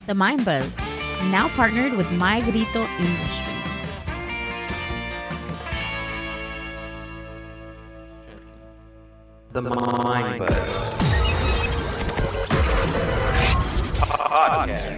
The Mind Buzz, now partnered with My Grito Industries. The Mind Buzz Podcast.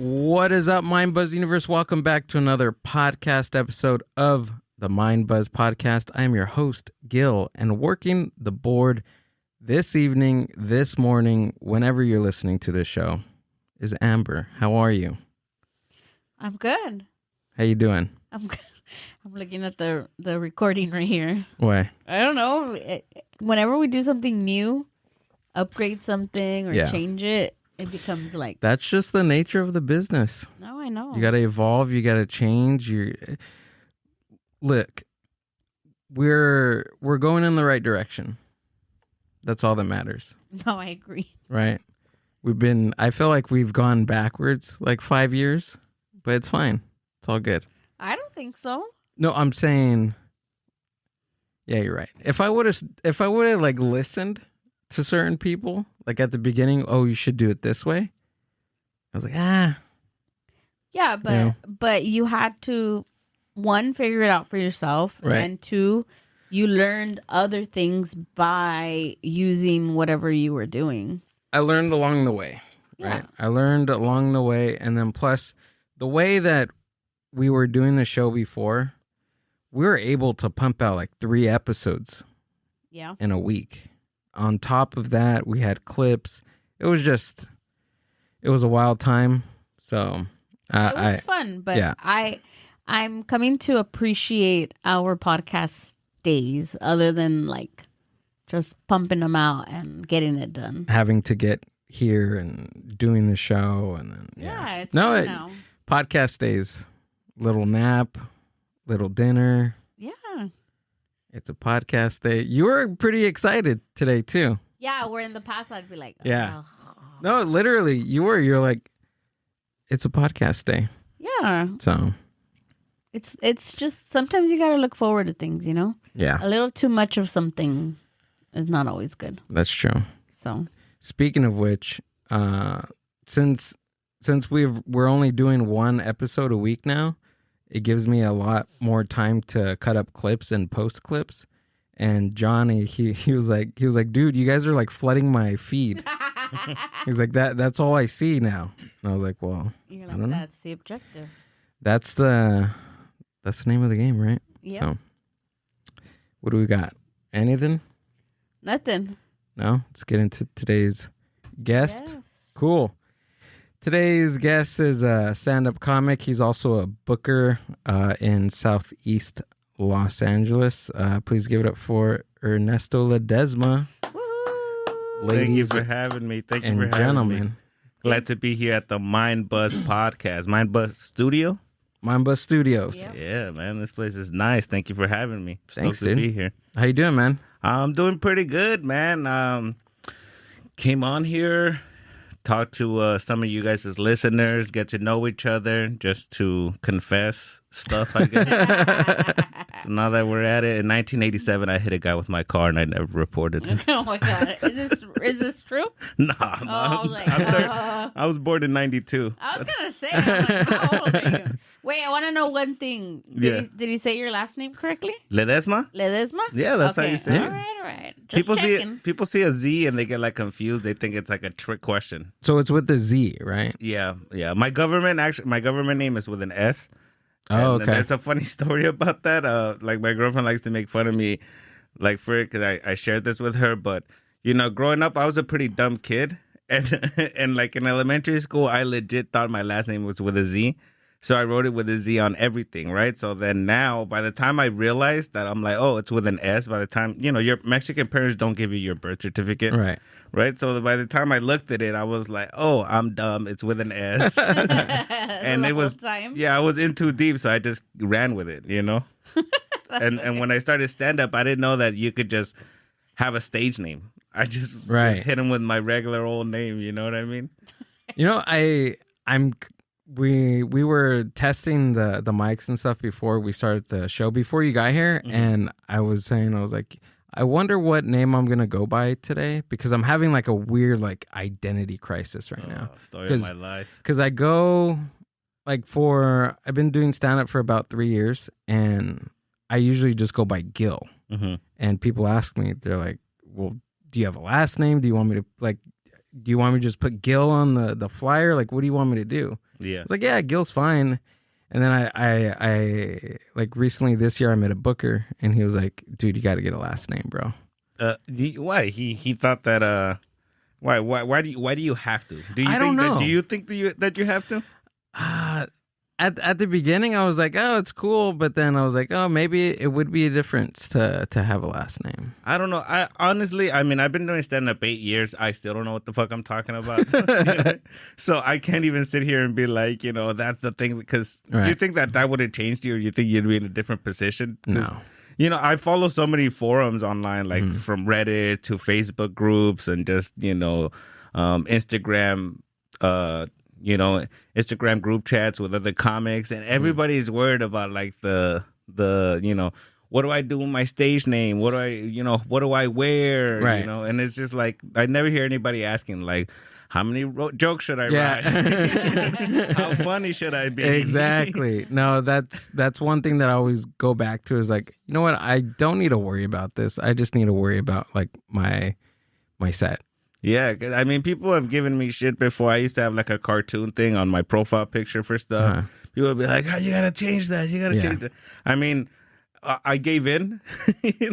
What is up, Mind Buzz Universe? Welcome back to another podcast episode of the Mind Buzz Podcast. I am your host, GILL, and working the board this evening, this morning, whenever you're listening to this show, is Amber. How are you? I'm good. How you doing? I'm good. I'm looking at the recording right here. Why? I don't know. Whenever we do something new, upgrade something or change it, it becomes like... That's just the nature of the business. No, I know. You got to evolve. You got to change. Look, we're going in the right direction. That's all that matters. No, I agree. Right? I feel like we've gone backwards like 5 years, but it's fine. It's all good. I don't think so. No, I'm saying, yeah, you're right. If I would have like listened to certain people, like at the beginning, oh, you should do it this way. I was like, Yeah, but you had to, one, figure it out for yourself, right. And two, you learned other things by using whatever you were doing. I learned along the way, right? Yeah. I learned along the way, and then plus the way that we were doing the show before, we were able to pump out like 3 episodes in a week. On top of that, we had clips. It was a wild time. So it was fun, but yeah. I'm coming to appreciate our podcast days other than like just pumping them out and getting it done. Having to get here and doing the show and then it's fun now. Podcast days, little nap, little dinner. Yeah. It's a podcast day. You were pretty excited today too. Yeah, where in the past I'd be like, oh. Yeah. No, literally, you're like, it's a podcast day. Yeah. So it's just sometimes you gotta look forward to things, you know? Yeah. A little too much of something is not always good. That's true. So speaking of which, since we're only doing 1 episode a week now, it gives me a lot more time to cut up clips and post clips. And Johnny, he was like, dude, you guys are like flooding my feed. He's like, that's all I see now. And I was like, well, you're I like, don't know. that's the objective. That's the name of the game, right? Yeah. So, what do we got? Anything? Nothing. No? Let's get into today's guest. Yes. Cool. Today's guest is a stand-up comic. He's also a booker in Southeast Los Angeles. Please give it up for Ernesto Ledezma. Woo! Thank you for having me. Thank you for having gentlemen. me. Glad to be here at the Mind Buzz Podcast. Mind Buzz Studio? Mind Buzz Studios. Yep. Yeah, man. This place is nice. Thank you for having me. Thanks, Stoked to be here. How you doing, man? I'm doing pretty good, man. Came on here, talked to some of you guys as listeners, get to know each other, just to confess stuff, I guess. So now that we're at it, in 1987, I hit a guy with my car and I never reported it. Oh my God. Is this true? Nah, Oh, I was born in 92. I was going to say, I'm like, how old are you? Wait, I want to know one thing. Did he say your last name correctly? Ledezma? Ledezma? Yeah, that's how you say it. All right. Just checking. People see a Z and they get like confused. They think it's like a trick question. So it's with the Z, right? Yeah. My government name is with an S. Oh, And okay. there's a funny story about that. Like my girlfriend likes to make fun of me, like for it, because I shared this with her. But you know, growing up, I was a pretty dumb kid, and like in elementary school, I legit thought my last name was with a Z. So I wrote it with a Z on everything, right? So then now, by the time I realized that, I'm like, oh, it's with an S. By the time, you know, your Mexican parents don't give you your birth certificate. Right? So by the time I looked at it, I was like, oh, I'm dumb. It's with an S. And it was, yeah, I was in too deep. So I just ran with it, you know? And when I started stand-up, I didn't know that you could just have a stage name. I just Right. hit him with my regular old name. You know what I mean? You know, we were testing the mics and stuff before we started the show, before you got here, and I was like, I wonder what name I'm gonna go by today, because I'm having like a weird like identity crisis right now. Story of my life. Because I go like I've been doing stand up for about 3 years, and I usually just go by GILL. And people ask me, they're like, well, do you have a last name? Do you want me to just put GILL on the flyer? Like, what do you want me to do? Yeah. I was like, yeah, GILL's fine. And then I like recently this year I met a booker, and he was like, dude, you got to get a last name, bro. Why? He thought that why do you have to? I don't know. Do you think that you have to? At the beginning, I was like, oh, it's cool. But then I was like, oh, maybe it would be a difference to have a last name. I don't know. Honestly, I've been doing stand-up 8 years. I still don't know what the fuck I'm talking about. So I can't even sit here and be like, that's the thing. Because do you think that would have changed you, or you think you'd be in a different position? No. I follow so many forums online, like from Reddit to Facebook groups and just, Instagram, Instagram group chats with other comics, and everybody's worried about like the what do I do with my stage name? What do I wear? Right. And it's just like, I never hear anybody asking like, how many jokes should I write? How funny should I be? Exactly. No, that's one thing that I always go back to is like, you know what? I don't need to worry about this. I just need to worry about like my set. Yeah, 'cause, I mean, people have given me shit before. I used to have like a cartoon thing on my profile picture for stuff. People would be like, oh, you gotta change that. You gotta change that. I mean, I gave in.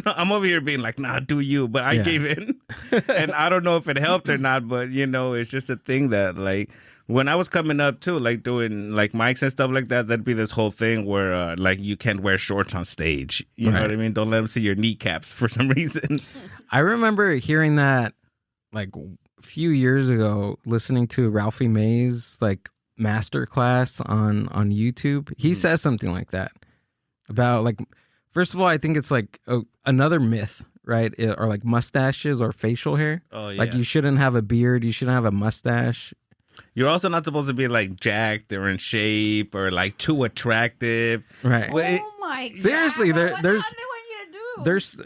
I'm over here being like, nah, do you? But I gave in. And I don't know if it helped or not, but, it's just a thing that, like, when I was coming up, too, like, doing, like, mics and stuff like that, that'd be this whole thing where, like, you can't wear shorts on stage. You know what I mean? Don't let them see your kneecaps for some reason. I remember hearing that, like, a few years ago, listening to Ralphie May's, like, masterclass on YouTube. He says something like that about, like... First of all, I think it's like another myth, right? Or like mustaches or facial hair. Oh, yeah. Like you shouldn't have a beard. You shouldn't have a mustache. You're also not supposed to be like jacked or in shape or like too attractive. Right. Oh my God. Seriously, what do they want you to do? there's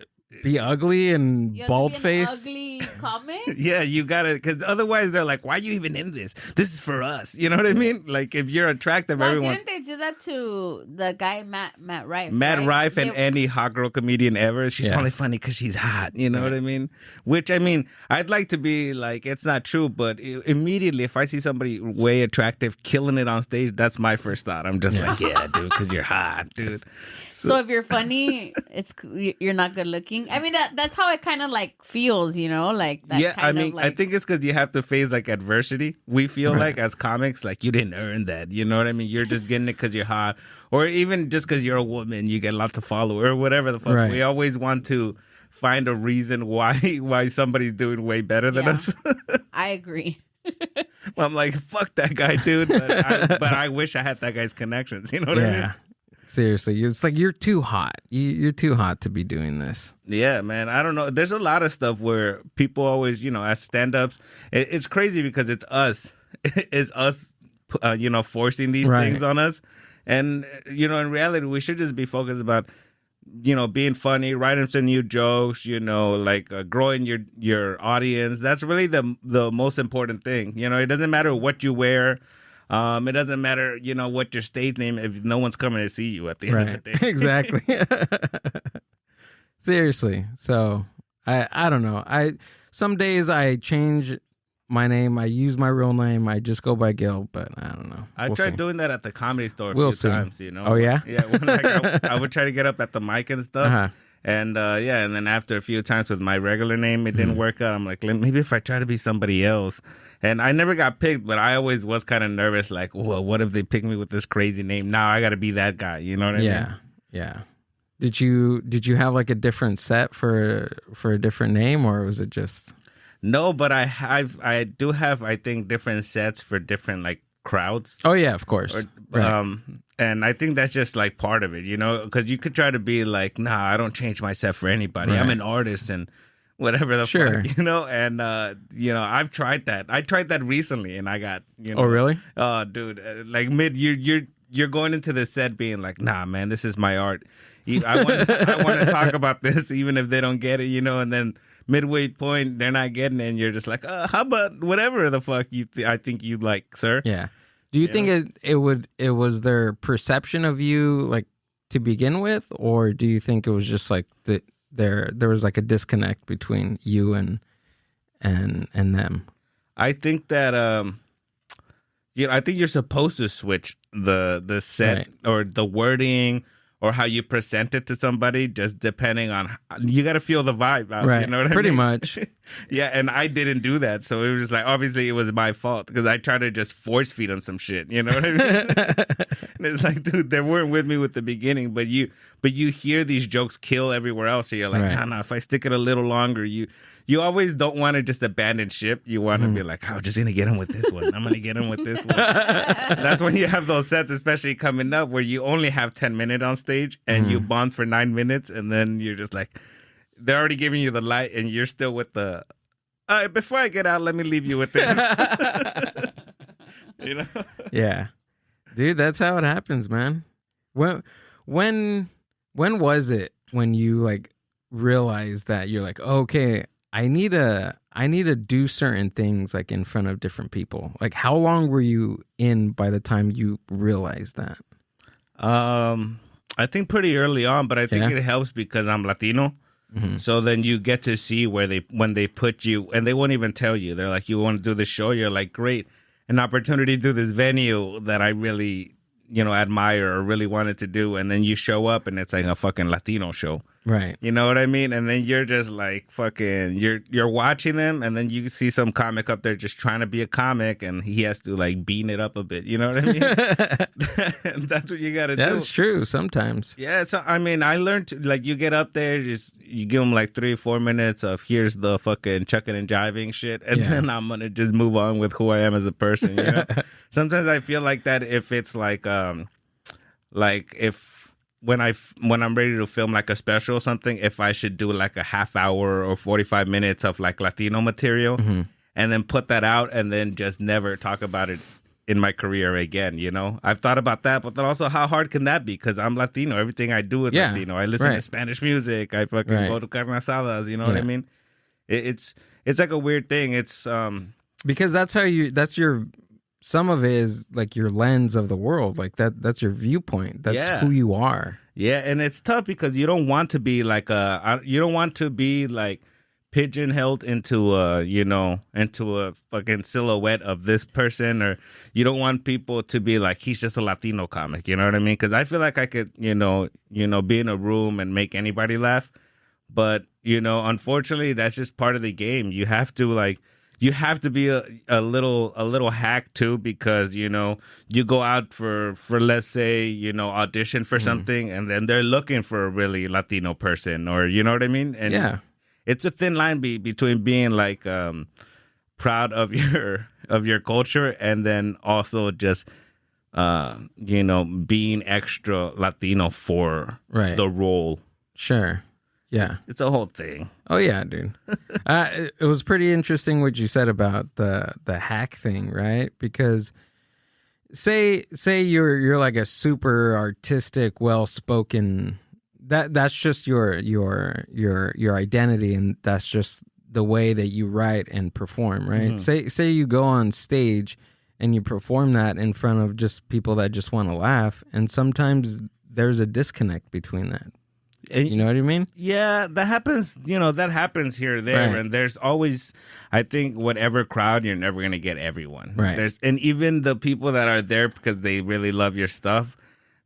be ugly and You have bald to be an face. ugly comic? Yeah, you gotta, because otherwise they're like, why are you even in this? This is for us. You know what I mean? Like, if you're attractive, Well, everyone. didn't they do that to the guy Matt Rife? Matt right? Rife and any hot girl comedian ever. She's only funny because she's hot. You know what I mean? Which, I mean, I'd like to be like, it's not true, but immediately if I see somebody way attractive killing it on stage, that's my first thought. I'm just like, yeah, dude, because you're hot, dude. So if you're funny, you're not good looking. I mean, that's how it kind of like feels, like that. Yeah, kind I of mean, like... I think it's because you have to face like adversity. We feel like as comics, like you didn't earn that. You know what I mean? You're just getting it because you're hot, or even just because you're a woman, you get lots of followers or whatever the fuck. Right. We always want to find a reason why somebody's doing way better than us. I agree. Well, I'm like, fuck that guy, dude. But I wish I had that guy's connections. You know what I mean? Seriously, it's like you're too hot. You're too hot to be doing this. Yeah, man. I don't know. There's a lot of stuff where people always, as stand-ups, it's crazy because it's us. It's us, forcing these things on us. And, in reality, we should just be focused about, being funny, writing some new jokes, like growing your audience. That's really the most important thing. It doesn't matter what you wear. It doesn't matter, what your stage name if no one's coming to see you at the end of the day. Exactly. Seriously. So I don't know. Some days I change my name. I use my real name. I just go by GILL, but I don't know. I tried doing that at the Comedy Store a We'll few see. times, Oh, yeah? Yeah. When I would try to get up at the mic and stuff. And and then after a few times with my regular name, it didn't work out. I'm like, maybe if I try to be somebody else. And I never got picked, but I always was kind of nervous. Like, well, what if they pick me with this crazy name? Now I got to be that guy. You know what I mean? Yeah. Did you have like a different set for a different name, or was it just? No, but I do have, I think, different sets for different like crowds. Oh yeah, of course. And I think that's just like part of it, because you could try to be like, nah, I don't change my set for anybody. I'm an artist, and whatever the Sure. fuck, and I've tried that. I tried that recently, and I got, Oh, really? Oh, dude, like you're going into the set being like, nah, man, this is my art. I want to talk about this, even if they don't get it, and then midway point they're not getting it, and you're just like, how about whatever the fuck I think you like, sir. Yeah. Do you think it was their perception of you like to begin with, or do you think it was just like there was like a disconnect between you and them? I think that I think you're supposed to switch the set Right. or the wording or how you present it to somebody, just depending on you got to feel the vibe out. Right. You know what Pretty I mean? much. Yeah, and I didn't do that, so it was just like obviously it was my fault because I tried to just force feed them some shit. You know what I mean? And it's like, dude, they weren't with me with the beginning, but you hear these jokes kill everywhere else, so you're like, Right. nah, if I stick it a little longer, you always don't want to just abandon ship. You want to be like, I'm just gonna get him with this one. I'm gonna get him with this one. That's when you have those sets, especially coming up, where you only have 10 minutes on stage and you bond for 9 minutes, and then you're just like, they're already giving you the light, and you're still with the. All right, before I get out, let me leave you with this. Yeah. Dude, that's how it happens, man. When was it when you like realized that you're like, okay, I need to do certain things like in front of different people? Like, how long were you in by the time you realized that? I think pretty early on, but I think it helps because I'm Latino. Mm-hmm. So then you get to see when they put you, and they won't even tell you. They're like, you want to do this show? You're like, great. An opportunity to do this venue that I really, admire or really wanted to do. And then you show up and it's like a fucking Latino show. Right. You know what I mean? And then you're just like fucking, you're watching them, and then you see some comic up there just trying to be a comic, and he has to like bean it up a bit. You know what I mean? That's what you got to do. That's true sometimes. Yeah, so I mean, I learned to, like, you get up there, you give them like 3-4 minutes of here's the fucking chucking and jiving shit, and then I'm gonna just move on with who I am as a person. Sometimes I feel like that if it's like if when I'm ready to film like a special or something, if I should do like a half hour or 45 minutes of like Latino material, and then put that out, and then just never talk about it in my career again, I've thought about that, but then also how hard can that be? Because I'm Latino. Everything I do is Latino. I listen to Spanish music. I fucking go to carne asadas. You know what I mean? It's like a weird thing. It's because that's your some of it is like your lens of the world. Like that's your viewpoint. That's who you are. Yeah, and it's tough because you don't want to be like pigeonholed into a fucking silhouette of this person, or you don't want people to be like, he's just a Latino comic, you know what I mean? Because I feel like I could be in a room and make anybody laugh, but unfortunately that's just part of the game. You have to be a little hack too, because you go out for let's say audition for something, and then they're looking for a really Latino person, or you know what I mean? And it's a thin line between being like proud of your culture, and then also just being extra Latino for the role. Sure. Yeah. It's a whole thing. Oh yeah, dude. It was pretty interesting what you said about the hack thing, right? Because say you're like a super artistic, well-spoken, that's just your identity, and that's just the way that you write and perform, right? Say you go on stage and you perform that in front of just people that just want to laugh, and sometimes there's a disconnect between that. You know what I mean? Yeah, that happens. That happens here or there, and there's always, I think, whatever crowd, you're never gonna get everyone. Right. And even the people that are there because they really love your stuff,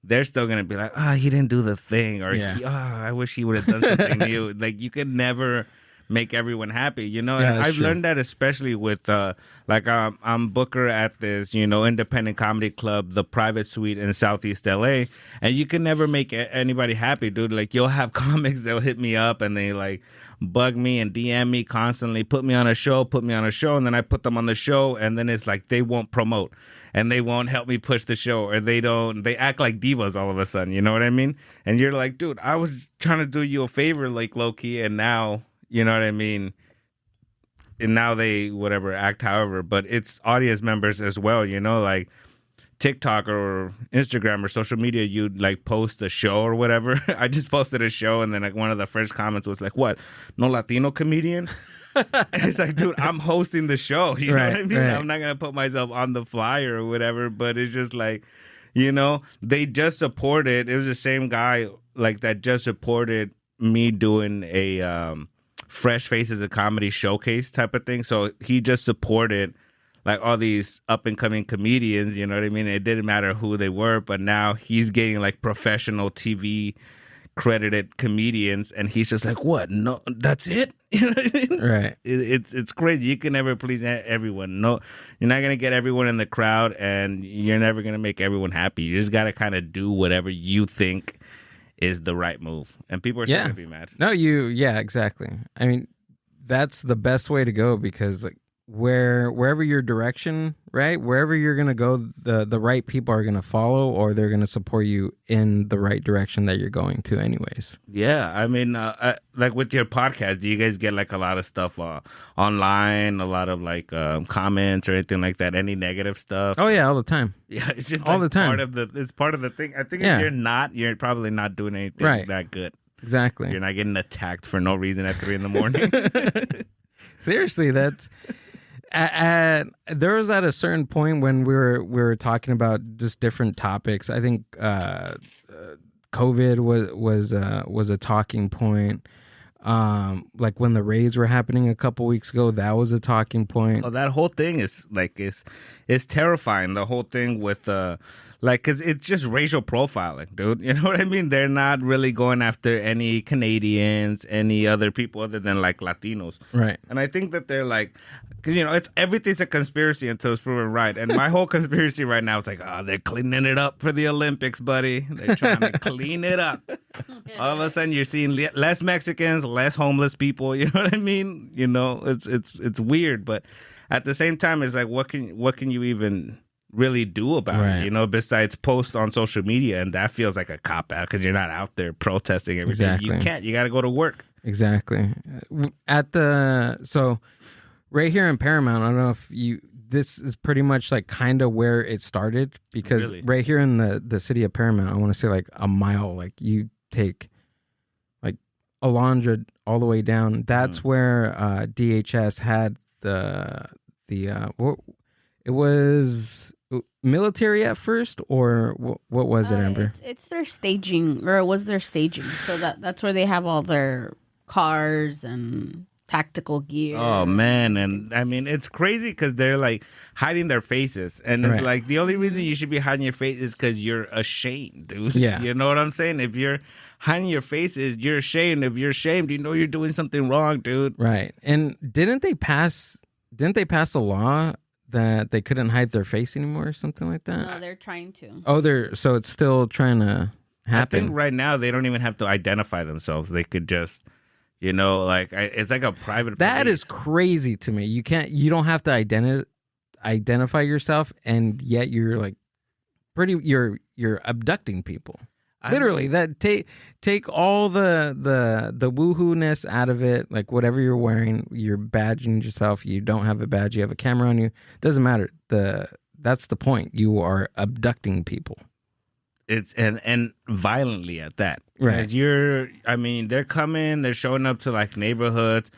they're still gonna be like, he didn't do the thing, or I wish he would have done something new. Like, you could never make everyone happy, and I've learned that especially with I'm booker at this independent comedy club, the Private Suite in Southeast LA, and you can never make anybody happy, dude. Like, you'll have comics that'll hit me up and they like bug me and DM me constantly, put me on a show, and then I put them on the show, and then it's like they won't promote and they won't help me push the show, or they act like divas all of a sudden, you know what I mean? And you're like, dude, I was trying to do you a favor, like, low key, and now you know what I mean? And now they whatever act however, but it's audience members as well, you know, like TikTok or Instagram or social media, you'd like post a show or whatever. I just posted a show, and then like one of the first comments was like, "What? No Latino comedian?" And it's like, dude, I'm hosting the show. You know what I mean? Right. I'm not gonna put myself on the flyer or whatever. But it's just like, you know, they just supported. It was the same guy like that just supported me doing a Fresh Faces of Comedy showcase type of thing. So he just supported like all these up and coming comedians, you know what I mean? It didn't matter who they were, but now he's getting like professional TV credited comedians, and he's just like, what? No, that's it? You know what I mean? Right. It's crazy. You can never please everyone. No, you're not gonna get everyone in the crowd, and you're never gonna make everyone happy. You just gotta kind of do whatever you think is the right move, and people are still gonna be mad. No, yeah, exactly. I mean, that's the best way to go, because like wherever your direction, right, wherever you're gonna go, the right people are gonna follow, or they're gonna support you in the right direction that you're going to, anyways. Yeah, I mean, like with your podcast, do you guys get like a lot of stuff online, a lot of like comments or anything like that? Any negative stuff? Oh yeah, all the time. Yeah, it's just all like the time. It's part of the thing. I think Yeah. if you're probably not doing anything that good. Exactly. You're not getting attacked for no reason at 3 a.m. Seriously, that's there was at a certain point when we were talking about just different topics. I think COVID was a talking point. Like when the raids were happening a couple weeks ago, that was a talking point. Oh, that whole thing is like it's terrifying. The whole thing with like, cause it's just racial profiling, dude. You know what I mean? They're not really going after any Canadians, any other people other than like Latinos, Right. And I think that they're like, cause you know, everything's a conspiracy until it's proven right. And my whole conspiracy right now is like, oh, they're cleaning it up for the Olympics, buddy. They're trying to clean it up. All of a sudden, you're seeing less Mexicans, less homeless people. You know what I mean? You know, it's weird, but at the same time, it's like, what can you even really do about it? You know, besides post on social media, and that feels like a cop out because you're not out there protesting everything. Exactly. You can't. You got to go to work. Exactly. So right here in Paramount, I don't know if this is pretty much like kind of where it started, because Really? right here in the city of Paramount, I want to say like a mile, like you take like Alondra all the way down. That's where DHS had it was military at first, or what was it, Amber? It's their staging, or it was their staging. So that's where they have all their cars and tactical gear. Oh man, and I mean it's crazy because they're like hiding their faces, and it's like the only reason you should be hiding your face is because you're ashamed, dude. Yeah, you know what I'm saying? If you're hiding your face, you're ashamed. If you're ashamed, you know you're doing something wrong, dude. Right. And didn't they pass a law that they couldn't hide their face anymore, or something like that? No, they're trying to. Oh, so it's still trying to happen. I think right now they don't even have to identify themselves. They could just, you know, like it's like a private. That police. is crazy to me. You don't have to identify yourself, and yet you're like you're abducting people. Literally, that take all the woohoo-ness out of it. Like whatever you're wearing, you're badging yourself. You don't have a badge, you have a camera on you. Doesn't matter. That's the point. You are abducting people. It's and violently at that. Right. 'Cause they're coming, they're showing up to like neighborhoods,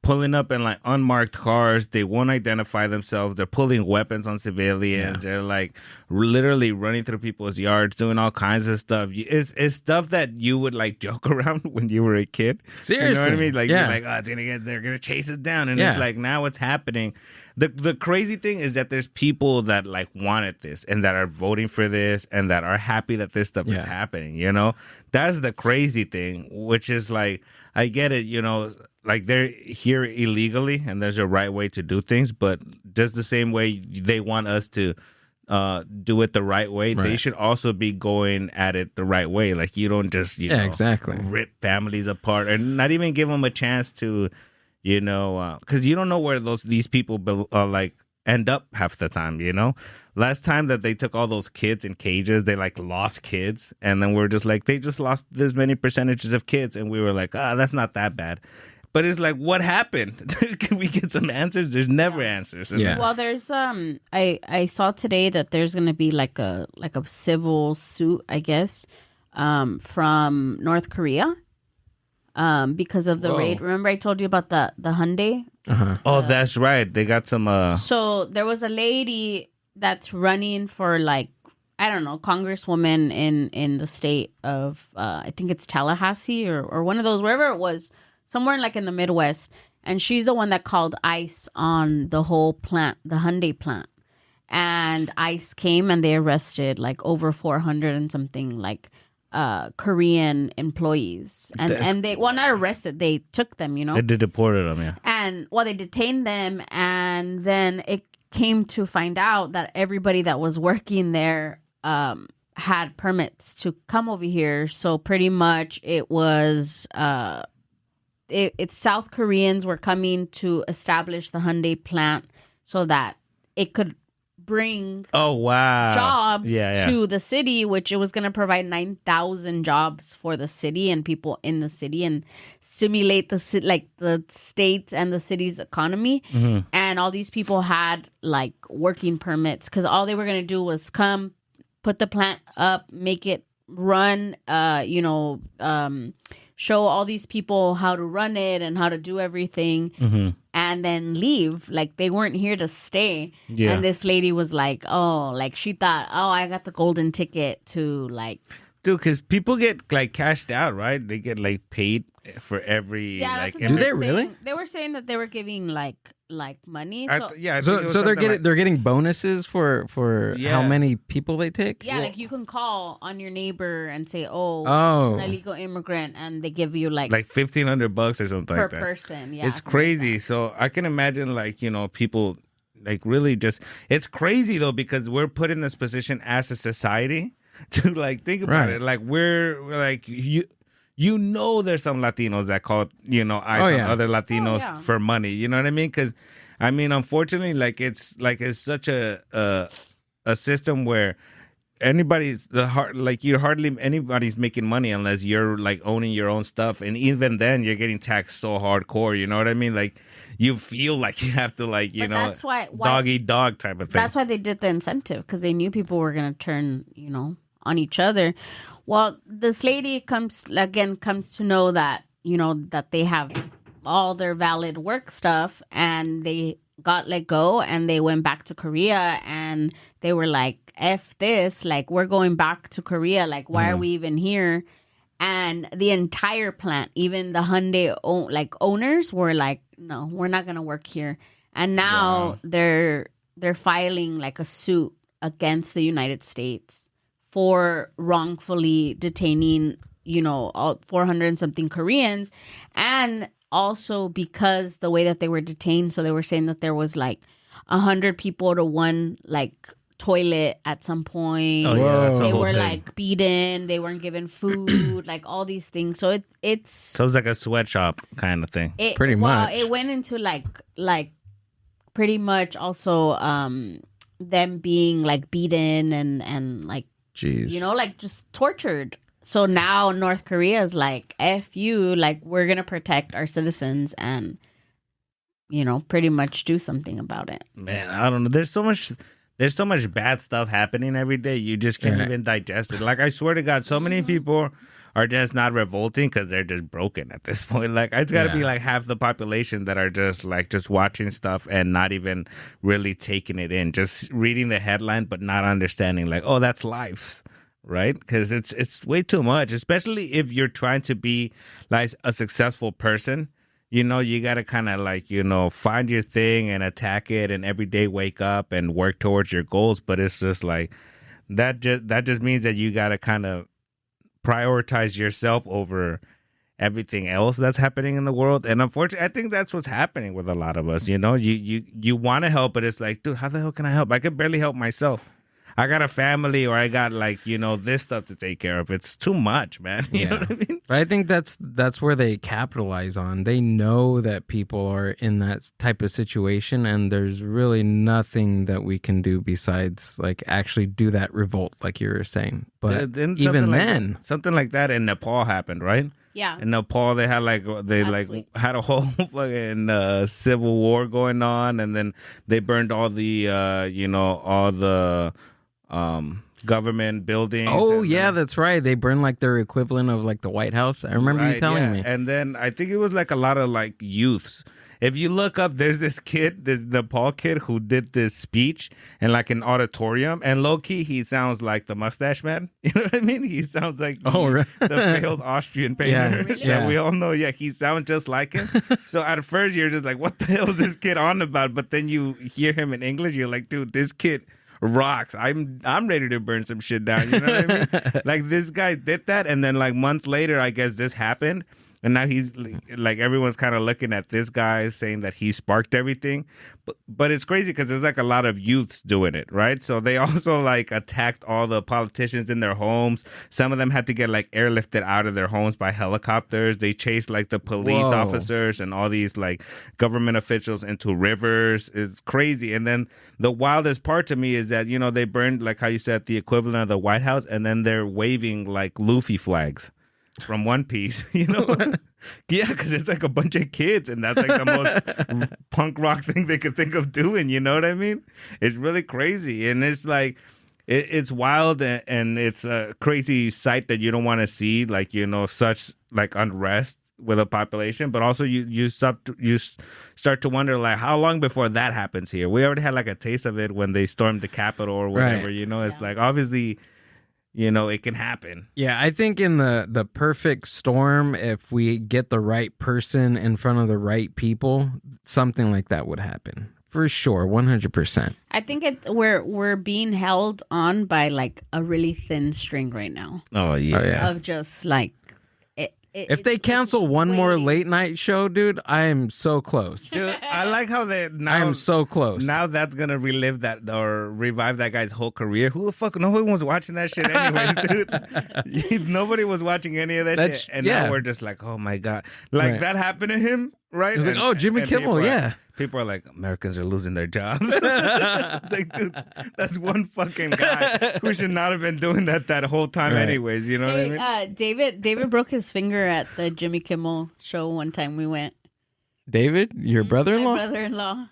pulling up in like unmarked cars. They won't identify themselves. They're pulling weapons on civilians. Yeah. They're like literally running through people's yards, doing all kinds of stuff. It's stuff that you would like joke around when you were a kid. Seriously. You know what I mean? Like, yeah. you're like, oh, they're gonna chase us down. And it's like, now it's happening. The crazy thing is that there's people that like wanted this and that are voting for this and that are happy that this stuff is happening, you know? That's the crazy thing, which is like, I get it, you know, like they're here illegally and there's a right way to do things, but just the same way they want us to do it the right way, they should also be going at it the right way. Like you don't just, you know, exactly. rip families apart and not even give them a chance to, you know, because you don't know where these people like end up half the time, you know. Last time that they took all those kids in cages, they like lost kids, and then we're just like, they just lost this many percentages of kids, and we were like, that's not that bad. But it's like, what happened? Can we get some answers? There's never answers. Yeah. Well, there's I saw today that there's gonna be like a civil suit, I guess, from North Korea, because of the raid. Remember I told you about the Hyundai? Oh, that's right. They got some. So there was a lady that's running for like, I don't know, congresswoman in the state of I think it's Tallahassee or one of those, wherever it was, somewhere like in the Midwest. And she's the one that called ICE on the whole plant, the Hyundai plant. And ICE came and they arrested like over 400 and something like Korean employees. And they, well, not arrested, they took them, you know. They deported them, yeah. And, well, they detained them. And then it came to find out that everybody that was working there had permits to come over here. So pretty much it was... It's South Koreans were coming to establish the Hyundai plant so that it could bring jobs to the city, which it was going to provide 9,000 jobs for the city and people in the city and stimulate the states and the city's economy. And all these people had like working permits because all they were going to do was come, put the plant up, make it run, show all these people how to run it and how to do everything, and then leave. Like, they weren't here to stay. Yeah. And this lady was like, she thought, I got the golden ticket to like... Dude, because people get like cashed out, right? They get like paid for every... Yeah, like, do they really? They were saying that they were giving like money. So they're getting bonuses for how many people they take. Yeah, like you can call on your neighbor and say, it's an illegal immigrant, and they give you like $1,500 or something like that per person. Yeah, it's crazy. Like, so I can imagine people like really just, it's crazy though, because we're put in this position as a society to like think about it. Like we're like there's some Latinos that call ICE on other Latinos for money. You know what I mean? Because I mean, unfortunately, it's such a system where anybody's anybody's making money unless you're like owning your own stuff, and even then you're getting taxed so hardcore. You know what I mean? Like you feel like you have to that's why dog eat dog type of thing. That's why they did the incentive, because they knew people were going to turn on each other. Well, this lady comes to know that, that they have all their valid work stuff, and they got let go and they went back to Korea, and they were like, F this, like, we're going back to Korea. Like, why are we even here? And the entire plant, even the Hyundai owners were like, no, we're not going to work here. And now they're filing like a suit against the United States for wrongfully detaining, 400 and something Koreans. And also because the way that they were detained, so they were saying that there was like 100 people to one like toilet at some point. They were like beaten, they weren't given food, like all these things. So it's like a sweatshop kind of thing. Pretty much. It went into like pretty much also them being like beaten and like, jeez, like just tortured. So now North Korea is like, F you, like, we're going to protect our citizens and, pretty much do something about it. Man, I don't know. There's so much bad stuff happening every day. You just can't even digest it. Like, I swear to God, so many people are just not revolting because they're just broken at this point. Like, it's got to be like half the population that are just watching stuff and not even really taking it in, just reading the headline but not understanding like, oh, that's lives, right? Because it's way too much, especially if you're trying to be like a successful person. You got to kind of find your thing and attack it, and every day wake up and work towards your goals. But it's just like that just means that you got to kind of prioritize yourself over everything else that's happening in the world. And unfortunately, I think that's what's happening with a lot of us. You want to help, but it's like, dude, how the hell can I help? I can barely help myself. I got a family, or I got this stuff to take care of. It's too much, man. You know what I mean? But I think that's where they capitalize on. They know that people are in that type of situation, and there's really nothing that we can do besides like actually do that revolt, like you were saying. But even then, something like that in Nepal happened, right? Yeah. In Nepal, they had Sweet. had a whole fucking civil war going on, and then they burned all the all the government buildings. Oh and yeah, then- that's right. They burn like their equivalent of like the White House. I remember you Right, telling yeah. me. And then I think it was like a lot of like youths. If you look up, there's this Nepal kid who did this speech in like an auditorium, and low key he sounds like the Mustache Man. You know what I mean? He sounds like Really? the failed Austrian painter Yeah, Really? yeah. we all know. Yeah, he sounds just like him. So at first you're just like, what the hell is this kid on about? But then you hear him in English, you're like, dude, this kid rocks. I'm ready to burn some shit down. You know what I mean? Like this guy did that, and then like months later, I guess this happened. And now he's like everyone's kind of looking at this guy saying that he sparked everything, but it's crazy because there's like a lot of youths doing it, right? So they also like attacked all the politicians in their homes. Some of them had to get like airlifted out of their homes by helicopters. They chased like the police Whoa. officers and all these like government officials into rivers. It's crazy. And then the wildest part to me is that they burned, like how you said, the equivalent of the White House, and then they're waving like Luffy flags from One Piece, Yeah, because it's like a bunch of kids, and that's like the most punk rock thing they could think of doing. You know what I mean? It's really crazy, and it's like it's wild, and it's a crazy sight that you don't want to see. Like such like unrest with a population, but also you start to wonder like how long before that happens here. We already had like a taste of it when they stormed the Capitol or whatever. Right. It's like obviously. It can happen. Yeah, I think in the perfect storm, if we get the right person in front of the right people, something like that would happen. For sure, 100%. I think we're being held on by like a really thin string right now Oh yeah. Oh, yeah. of just like If they cancel one more late night show, dude, I am so close. Dude, I like how they now. I am so close. Now that's gonna relive that or revive that guy's whole career. Who the fuck? No one was watching that shit anyways, dude. Nobody was watching any of that shit, and now we're just like, oh my god, like Right. that happened to him, right? It was like, oh, Jimmy Kimmel, yeah. People are like, Americans are losing their jobs. It's like, dude, that's one fucking guy who should not have been doing that whole time, Right. anyways. You know what I mean? David broke his finger at the Jimmy Kimmel show one time we went. David, your brother-in-law? My brother-in-law.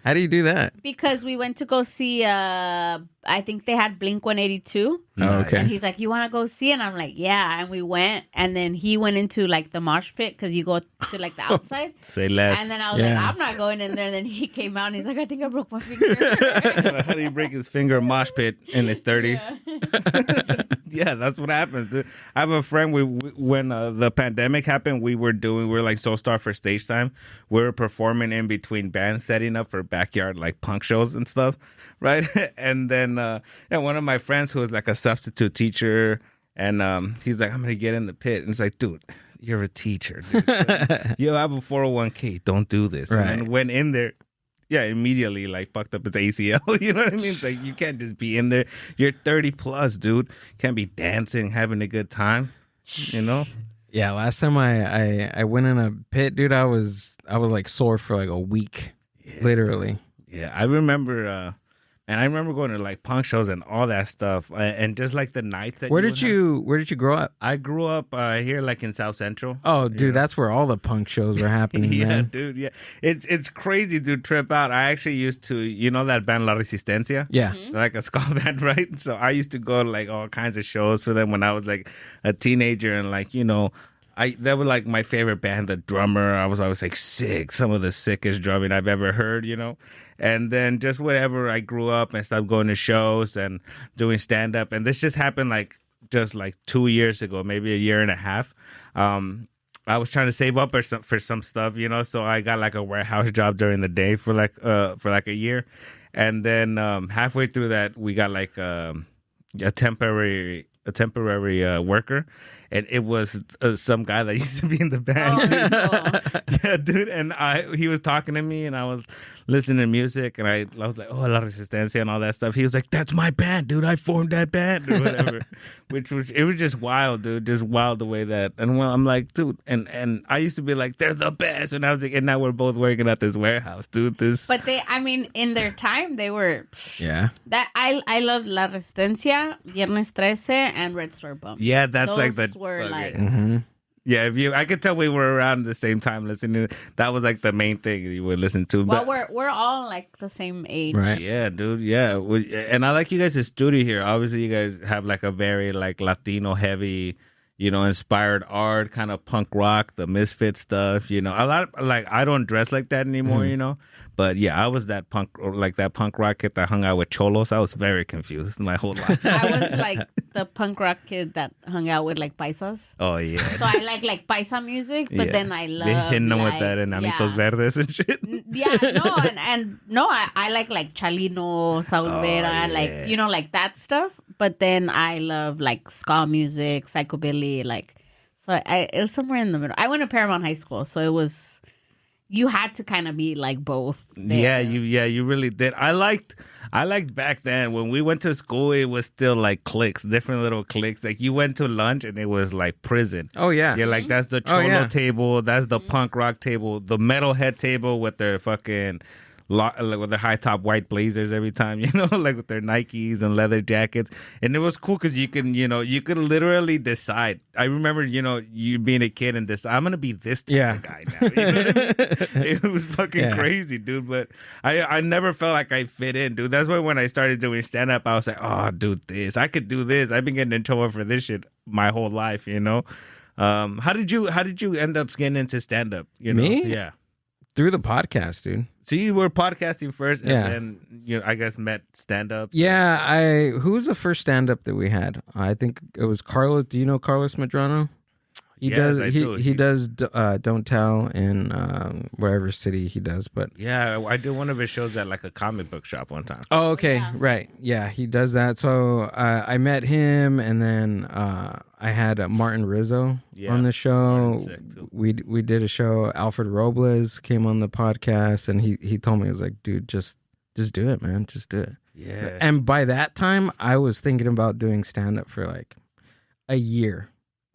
How do you do that? Because we went to go see, I think they had Blink 182. Oh, okay. And he's like, you want to go see it? And I'm like, yeah. And we went. And then he went into like the mosh pit because you go to like the outside. Say less. And then I was Yeah. like, I'm not going in there. And then he came out and he's like, I think I broke my finger. How do you break his finger in mosh pit in his 30s? Yeah, that's what happens, dude. I have a friend. When the pandemic happened, we were like so starved for stage time. We were performing in between bands, setting up for backyard like punk shows and stuff, right? And then one of my friends who was like a substitute teacher, and he's like, I'm gonna get in the pit, and it's like, dude, you're a teacher, dude. You have a 401k. Don't do this. Right. And then went in there. Yeah, immediately like fucked up his ACL. You know what I mean? It's like you can't just be in there. You're 30 plus, dude. Can't be dancing, having a good time. You know? Yeah, last time I went in a pit, dude, I was like sore for like a week, literally. Yeah, I remember. And I remember going to like punk shows and all that stuff, and just like the nights. Where Where did you grow up? I grew up here, like in South Central. Oh, dude, that's where all the punk shows were happening, Yeah, man. dude. Yeah, it's crazy to trip out. I actually used to, that band La Resistencia. Yeah. Like a ska band, right? So I used to go to like all kinds of shows for them when I was like a teenager, and like they were like my favorite band. The drummer, I was always like sick, some of the sickest drumming I've ever heard, And then just whatever, I grew up and started going to shows and doing stand up, and this just happened like 2 years ago, maybe a year and a half. I was trying to save up for some stuff, so I got like a warehouse job during the day for like a year, and then halfway through that we got like a temporary worker, and it was some guy that used to be in the band. Yeah, dude. And he was talking to me, and I was listening to music, and I was like, oh, La Resistencia and all that stuff. He was like, that's my band, dude. I formed that band or whatever. It was just wild, dude. Just wild the way that. And well, I'm like, dude, and I used to be like, they're the best. And I was like, and now we're both working at this warehouse, dude. But in their time, they were. Yeah. That I love La Resistencia, Viernes 13, and Red Store Bump. Yeah, that's Those like the. were okay. like. Mm-hmm. Yeah, I could tell we were around the same time listening. That was like the main thing you would listen to. Well, But we're all like the same age. Right. yeah, dude. Yeah, and I like you guys' studio here. Obviously, you guys have like a very like Latino heavy, inspired art, kind of punk rock, the Misfit stuff. A lot of, like I don't dress like that anymore. But yeah, I was that punk rock kid that hung out with cholos. I was very confused my whole life. I was like the punk rock kid that hung out with like paisas. Oh yeah. So I like paisa music, but then I love hitting them with like, that enanitos verdes and shit. Yeah, no, and no, I like Chalino, Saul Vera, yeah. like that stuff. But then I love like ska music, psychobilly, like so. It was somewhere in the middle. I went to Paramount High School, so it was. You had to kind of be like both. There. You really did. I liked back then when we went to school. It was still like cliques, different little cliques. Like you went to lunch and it was like prison. Oh yeah. You're like that's the cholo table, that's the punk rock table, the metalhead table with their fucking. With their high top white blazers every time, like with their Nikes and leather jackets, and it was cool because you could literally decide. I remember, you being a kid and decide I'm gonna be this type of guy now. You know what I mean? It was fucking crazy, dude. But I never felt like I fit in, dude. That's why when I started doing stand up, I was like, oh, dude, I could do this. I've been getting in trouble for this shit my whole life, How did you end up getting into stand up? Me? Yeah. Through the podcast, dude. So you were podcasting first, and then I guess met stand-ups. Yeah, who was the first stand-up that we had? I think it was Carlos. Do you know Carlos Medrano? He does Don't Tell in wherever city he does, but yeah, I did one of his shows at like a comic book shop one time. Oh, okay, right, yeah, he does that. So I met him, and then I had Martin Rizzo on the show. We did a show. Alfred Robles came on the podcast, and he told me, he was like, dude, just do it, man, just do it. Yeah. And by that time, I was thinking about doing stand up for like a year.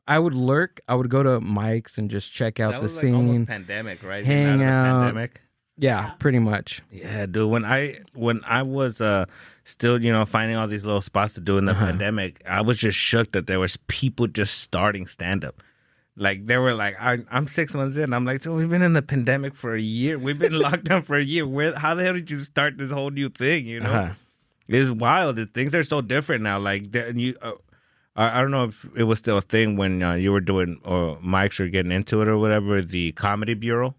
I would lurk. I would go to mics and just check out the scene. Almost pandemic, right? Hang out. Pandemic. Yeah, pretty much. Yeah, dude. When I was still, finding all these little spots to do in the pandemic, I was just shook that there was people just starting stand up. Like they were like, I'm 6 months in. I'm like, so we've been in the pandemic for a year. We've been locked down for a year. How the hell did you start this whole new thing? It's wild. Things are so different now. Like I don't know if it was still a thing when you were doing or mics or getting into it or whatever. The Comedy Bureau.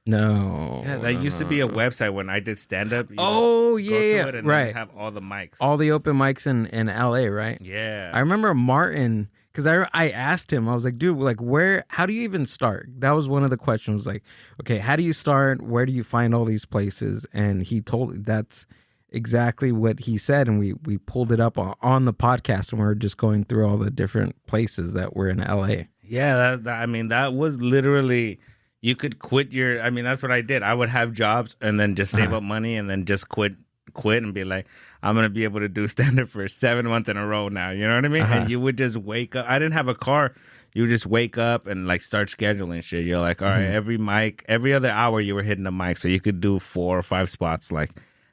No. Yeah, that used to be a website when I did stand up. Oh yeah, it and right. Then have all the mics, all the open mics in LA, right? Yeah. I remember Martin because I asked him. I was like, dude, like how do you even start? That was one of the questions. Like, okay, how do you start? Where do you find all these places? And he told that's exactly what he said, and we pulled it up on the podcast, and we were just going through all the different places that were in LA. Yeah, that was literally, you could quit that's what I did. I would have jobs and then just save up money and then just quit and be like, I'm gonna be able to do stand-up for 7 months in a row now. You know what I mean? And you would just wake up. I didn't have a car. You would just wake up and like start scheduling shit. You're like, all right, every other hour you were hitting the mic, so you could do 4 or 5 spots like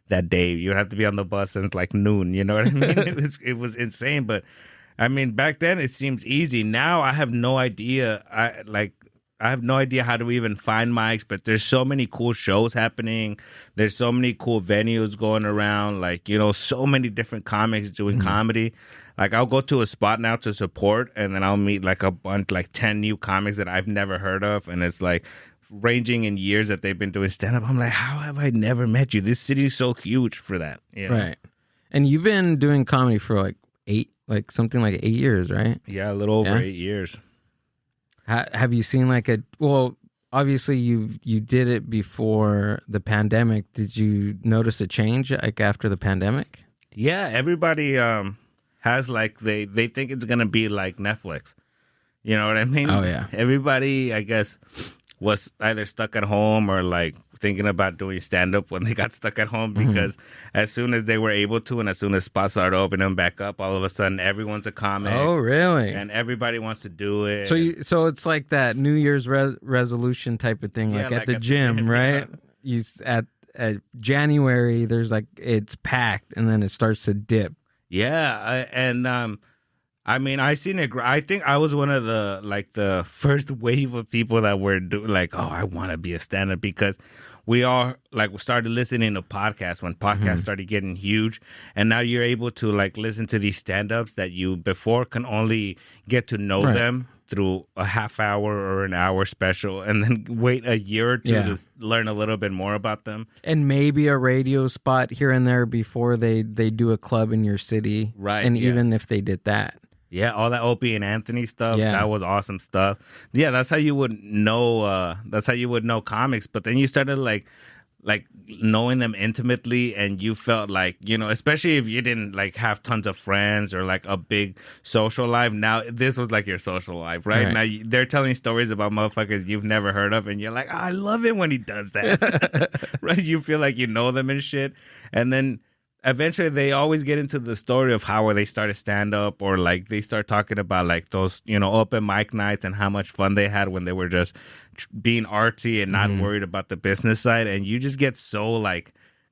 that day. You would have to be on the bus since like noon. You know what I mean? It was insane. But I mean, back then it seems easy. Now I have no idea. I have no idea how to even find mics, but there's so many cool shows happening. There's so many cool venues going around. Like, so many different comics doing comedy. Like, I'll go to a spot now to support, and then I'll meet like a bunch, like 10 new comics that I've never heard of. And it's like ranging in years that they've been doing stand up. I'm like, how have I never met you? This city's so huge for that. Right. And you've been doing comedy for something like 8 years, right? Yeah, a little over 8 years. Have you seen obviously you did it before the pandemic. Did you notice a change like after the pandemic? Yeah, everybody has like they think it's gonna be like Netflix. You know what I mean? Oh yeah. Everybody, I guess, was either stuck at home or like thinking about doing stand-up when they got stuck at home, because as soon as they were able to and as soon as spots started opening back up, all of a sudden everyone's a comic. Oh, really? And everybody wants to do it. So it's like that New Year's resolution type of thing, like at the gym, right? You at January, there's like it's packed and then it starts to dip. Yeah, I mean, I seen it. I think I was one of the first wave of people that were like, oh, I want to be a stand-up, because we all we started listening to podcasts when podcasts started getting huge, and now you're able to listen to these stand-ups that you before can only get to know them through a half hour or an hour special, and then wait a year or two to learn a little bit more about them. And maybe a radio spot here and there before they do a club in your city. Right. And even if they did that. Yeah, all that Opie and Anthony stuff, that was awesome stuff. Yeah, that's how you would know comics. But then you started like knowing them intimately, and you felt especially if you didn't have tons of friends or a big social life. Now this was your social life, right? Now they're telling stories about motherfuckers you've never heard of, and you're like, I love it when he does that. Right? You feel like you know them and shit. And then eventually they always get into the story of how they started stand up, or they start talking about those open mic nights and how much fun they had when they were just being artsy and not worried about the business side. And you just get so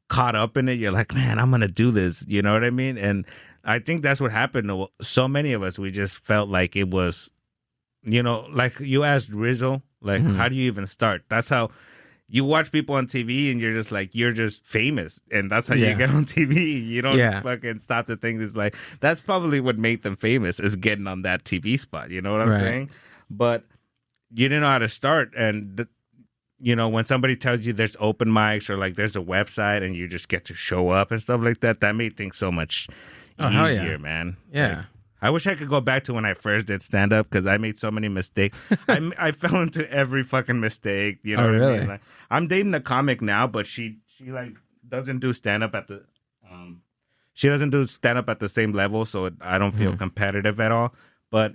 caught up in it. You're like, man, I'm gonna do this, you know what I mean? And I think that's what happened to so many of us. We just felt like it was, you asked Rizzo, how do you even start? That's how you watch people on TV, and you're just famous, and that's how you get on TV. You don't fucking stop to think that's probably what made them famous, is getting on that TV spot. You know what I'm saying? But you didn't know how to start, and when somebody tells you there's open mics or there's a website and you just get to show up and stuff like that, that made things so much easier, man. Yeah. I wish I could go back to when I first did stand up, because I made so many mistakes. I fell into every fucking mistake. You know what I mean? I'm dating a comic now, but she doesn't do stand up at the same level, so I don't feel competitive at all. But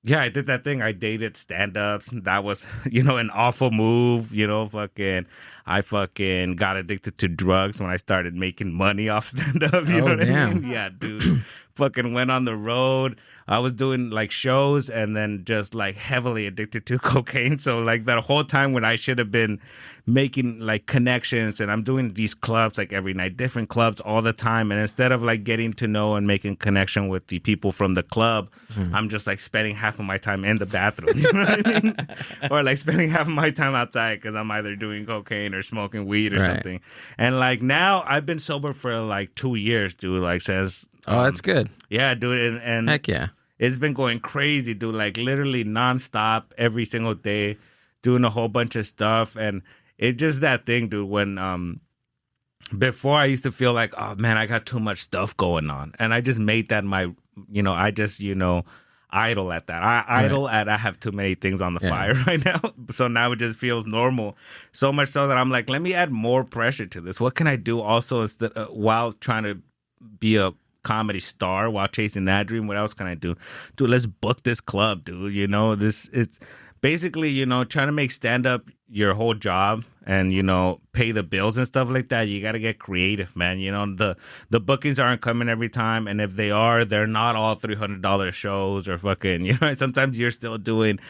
yeah, I did that thing. I dated stand-ups. That was, an awful move. I fucking got addicted to drugs when I started making money off stand-up. You know what I mean? Yeah, dude. Fucking went on the road. I was doing shows, and then just heavily addicted to cocaine. So that whole time when I should have been making connections, and I'm doing these clubs every night, different clubs all the time. And instead of getting to know and making connection with the people from the club, I'm just spending half of my time in the bathroom. You know what I mean? Or spending half of my time outside, because I'm either doing cocaine or smoking weed or something. And now I've been sober for 2 years, dude. Since that's good. Yeah, dude. And heck yeah. It's been going crazy, dude. Literally nonstop every single day, doing a whole bunch of stuff. And it's just that thing, dude, when before I used to feel oh man, I got too much stuff going on. And I just made that my I just, idle at that. I have too many things on the fire right now. So now it just feels normal. So much so that I'm let me add more pressure to this. What can I do also instead while trying to be a comedy star, while chasing that dream? What else can I do? Dude, let's book this club, dude. It's basically, trying to make stand-up your whole job and, pay the bills and stuff like that. You got to get creative, man. The bookings aren't coming every time. And if they are, they're not all $300 shows or fucking, sometimes you're still doing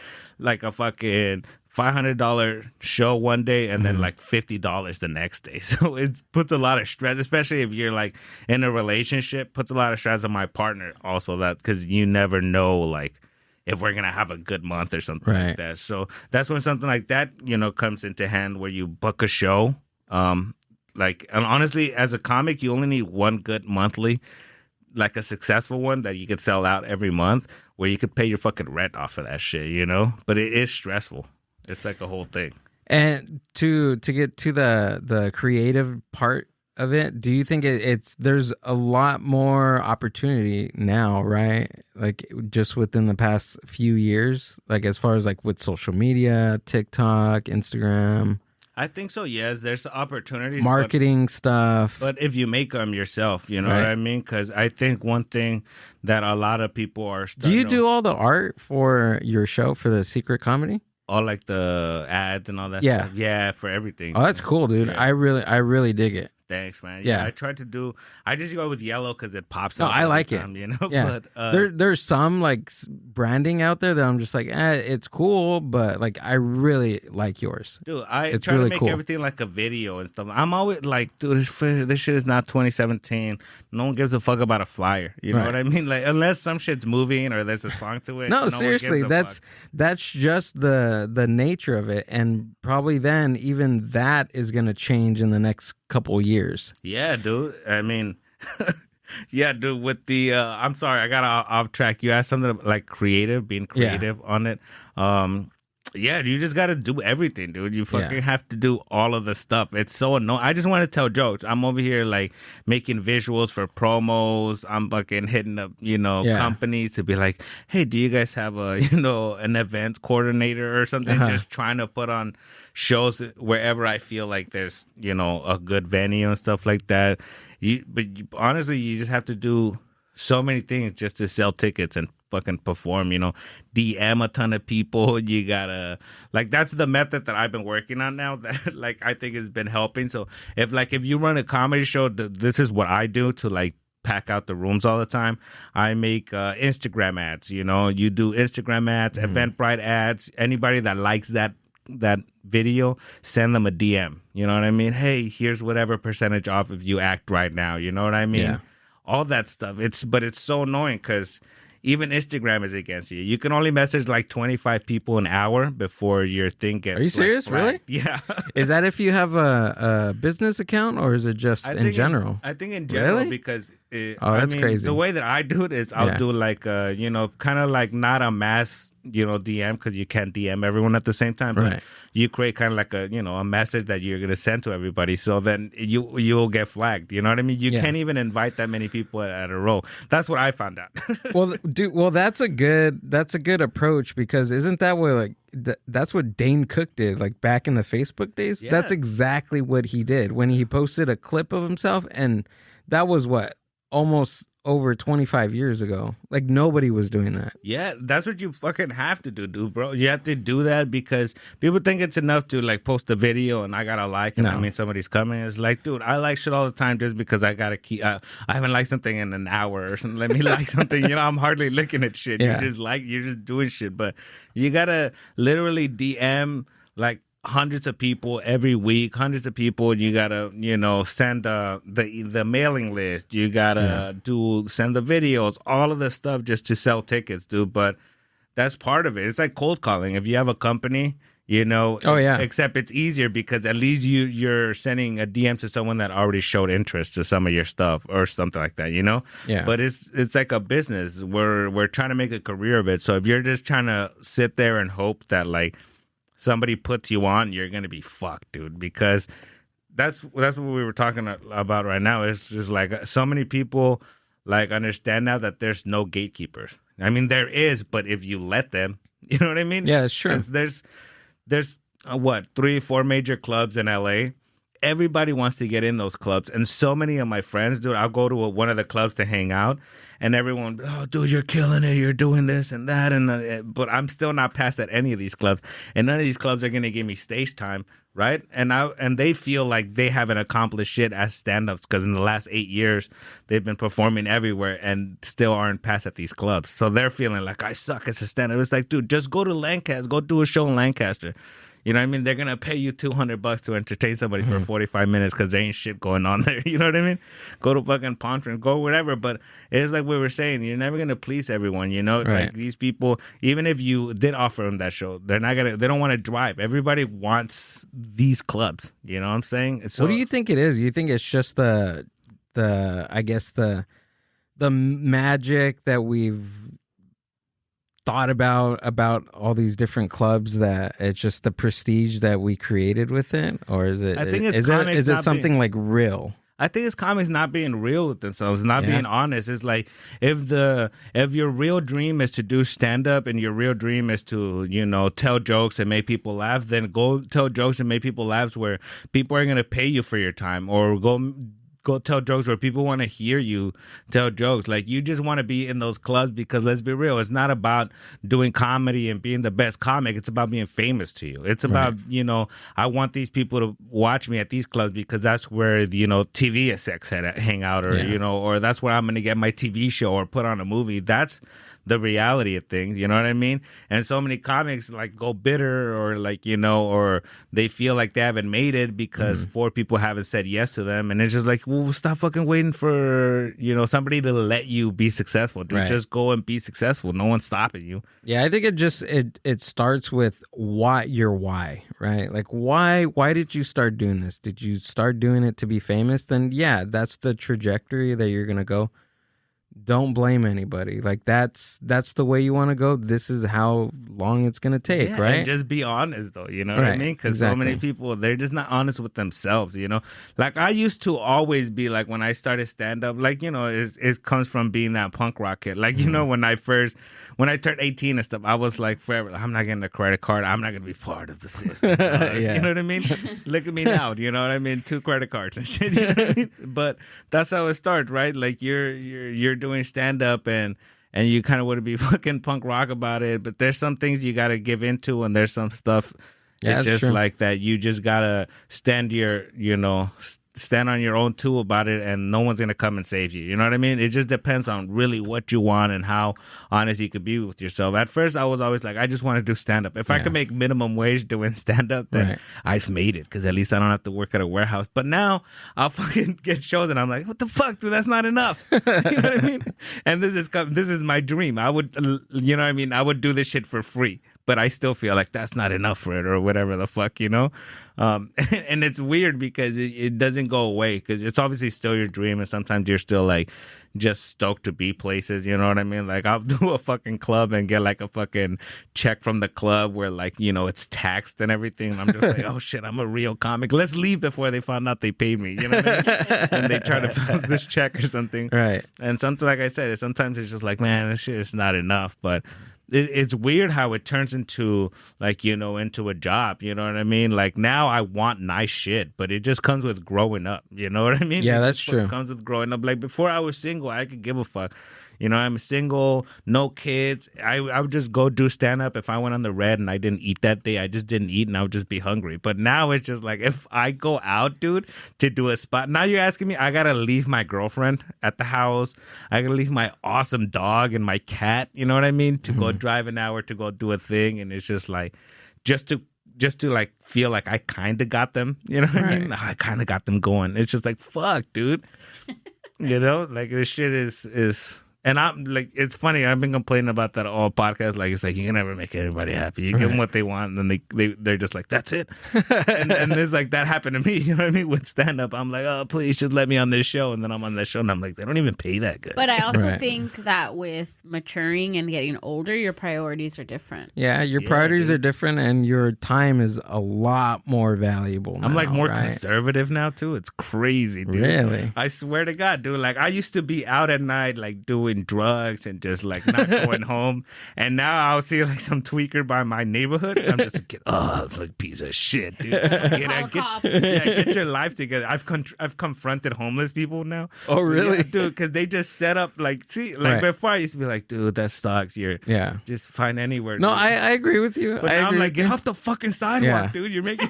a fucking $500 show one day and then $50 the next day. So it puts a lot of stress, especially if you're in a relationship, puts a lot of stress on my partner also, that because you never know if we're gonna have a good month or something like that. So that's when something like that, comes into hand, where you book a show. And honestly, as a comic, you only need one good monthly, a successful one that you could sell out every month, where you could pay your fucking rent off of that shit, But it is stressful. It's a whole thing. And to get to the creative part of it, do you think there's a lot more opportunity now, right? Just within the past few years, as far as with social media, TikTok, Instagram. I think so. Yes, there's opportunities, marketing stuff. But if you make them yourself, you know what I mean? Because I think one thing that a lot of people are. Do you do all the art for your show, for the secret comedy? All the ads and all that stuff. Yeah, for everything. Oh, that's cool, dude. Yeah. I really dig it. Thanks, man. Yeah. I tried to do. I just go with yellow because it pops No, up. I all the like it. time, you know. Yeah. But There's some like branding out there that I'm just like, it's cool, but like I really like yours. dude, I It's try really to make cool. everything like a video and stuff. I'm always like, dude, this shit is not 2017. No one gives a fuck about a flyer. You know Right. what I mean? Like, unless some shit's moving or there's a song to it. No, one seriously, gives a fuck. that's just the nature of it, and probably then even that is going to change in the next couple years. Yeah, dude. I mean, yeah, dude. With the, I'm sorry, I got off track. You asked something like creative, being creative on it. Yeah, you just got to do everything, dude. You fucking have to do all of the stuff. It's so annoying. I just want to tell jokes. I'm over here like making visuals for promos. I'm fucking hitting up, companies to be like, hey, do you guys have a, an event coordinator or something? Just trying to put on shows wherever I feel like there's, a good venue and stuff like that. Honestly, you just have to do so many things just to sell tickets and fucking perform, DM a ton of people. You gotta, like, that's the method that I've been working on now that like I think has been helping. So if you run a comedy show, this is what I do to like pack out the rooms all the time. I make Instagram ads. You do Instagram ads, Eventbrite ads. Anybody that likes that video, send them a DM. You know what I mean? Hey, here's whatever percentage off if you act right now. You know what I mean? Yeah. All that stuff. It's so annoying because even Instagram is against you. You can only message like 25 people an hour before your thing gets. Are you serious? Flagged. Really? Yeah. Is that if you have a business account, or is it just in general? I think in general, Really? because that's crazy. The way that I do it is I'll do like kind of like not a mass DM, because you can't DM everyone at the same time, but Right. you create kind of like a message that you're gonna send to everybody. So then you'll get flagged. You know what I mean? You can't even invite that many people at a row. That's what I found out. Well, that's a good approach, because isn't that what that's what Dane Cook did like back in the Facebook days? Yeah. That's exactly what he did when he posted a clip of himself, and that was almost over 25 years ago. Like nobody was doing that. Yeah, that's what you fucking have to do, dude, bro. You have to do that because people think it's enough to like post a video and I gotta like it. No. I mean, somebody's coming. It's like, dude, I like shit all the time just because I gotta keep. I haven't liked something in an hour or something. Let me like something. I'm hardly looking at shit. Yeah. You're just doing shit. But you gotta literally DM like hundreds of people every week. Hundreds of people. You gotta send the mailing list. You gotta send the videos. All of this stuff just to sell tickets, dude. But that's part of it. It's like cold calling. If you have a company, except it's easier because at least you're sending a DM to someone that already showed interest to some of your stuff or something like that, Yeah. But it's like a business. We're trying to make a career of it. So if you're just trying to sit there and hope that like somebody puts you on, you're gonna be fucked, dude. Because that's what we were talking about right now. It's just like so many people like understand now that there's no gatekeepers. I mean, there is, but if you let them, you know what I mean? Yeah, it's true. 'Cause there's 3-4 major clubs in LA. Everybody wants to get in those clubs, and so many of my friends, dude, I'll go to one of the clubs to hang out, and everyone, oh, dude, you're killing it, you're doing this and that, but I'm still not passed at any of these clubs, and none of these clubs are gonna give me stage time, right? And they feel like they haven't accomplished shit as stand-ups because in the last 8 years they've been performing everywhere and still aren't passed at these clubs, so they're feeling like I suck as a stand-up. It's like, dude, just go to Lancaster, go do a show in Lancaster. You know what I mean? They're going to pay you $200 to entertain somebody for 45 minutes because there ain't shit going on there. You know what I mean? Go to fucking Pontrance, go whatever. But it's like we were saying, you're never going to please everyone, Right. Like these people, even if you did offer them that show, they don't want to drive. Everybody wants these clubs. You know what I'm saying? So, What do you think it is? You think it's just the magic that we've thought about all these different clubs, that it's just the prestige that we created with it, or is it? I think it's is comics it not something like real? I think it's comics not being real with themselves, not being honest. It's like if your real dream is to do stand up and your real dream is to tell jokes and make people laugh, then go tell jokes and make people laugh where people are gonna pay you for your time, or go go tell jokes, or people want to hear you tell jokes. Like, you just want to be in those clubs because, let's be real, it's not about doing comedy and being the best comic. It's about being famous to you. It's about, I want these people to watch me at these clubs because that's where, TV execs hang out, or, or that's where I'm going to get my TV show or put on a movie. That's the reality of things, you know what I mean? And so many comics like go bitter, or like, or they feel like they haven't made it because 4 people haven't said yes to them. And it's just like, well, stop fucking waiting for, somebody to let you be successful, dude. Right. Just go and be successful. No one's stopping you. Yeah, I think it starts with why, right? Like, why did you start doing this? Did you start doing it to be famous? Then yeah, that's the trajectory that you're going to go. Don't blame anybody. Like, that's the way you want to go. This is how long it's going to take, right? And just be honest, though. You know what I mean? Because so many people, they're just not honest with themselves, Like, I used to always be like, when I started stand-up, like, it comes from being that punk rock kid. Like, when I turned 18 and stuff, I was like, forever, I'm not getting a credit card. I'm not going to be part of the system. You know what I mean? Look at me now. You know what I mean? 2 credit cards and shit. You know what I mean? But that's how it starts, right? Like, you're doing stand-up and you kind of want to be fucking punk rock about it, but there's some things you got to give into, and there's some stuff it's just true. Like that you just got to stand on your own too about it, and no one's going to come and save you. You know what I mean? It just depends on really what you want and how honest you could be with yourself. At first, I was always like, I just want to do stand-up. If I could make minimum wage doing stand-up, then I've made it, because at least I don't have to work at a warehouse. But now, I'll fucking get shows, and I'm like, what the fuck, dude? That's not enough. You know what I mean? And this is my dream. I would, I would do this shit for free. But I still feel like that's not enough for it, or whatever the fuck, And it's weird because it doesn't go away, because it's obviously still your dream, and sometimes you're still like just stoked to be places, you know what I mean? Like, I'll do a fucking club and get like a fucking check from the club where, like, it's taxed and everything. And I'm just like, oh shit, I'm a real comic. Let's leave before they found out they paid me, you know what I mean? And they try to bounce this check or something. Right. And something, like I said, sometimes it's just like, man, this shit is not enough. But it's weird how it turns into, like, into a job, you know what I mean? Like, now I want nice shit, but it just comes with growing up, you know what I mean? Yeah, that's true. It comes with growing up. Like, before I was single, I could give a fuck. I'm single, no kids. I would just go do stand-up. If I went on the red and I didn't eat that day, I just didn't eat, and I would just be hungry. But now it's just like, if I go out, dude, to do a spot, now you're asking me, I got to leave my girlfriend at the house. I got to leave my awesome dog and my cat, you know what I mean, to go drive an hour to go do a thing. And it's just like, just to like feel like I kind of got them, you know what I mean? I kind of got them going. It's just like, fuck, dude. Like, this shit is... And I'm like, it's funny. I've been complaining about that all podcast. Like, it's like, you can never make everybody happy. You give them what they want, and then they're just like, that's it. and there's like, that happened to me. You know what I mean? With stand up, I'm like, oh, please just let me on this show. And then I'm on that show, and I'm like, they don't even pay that good. But I also think that with maturing and getting older, your priorities are different. Yeah, your priorities are different, and your time is a lot more valuable now. I'm like more conservative now too. It's crazy, dude. Really? I swear to God, dude. Like, I used to be out at night, like doing drugs and just like not going home, and now I'll see like some tweaker by my neighborhood, and I'm just like, oh, it's like piece of shit, dude. Get your life together. I've confronted homeless people now. Oh, really? Yeah, dude? Because they just set up like, before I used to be like, dude, that sucks. You're just find anywhere. No, dude. I agree with you. But now I'm like, get off the fucking sidewalk, dude. You're making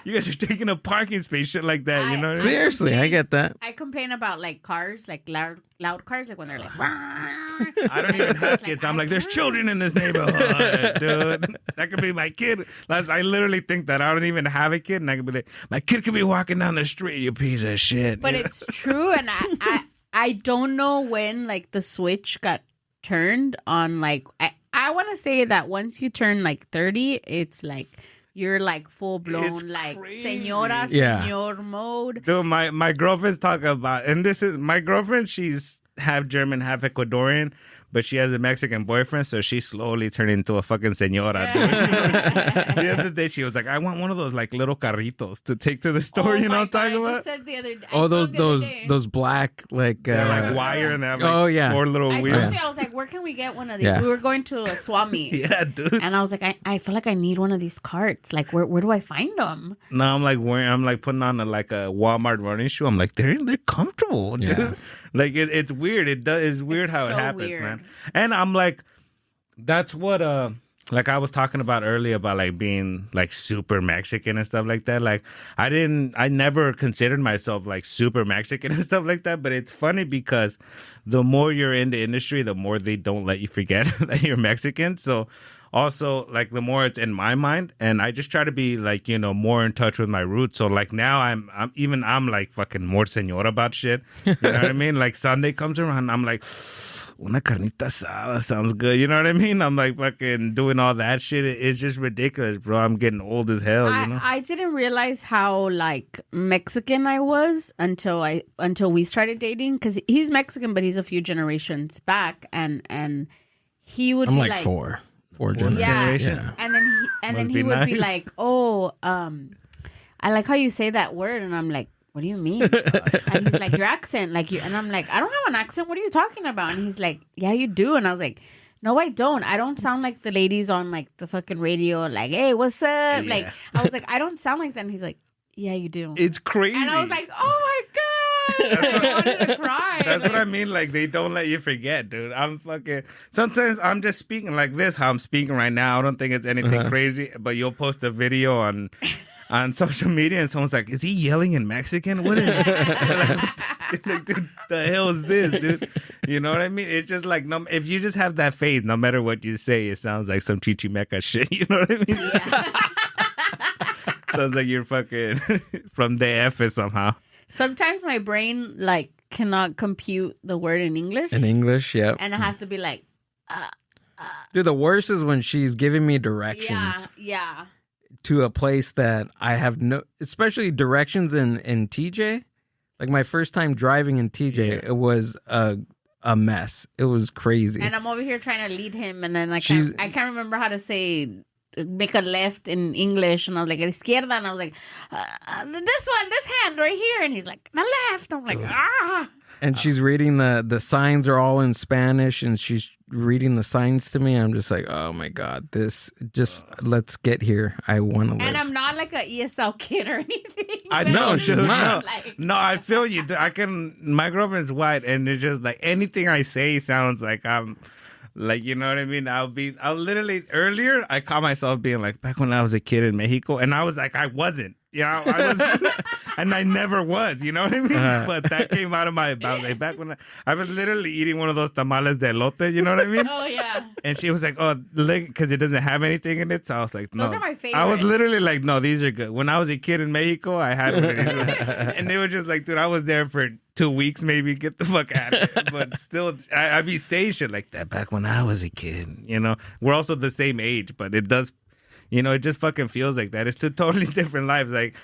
you guys are taking a parking space, shit like that. You know what I mean? Seriously, I get that. I complain about like cars, like loud cars, like when they're like. I don't even have kids. I'm like, there's children in this neighborhood, dude. That could be my kid. I literally think that I don't even have a kid, and I could be like, my kid could be walking down the street, you piece of shit. But it's true, and I don't know when like the switch got turned on. Like, I want to say that once you turn like 30, it's like you're like full blown like crazy. Senor mode. Dude, my girlfriend's talking about, and this is my girlfriend. She's half German, half Ecuadorian, but she has a Mexican boyfriend, so she slowly turned into a fucking senora. The other day, she was like, I want one of those like little carritos to take to the store. You know what I'm talking about? Said the other day, those black like they're like wire, and they have like 4 little wheels. I was like, where can we get one of these? Yeah. We were going to a swap meet. Yeah, dude. And I was like, I feel like I need one of these carts. Like, where do I find them? No, I'm like putting on a Walmart running shoe. I'm like, they're comfortable, dude. Yeah. Like it's weird. It's weird how it so happens, weird. man. And I'm like, that's what like I was talking about earlier about like being like super Mexican and stuff like that. Like I never considered myself like super Mexican and stuff like that. But it's funny because the more you're in the industry, the more they don't let you forget that you're Mexican. So also like the more it's in my mind, and I just try to be like, you know, more in touch with my roots. So like now I'm like fucking more señor about shit. You know what I mean? Like Sunday comes around, I'm like, una carnita asada sounds good. You know what I mean? I'm like fucking doing all that shit. It's just ridiculous, bro. I'm getting old as hell, you know? I didn't realize how like Mexican I was until we started dating, because he's Mexican, but he's a few generations back, and he would I'm be like like four generations. yeah, and then he would be nice. like, oh, I like how you say that word, and I'm like, what do you mean? And he's like, your accent, like you, and I'm like, I don't have an accent. What are you talking about? And he's like, yeah, you do. And I was like, no, I don't. I don't sound like the ladies on like the fucking radio, like, hey, what's up? Yeah. Like, I was like, I don't sound like that. And he's like, yeah, you do. It's crazy. And I was like, oh my God. I wanted to cry. That's Like, what I mean. Like, they don't let you forget, dude. I'm fucking... Sometimes I'm just speaking like this, how I'm speaking right now. I don't think it's anything crazy, but you'll post a video on social media and someone's like, is he yelling in Mexican? What is it? Like, dude, the hell is this, dude? You know what I mean? It's just like, if you just have that faith, no matter what you say, it sounds like some chichimeca shit. You know what I mean? Yeah. Sounds like you're fucking from the F somehow. Sometimes my brain like cannot compute the word in English. In English, yep. And I have to be like, Dude, the worst is when she's giving me directions yeah. to a place that I have no, especially directions in TJ. Like my first time driving in TJ, it was a mess. It was crazy. And I'm over here trying to lead him, and then I She's- can't remember how to say make a left in English, and I was like izquierda, and I was like this hand right here, and he's like the left. I'm like And she's reading the signs are all in Spanish, and she's reading the signs to me. I'm just like, oh my God, let's get here. I want to live. And I'm not like a ESL kid or anything. I but know, it's she's just not. like- No, I feel you. My girlfriend's white, and it's just like anything I say sounds like I'm, like, you know what I mean? I'll literally, earlier, I caught myself being like, back when I was a kid in Mexico, and I was like, I wasn't. You know, I was, and I never was, you know what I mean? But that came out of my mouth. Like back when I was literally eating one of those tamales de elote, you know what I mean? Oh yeah. And she was like, oh, because it doesn't have anything in it. So I was like, no. Those are my I was favorite. literally like, no, these are good. When I was a kid in Mexico, I had one of these. And they were just like, dude, I was there for 2 weeks, maybe. Get the fuck out of it. But still, I'd be saying shit like that back when I was a kid. You know, we're also the same age, but it does, you know, it just fucking feels like that. It's two totally different lives. Like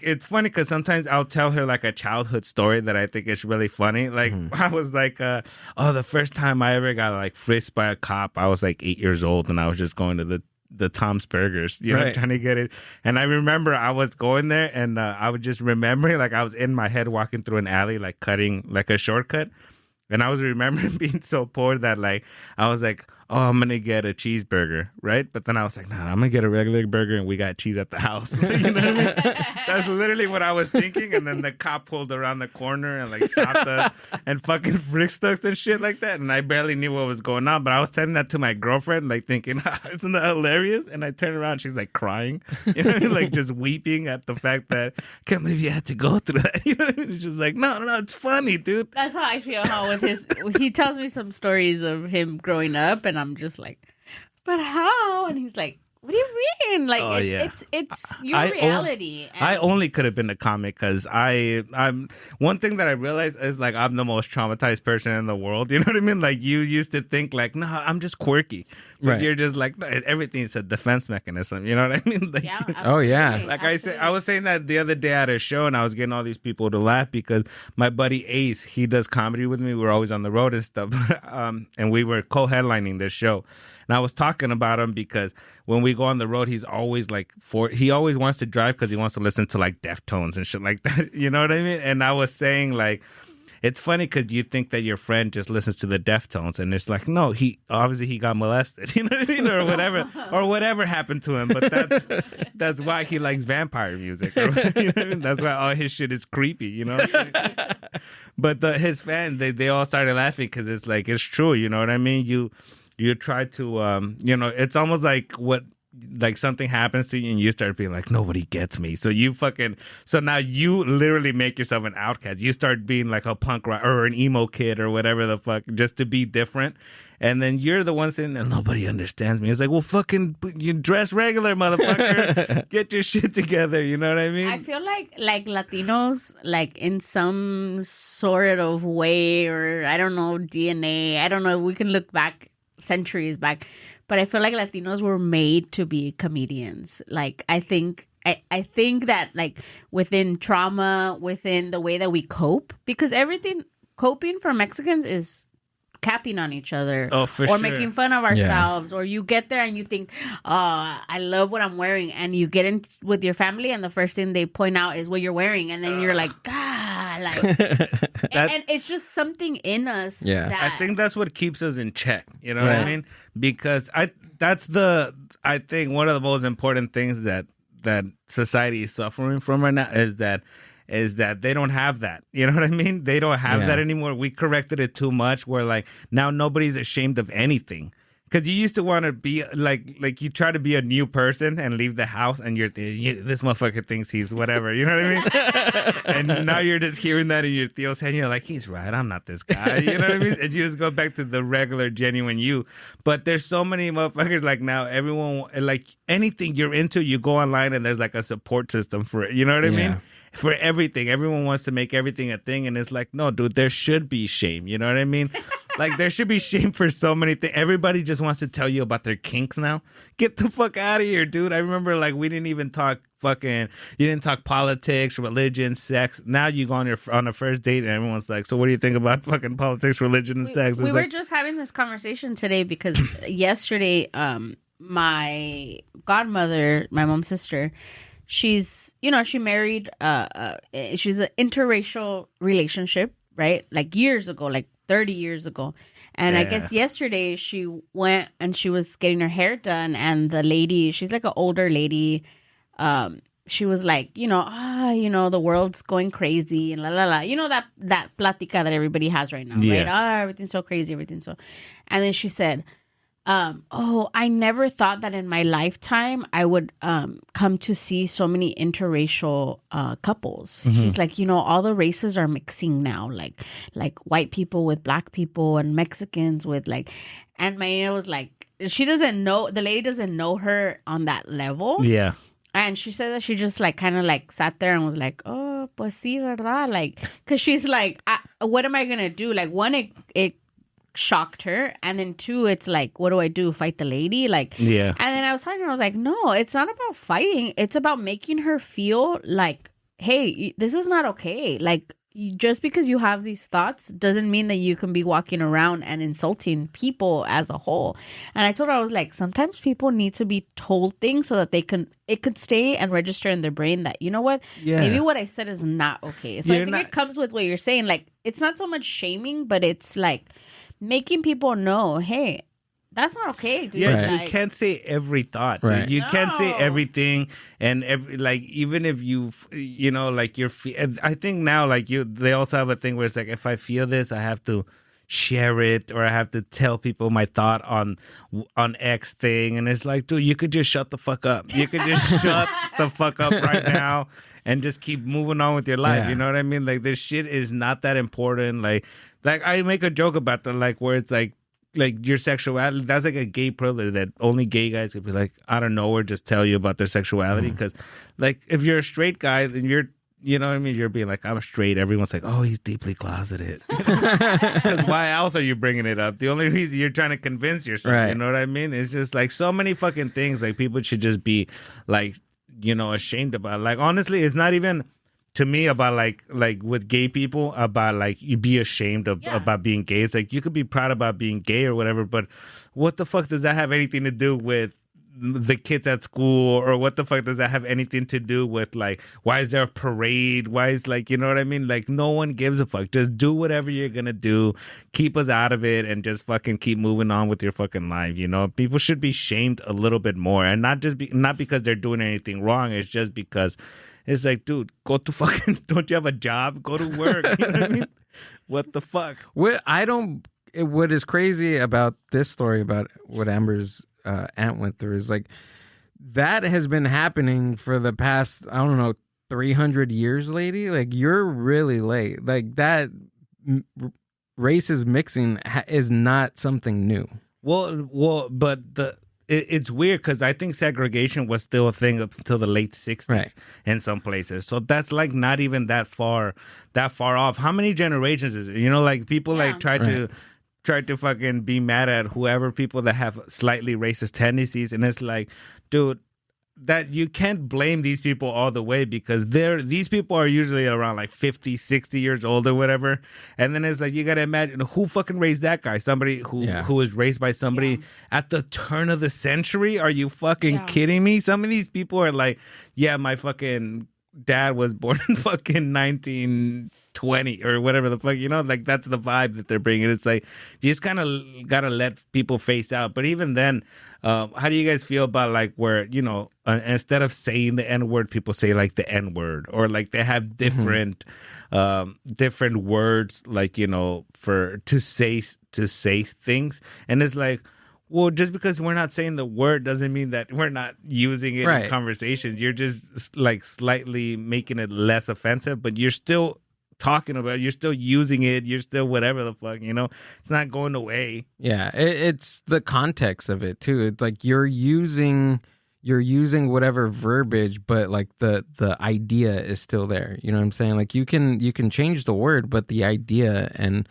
it's funny because sometimes I'll tell her like a childhood story that I think is really funny. Like I was like, the first time I ever got like frisked by a cop, I was like 8 years old, and I was just going to the Tom's Burgers, you know, Right. trying to get it. And I remember I was going there, and I was just remembering, like I was in my head walking through an alley, like cutting like a shortcut. And I was remembering being so poor that like I was like, oh, I'm gonna get a cheeseburger, right? But then I was like, nah, I'm gonna get a regular burger, and we got cheese at the house. You know what I mean? That's literally what I was thinking. And then the cop pulled around the corner and like stopped us and fucking frisked us and shit like that. And I barely knew what was going on, but I was telling that to my girlfriend, like thinking, isn't that hilarious? And I turned around, she's like crying, you know what I mean? Like just weeping at the fact that I can't believe you had to go through that. You know what I mean? She's like, no, it's funny, dude. That's how I feel. How with his, he tells me some stories of him growing up, and I'm just like, but how? And he's like, what do you mean? Like, Oh, yeah. it's your I reality. I only could have been a comic because I'm one thing that I realized is like I'm the most traumatized person in the world. You know what I mean? Like you used to think like, no, I'm just quirky, but Right. you're just like, no, everything's a defense mechanism. You know what I mean? Like, Yeah, Oh, yeah. absolutely, like I said, I absolutely. was saying that the other day at a show, and I was getting all these people to laugh because my buddy Ace, he does comedy with me. We're always on the road and stuff, and we were co-headlining this show. And I was talking about him because when we go on the road, he's always like he always wants to drive because he wants to listen to like Deftones and shit like that. You know what I mean? And I was saying like, it's funny because you think that your friend just listens to the Deftones, and it's like, no, he got molested, you know what I mean, or whatever happened to him. But that's why he likes vampire music. Or, you know what I mean? That's why all his shit is creepy, you know. But his fans, they all started laughing because it's like it's true, you know what I mean. You try to it's almost like something happens to you and you start being like, nobody gets me. So now you literally make yourself an outcast. You start being like a punk rock or an emo kid or whatever the fuck, just to be different. And then you're the one saying that nobody understands me. It's like, well, fucking, you dress regular, motherfucker. Get your shit together. You know what I mean? I feel like Latinos, like in some sort of way, or I don't know, DNA. I don't know. We can look back centuries back. But I feel like Latinos were made to be comedians. Like, I think that, like, within trauma, within the way that we cope, because coping for Mexicans is capping on each other. Oh, for or sure. making fun of ourselves. Or you get there and you think, oh, I love what I'm wearing. And you get in with your family and the first thing they point out is what you're wearing. And then you're like, God, like... and it's just something in us. Yeah. I think that's what keeps us in check. You know what I mean? Because I think one of the most important things that society is suffering from right now is that they don't have that. You know what I mean? They don't have that anymore. We corrected it too much where like now nobody's ashamed of anything. Because you used to want to be like you try to be a new person and leave the house and this motherfucker thinks he's whatever. You know what I mean? And now you're just hearing that in your tío's head and you're like, he's right. I'm not this guy. You know what I mean? And you just go back to the regular, genuine you. But there's so many motherfuckers like now, everyone, like anything you're into, you go online and there's like a support system for it. You know what I mean? For everything. Everyone wants to make everything a thing. And it's like, no, dude, there should be shame. You know what I mean? Like, there should be shame for so many things. Everybody just wants to tell you about their kinks now. Get the fuck out of here, dude. I remember, like, we didn't even talk you didn't talk politics, religion, sex. Now you go on a first date and everyone's like, so what do you think about fucking politics, religion, and sex? We were just having this conversation today because yesterday, my godmother, my mom's sister, she's, she married, she's an interracial relationship, right? Like years ago, like 30 years ago. And I guess yesterday she went and she was getting her hair done. And the lady, she's like an older lady. She was like, the world's going crazy and la, la, la. You know, that plática that everybody has right now, right? Oh, everything's so crazy. And then she said, I never thought that in my lifetime I would come to see so many interracial couples. Mm-hmm. She's like, all the races are mixing now, like white people with black people and Mexicans with and my aunt was like, the lady doesn't know her on that level. Yeah. And she said that she just kind of sat there and was like, oh, pues sí, ¿verdad? Because she's like, what am I going to do? Like, one, it shocked her, and then two, it's like, what do I do, fight the lady? And then I was talking to her, I was like, no, it's not about fighting, it's about making her feel like, hey, this is not okay. Just because you have these thoughts doesn't mean that you can be walking around and insulting people as a whole. And I told her, I was like, sometimes people need to be told things so that it could stay and register in their brain that, you know what, maybe what I said is not okay. So I think it comes with what you're saying. It's not so much shaming, but it's making people know, hey, that's not okay, dude. Yeah, you can't say every thought. Right. You can't say everything, and even if you you're. I think now they also have a thing where it's like, if I feel this, I have to share it, or I have to tell people my thought on X thing, and it's like, dude, you could just shut the fuck up. You could just shut the fuck up right now and just keep moving on with your life. Yeah. You know what I mean? This shit is not that important. Like I make a joke about that, where it's like your sexuality, that's like a gay privilege that only gay guys could be out of nowhere just tell you about their sexuality. Because if you're a straight guy, then you're, you know what I mean, you're being like, I'm straight, everyone's like, oh, he's deeply closeted. Because why else are you bringing it up? The only reason you're trying to convince yourself, right. You know what I mean? It's just so many fucking things people should just be ashamed about. Honestly, it's not even to me about with gay people about you be ashamed of about being gay. It's you could be proud about being gay or whatever, but what the fuck does that have anything to do with the kids at school, or what the fuck does that have anything to do with, like, why is there a parade? Why is, like, you know what I mean? Like, no one gives a fuck. Just do whatever you're gonna do. Keep us out of it and just fucking keep moving on with your fucking life. You know, people should be shamed a little bit more, and not because they're doing anything wrong. It's just because it's like, dude, go to fucking, don't you have a job? Go to work. You know what I mean? What the fuck? What is crazy about this story about what Amber's aunt went through is like that has been happening for the past, I don't know, 300 years, lady. Like, you're really late. Like, that races mixing is not something new. Well, but it's weird because I think segregation was still a thing up until the late 60s, right, in some places. So that's like not even that far off. How many generations is it? You know, like people like try to fucking be mad at whoever people that have slightly racist tendencies, and it's like, dude, that you can't blame these people all the way, because these people are usually around like 50, 60 years old or whatever. And then it's like, you got to imagine who fucking raised that guy? Somebody who was raised by somebody at the turn of the century? Are you fucking kidding me? Some of these people are like, yeah, my fucking dad was born in fucking 1920 or whatever the fuck, you know, like that's the vibe that they're bringing. It's like, you just kind of got to let people face out. But even then, how do you guys feel about like where, you know, instead of saying the N-word, people say like the N-word, or like they have different different words, like, you know, to say things. And it's like, well, just because we're not saying the word doesn't mean that we're not using it in conversations. You're just like slightly making it less offensive, but you're still talking about it. You're still using it. You're still whatever the fuck, you know? It's not going away. Yeah, it's the context of it, too. It's like you're using whatever verbiage, but like the idea is still there. You know what I'm saying? Like you can change the word, but the idea and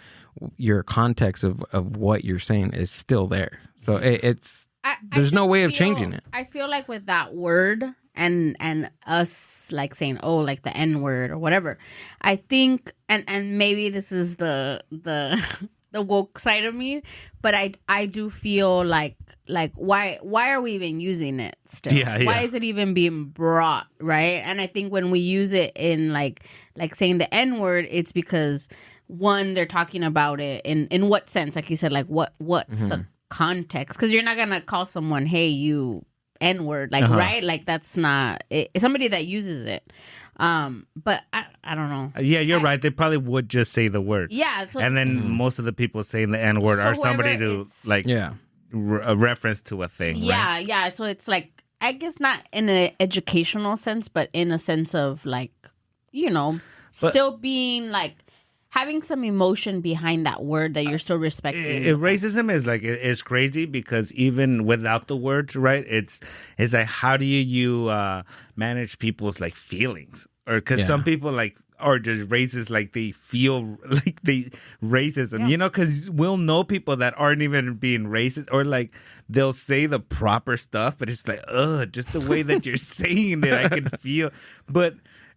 your context of what you're saying is still there. So there's no way of changing it. I feel like with that word and us like saying, oh, like the N word or whatever, I think, and maybe this is the woke side of me, but I do feel like why are we even using it still? Yeah. Why is it even being brought, right? And I think when we use it in like saying the N word, it's because, one, they're talking about it in what sense, like you said, like what's the context, because you're not gonna call someone, hey, you N-word, like right, like that's not it's somebody that uses it, but I don't know. Yeah, you're right, they probably would just say the word, so and then most of the people saying the N-word are somebody to like a reference to a thing, right? So it's like, I guess not in an educational sense, but in a sense of like, you know, still being like having some emotion behind that word that you're still respecting. Racism is like, it's crazy because even without the words, right? It's like, how do you manage people's like feelings? Or because some people like are just racist, like they feel like they racism, you know, because we'll know people that aren't even being racist, or like they'll say the proper stuff, but it's like, just the way that you're saying it, I can feel. But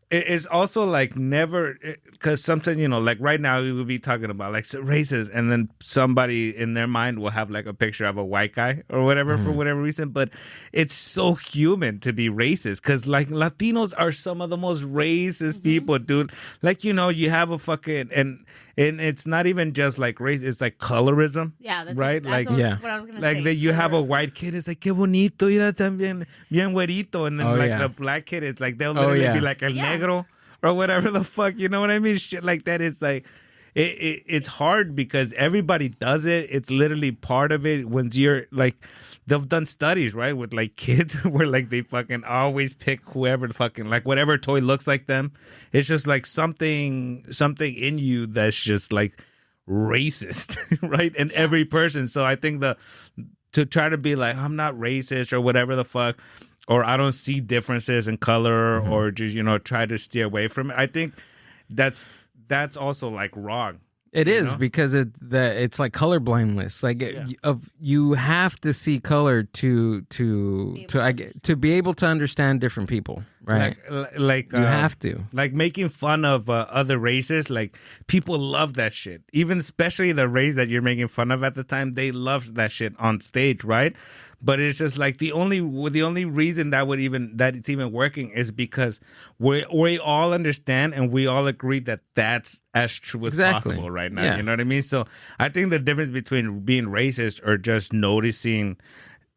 it's also like never, because sometimes, you know, like right now we would be talking about like racist, and then somebody in their mind will have like a picture of a white guy or whatever for whatever reason. But it's so human to be racist, because like Latinos are some of the most racist people, dude. Like, you know, you have a fucking, and it's not even just like race, it's like colorism. Yeah, that's right. That's what I was gonna say. Like that you have a white kid, it's like, que bonito, mira también, bien güerito, and then the black kid, it's like they'll literally be like el negro or whatever the fuck, you know what I mean? Shit like that. It's like it's hard because everybody does it. It's literally part of it. When you're like, they've done studies, right, with like kids where like they fucking always pick whoever the fucking, like whatever toy looks like them. It's just like something in you that's just like racist, right? And every person. So I think to try to be like, I'm not racist or whatever the fuck, or I don't see differences in color, or just, you know, try to steer away from it, I think that's also like wrong. It is, know? Because it's like color blindness. Like you have to see color to be able to understand different people, Right. Like You have to. like making fun of other races. Like people love that shit. Even especially the race that you're making fun of at the time, they love that shit on stage, right? But it's just like the only reason that it's even working is because we all understand and we all agree that that's as true as possible right now. Yeah. You know what I mean? So I think the difference between being racist or just noticing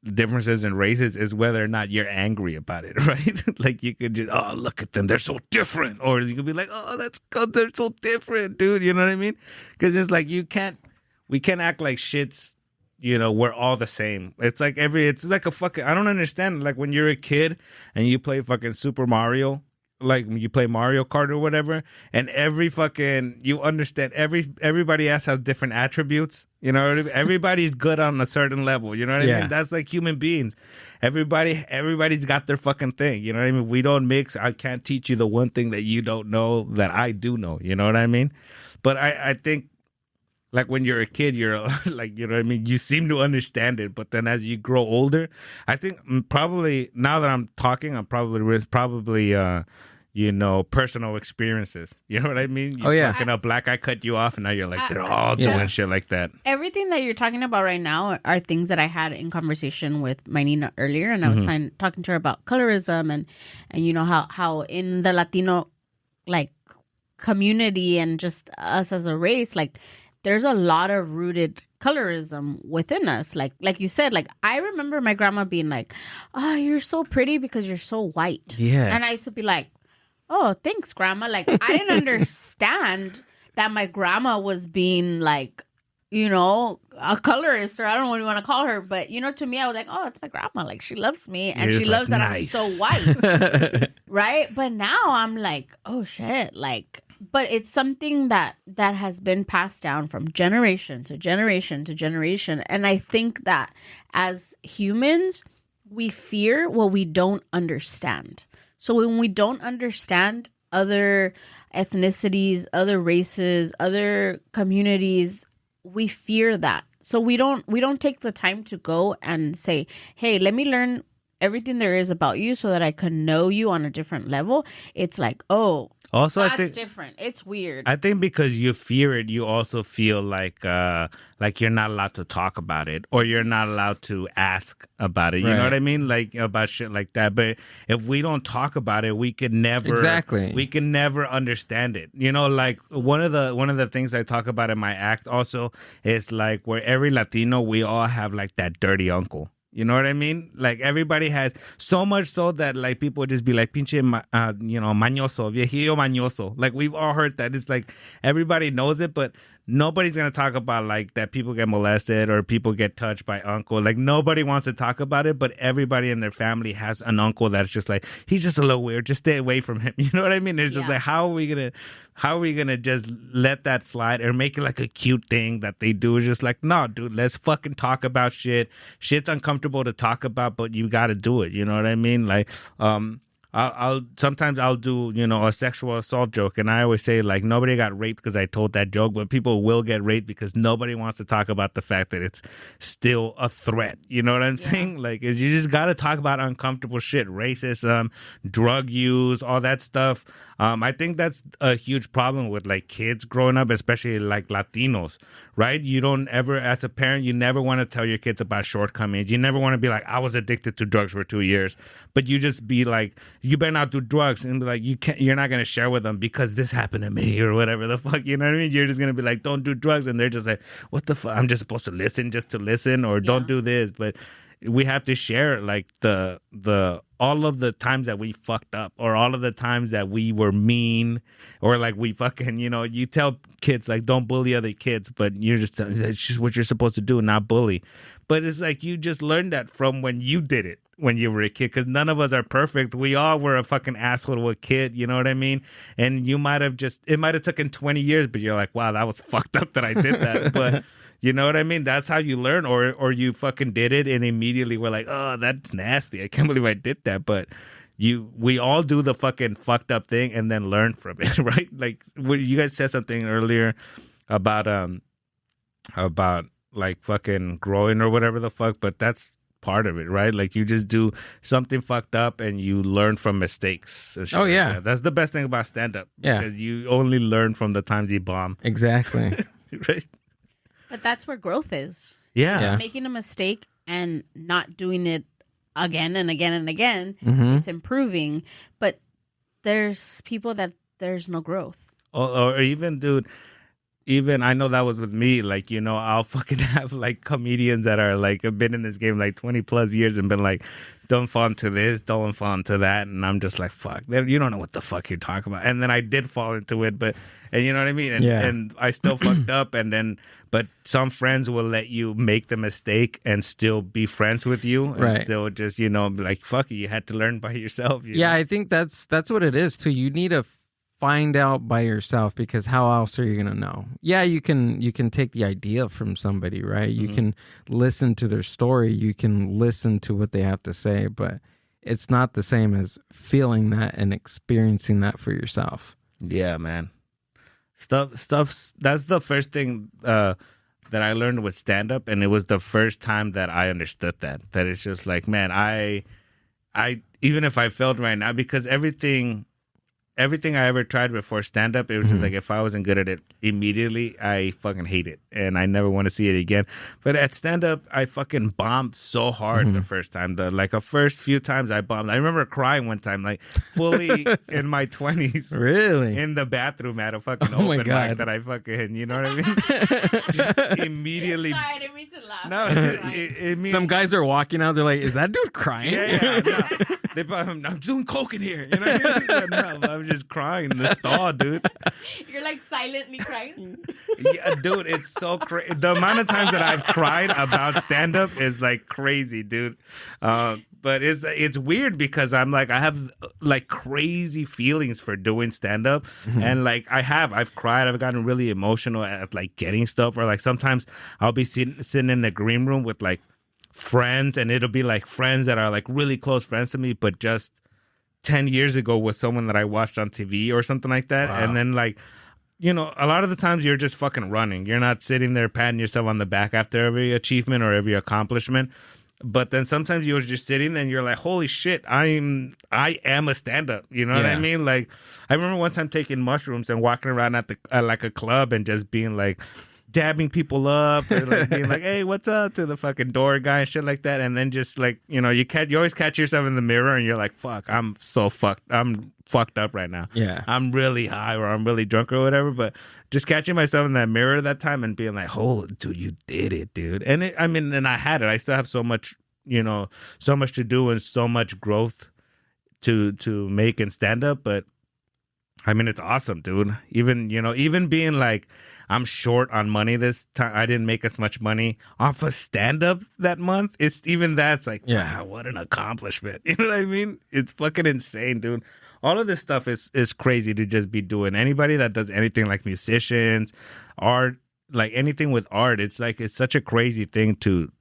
differences in races is whether or not you're angry about it, right? Like you could just, oh, look at them, they're so different, or you could be like, oh, that's because they're so different, dude. You know what I mean? Because it's like we can't act like shits. We're all the same. It's like it's like a fucking, I don't understand. Like when you're a kid and you play fucking Super Mario, like when you play Mario Kart or whatever, and you understand everybody else has different attributes. You know what I mean? Everybody's good on a certain level. You know what I mean? That's like human beings. Everybody's got their fucking thing. You know what I mean? We don't mix. I can't teach you the one thing that you don't know that I do know. You know what I mean? But I think, like when you're a kid, you're like, you know what I mean? You seem to understand it. But then as you grow older, I think probably now that I'm talking, I'm probably personal experiences. You know what I mean? Fucking up black, I cut you off, and now you're like, they're all doing shit like that. Everything that you're talking about right now are things that I had in conversation with my Nina earlier, and I was talking to her about colorism and how in the Latino like community and just us as a race, like there's a lot of rooted colorism within us. Like you said, like I remember my grandma being like, oh, you're so pretty because you're so white. Yeah. And I used to be like, oh, thanks, grandma. Like I didn't understand that my grandma was being like, a colorist, or I don't know what you want to call her. But, to me, I was like, oh, it's my grandma. Like she loves me and she loves that I'm so white. Right. But now I'm like, oh, shit. Like, but it's something that has been passed down from generation to generation to generation. And I think that as humans, we fear what we don't understand. So when we don't understand other ethnicities, other races, other communities, we fear that. So we don't take the time to go and say, hey, let me learn everything there is about you so that I can know you on a different level. It's like, oh, also, that's I think different. It's weird. I think because you fear it, you also feel like you're not allowed to talk about it, or you're not allowed to ask about it. You know what I mean? Like about shit like that. But if we don't talk about it, we can never understand it. Like one of the things I talk about in my act also is like where every Latino, we all have like that dirty uncle. You know what I mean? Like everybody has, so much so that like people just be like, pinche, mañoso, viejillo mañoso. Like we've all heard that. It's like everybody knows it, but nobody's going to talk about like that people get molested or people get touched by uncle. Like nobody wants to talk about it, but everybody in their family has an uncle that's just like, he's just a little weird. Just stay away from him. You know what I mean? It's just like, how are we going to just let that slide or make it like a cute thing that they do? Is just like, no, dude, let's fucking talk about shit. Shit's uncomfortable to talk about, but you got to do it. You know what I mean? Like, I'll sometimes do a sexual assault joke, and I always say like nobody got raped because I told that joke, but people will get raped because nobody wants to talk about the fact that it's still a threat. You know what I'm saying? Like, you just got to talk about uncomfortable shit, racism, drug use, all that stuff. I think that's a huge problem with like kids growing up, especially like Latinos, right? You don't ever, as a parent, you never want to tell your kids about shortcomings. You never want to be like, I was addicted to drugs for 2 years, but you just be like, you better not do drugs, and be like, you're not going to share with them because this happened to me or whatever the fuck, you know what I mean? You're just going to be like, don't do drugs. And they're just like, what the fuck? I'm just supposed to listen just to listen, or don't do this. But we have to share like the all of the times that we fucked up, or all of the times that we were mean, or like we fucking, you tell kids like don't bully other kids, but it's just what you're supposed to do, not bully. But it's like you just learned that from when you did it when you were a kid, because none of us are perfect. We all were a fucking asshole to a kid, you know what I mean? And it might have taken 20 years, but you're like, wow, that was fucked up that I did that. But you know what I mean? That's how you learn, or you fucking did it and immediately we're like, oh, that's nasty. I can't believe I did that. But we all do the fucking fucked up thing and then learn from it, right? Like you guys said something earlier about like fucking growing or whatever the fuck, but that's part of it, right? Like you just do something fucked up and you learn from mistakes. And shit Oh, like yeah. that. That's the best thing about stand-up. Yeah. Because you only learn from the times you bomb. Exactly. Right? But that's where growth is. Yeah. Yeah. Making a mistake and not doing it again and again and again. Mm-hmm. It's improving. But there's people that there's no growth. Or even, dude, even I know that was with me. Like, you know, I'll fucking have like comedians that are like have been in this game like 20 plus years and been like, don't fall into this, don't fall into that. And I'm just like, fuck, you don't know what the fuck you're talking about. And then I did fall into it, and you know what I mean? And I still fucked up. But some friends will let you make the mistake and still be friends with you. And Right. still just, you know, be like, fuck you had to learn by yourself. You Yeah, know? I think that's what it is too. You need to find out by yourself, because how else are you gonna know? Yeah, you can take the idea from somebody, right? You can listen to their story, you can listen to what they have to say, but it's not the same as feeling that and experiencing that for yourself. Yeah, man. Stuff. That's the first thing that I learned with stand up, and it was the first time that I understood that it's just like, man, I even if I failed right now, because everything I ever tried before stand up, it was just like, if I wasn't good at it immediately, I fucking hate it and I never want to see it again. But at stand up, I fucking bombed so hard the first time. The first few times I bombed. I remember crying one time, like fully in my 20s. Really? In the bathroom at a fucking Oh my open God. mic that I fucking, you know what I mean? Just immediately. Sorry, I didn't mean to laugh. No, it means Some guys are walking out, they're like, is that dude crying? yeah. No. They probably, I'm doing coke in here. You know what I mean? No, I'm just crying in the stall, dude. You're like silently crying. Yeah, dude, it's so crazy. The amount of times that I've cried about stand up is like crazy, dude. But it's weird because I'm like, I have like crazy feelings for doing stand up. And like I've cried, I've gotten really emotional at like getting stuff, or like sometimes I'll be sitting in the green room with like friends, and it'll be like friends that are like really close friends to me, but just 10 years ago was someone that I watched on TV or something like that. Wow. And then like, you know, a lot of the times you're just fucking running. You're not sitting there patting yourself on the back after every achievement or every accomplishment. But then sometimes you're just sitting there and you're like, holy shit, I am a stand-up. You know what I Yeah. mean? Like, I remember one time taking mushrooms and walking around at like a club and just being like, dabbing people up, or like being like, hey, what's up, to the fucking door guy and shit like that. And then just like, you know, you always catch yourself in the mirror and you're like, fuck, I'm fucked up right now. Yeah. I'm really high or I'm really drunk or whatever. But just catching myself in that mirror that time and being like, oh, dude, you did it, dude. And and I had it. I still have so much, you know, so much to do and so much growth to make and stand up. But I mean, it's awesome, dude. Even being like, I'm short on money this time. I didn't make as much money off of stand-up that month. That's like, Yeah. wow, what an accomplishment. You know what I mean? It's fucking insane, dude. All of this stuff is crazy to just be doing. Anybody that does anything like musicians, art, like anything with art, it's like, it's such a crazy thing to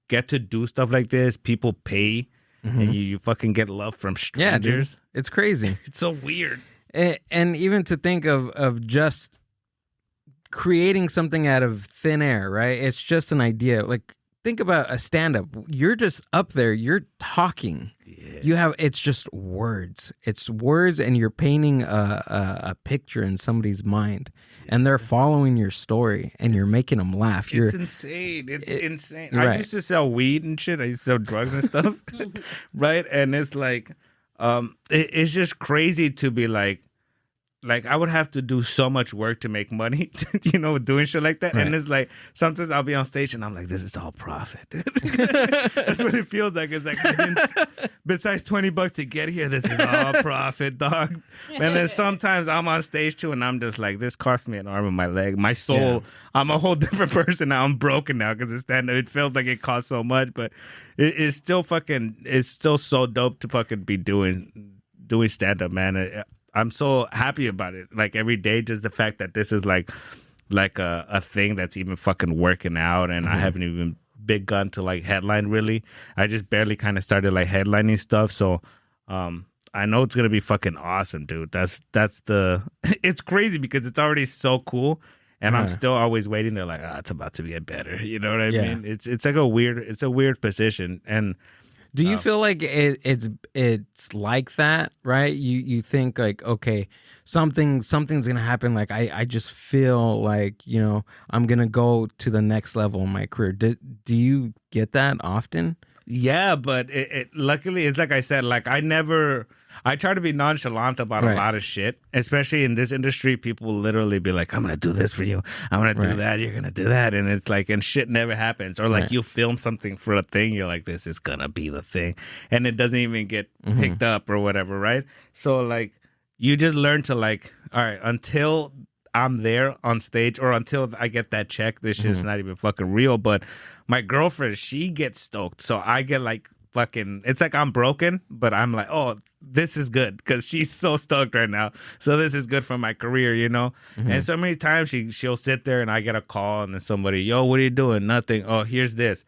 get to do stuff like this. People pay and you fucking get love from Yeah, dude. strangers. It's crazy. It's so weird. And even to think of just creating something out of thin air, right? It's just an idea. Like, think about a stand-up. You're just up there. You're talking. Yeah. It's just words. It's words, and you're painting a picture in somebody's mind, and they're following your story, and you're making them laugh. It's insane. It's insane. I Right. used to sell weed and shit. I used to sell drugs and stuff, right? And it's like, it's just crazy to be like I would have to do so much work to make money, you know, doing shit like that. Right. And it's like, sometimes I'll be on stage and I'm like, this is all profit. That's what it feels like. It's like, besides $20 to get here, this is all profit, dog. And then sometimes I'm on stage too and I'm just like, this cost me an arm and my leg, my soul. Yeah. I'm a whole different person now. I'm broken now because it felt like it cost so much, but it's still so dope to fucking be doing stand-up, man. I'm so happy about it. Like every day, just the fact that this is like a thing that's even fucking working out, and I haven't even begun to like headline really. I just barely kind of started like headlining stuff. So I know it's gonna be fucking awesome, dude. That's it's crazy because it's already so cool. And I'm still always waiting. They're like, it's about to get better. You know what I Yeah. mean? It's like a weird position. And do you feel like it's like that, right? You think like, okay, something's gonna happen. Like I just feel like, you know, I'm gonna go to the next level in my career. Do you get that often? yeah, but luckily it's like I said, like I try to be nonchalant about a lot of shit, especially in this industry. People will literally be like, I'm going to do this for you. I'm going to do that. You're going to do that. And it's like, and shit never happens. Or like you film something for a thing. You're like, this is going to be the thing. And it doesn't even get picked up or whatever. Right. So like, you just learn to like, all right, until I'm there on stage or until I get that check, this shit's not even fucking real. But my girlfriend, she gets stoked. So I get like fucking, it's like I'm broken, but I'm like, oh, this is good because she's so stoked right now. So this is good for my career, you know? And so many times she'll sit there and I get a call and then somebody, yo, what are you doing? Nothing. Oh, here's this.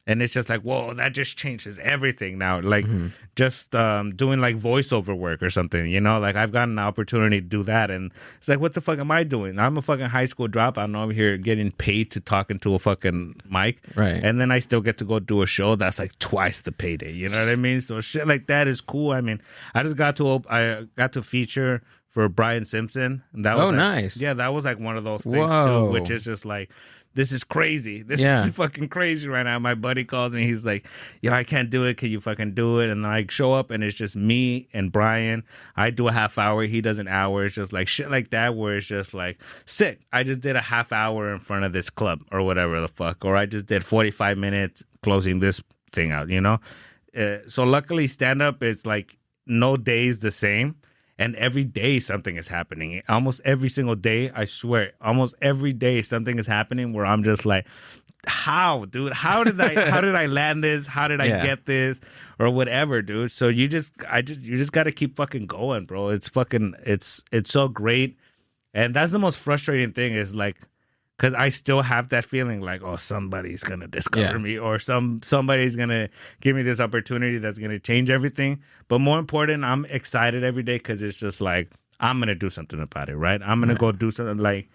And it's just like, whoa, that just changes everything now. Like just doing like voiceover work or something, you know? Like I've gotten an opportunity to do that. And it's like, what the fuck am I doing? I'm a fucking high school dropout. I'm over here getting paid to talk into a fucking mic. Right. And then I still get to go do a show that's like twice the payday. You know what I mean? So shit like that is cool. I mean, I got to feature for Brian Simpson. And that was nice. Yeah, that was like one of those things too, which is just like, this is crazy. This is fucking crazy right now. My buddy calls me. He's like, yo, I can't do it. Can you fucking do it? And I show up and it's just me and Brian. I do a half hour. He does an hour. It's just like shit like that where it's just like, sick. I just did a half hour in front of this club or whatever the fuck. Or I just did 45 minutes closing this thing out, you know? So luckily stand-up is like no days the same. And every day something is happening. Almost every single day, I swear, almost every day something is happening where I'm just like, how, dude? How did I land this? How did I get this? Or whatever, dude. So you just got to keep fucking going, bro. It's so great. And that's the most frustrating thing is like, because I still have that feeling like, oh, somebody's going to discover me or somebody's going to give me this opportunity that's going to change everything. But more important, I'm excited every day because it's just like, I'm going to do something about it, right? I'm going to go do something like,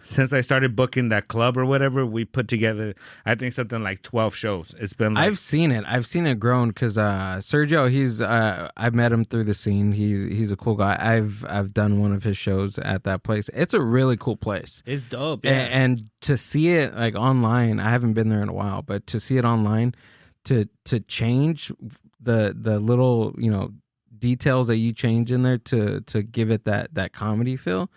since I started booking that club or whatever, we put together, I think something like 12 shows. It's been like, I've seen it grown because Sergio, he's I've met him through the scene. He's a cool guy. I've done one of his shows at that place. It's a really cool place. It's dope. Yeah. And to see it like online, I haven't been there in a while, but to see it online, to change the little, you know, details that you change in there to give it that comedy feel.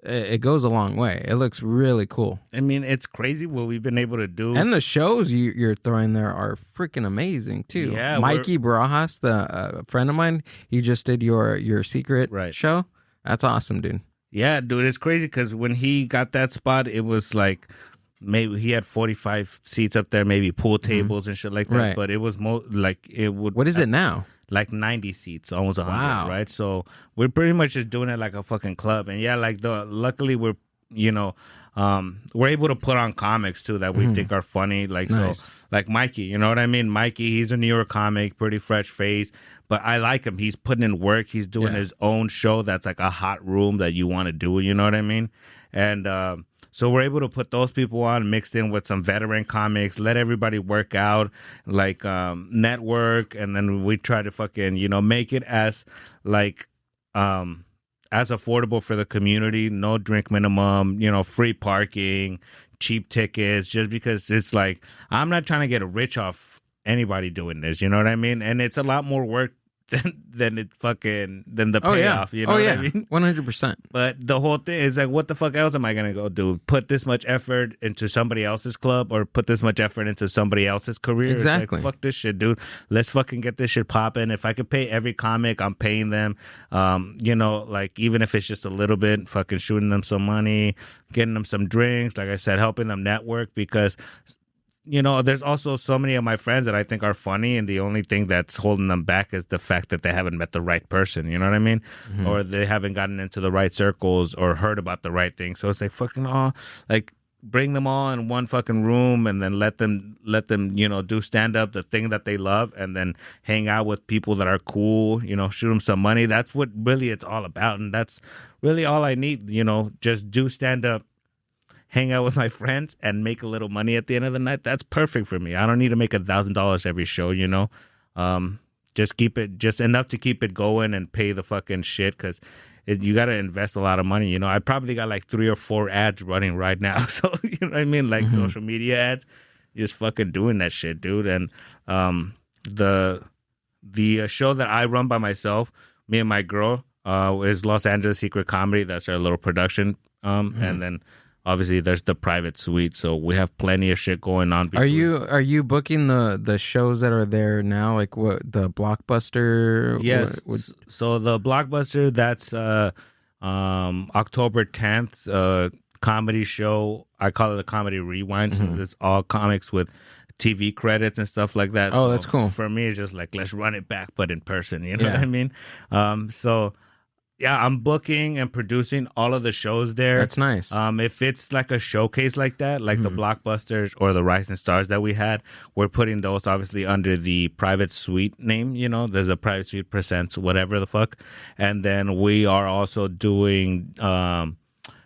It goes a long way. It looks really cool. I mean, it's crazy what we've been able to do. And the shows you're throwing there are freaking amazing, too. Yeah, Mikey Barajas, the friend of mine, he just did your secret show. That's awesome, dude. Yeah, dude, it's crazy because when he got that spot, it was like maybe he had 45 seats up there, maybe pool tables and shit like that. Right. But it was like it would. What is it now? Like 90 seats, almost 100, Wow. right? So we're pretty much just doing it like a fucking club. And yeah, like luckily we're, you know, we're able to put on comics too that we think are funny. Like, nice. So like Mikey, you know what I mean? Mikey, he's a New York comic, pretty fresh face, but I like him. He's putting in work. He's doing his own show that's like a hot room that you want to do, you know what I mean? And, so we're able to put those people on mixed in with some veteran comics, let everybody work out, like network, and then we try to fucking, you know, make it as like as affordable for the community, no drink minimum, you know, free parking, cheap tickets, just because it's like I'm not trying to get rich off anybody doing this, you know what I mean? And it's a lot more work than the payoff, you know what I mean? 100%. But the whole thing is like, what the fuck else am I gonna go do? Put this much effort into somebody else's club or put this much effort into somebody else's career? Exactly. It's like, fuck this shit, dude. Let's fucking get this shit popping. If I could pay every comic, I'm paying them. You know, like even if it's just a little bit, fucking shooting them some money, getting them some drinks. Like I said, helping them network because, you know, there's also so many of my friends that I think are funny, and the only thing that's holding them back is the fact that they haven't met the right person, you know what I mean? Or they haven't gotten into the right circles or heard about the right thing. So it's like fucking like bring them all in one fucking room and then let them, you know, do stand up, the thing that they love, and then hang out with people that are cool, you know, shoot them some money. That's what really it's all about. And that's really all I need, you know, just do stand up. hang out with my friends, and make a little money at the end of the night, that's perfect for me. I don't need to make $1,000 every show, you know. Just keep it just enough to keep it going and pay the fucking shit, because you got to invest a lot of money. You know, I probably got like 3 or 4 ads running right now. So, you know what I mean? Like social media ads, just fucking doing that shit, dude. And the show that I run by myself, me and my girl, is Los Angeles Secret Comedy. That's our little production. And then obviously there's the private suite. So we have plenty of shit going on. Are you booking the shows that are there now? Like what, the Blockbuster? Yes. So the Blockbuster, that's October 10th, comedy show. I call it a comedy rewind. So it's all comics with TV credits and stuff like that. Oh, so that's cool. For me, it's just like, let's run it back, but in person. You know what I mean? So yeah, I'm booking and producing all of the shows there. That's nice. If it's like a showcase like that, like the Blockbusters or the Rising Stars that we had, we're putting those obviously under the private suite name. You know, there's a private suite presents whatever the fuck. And then we are also doing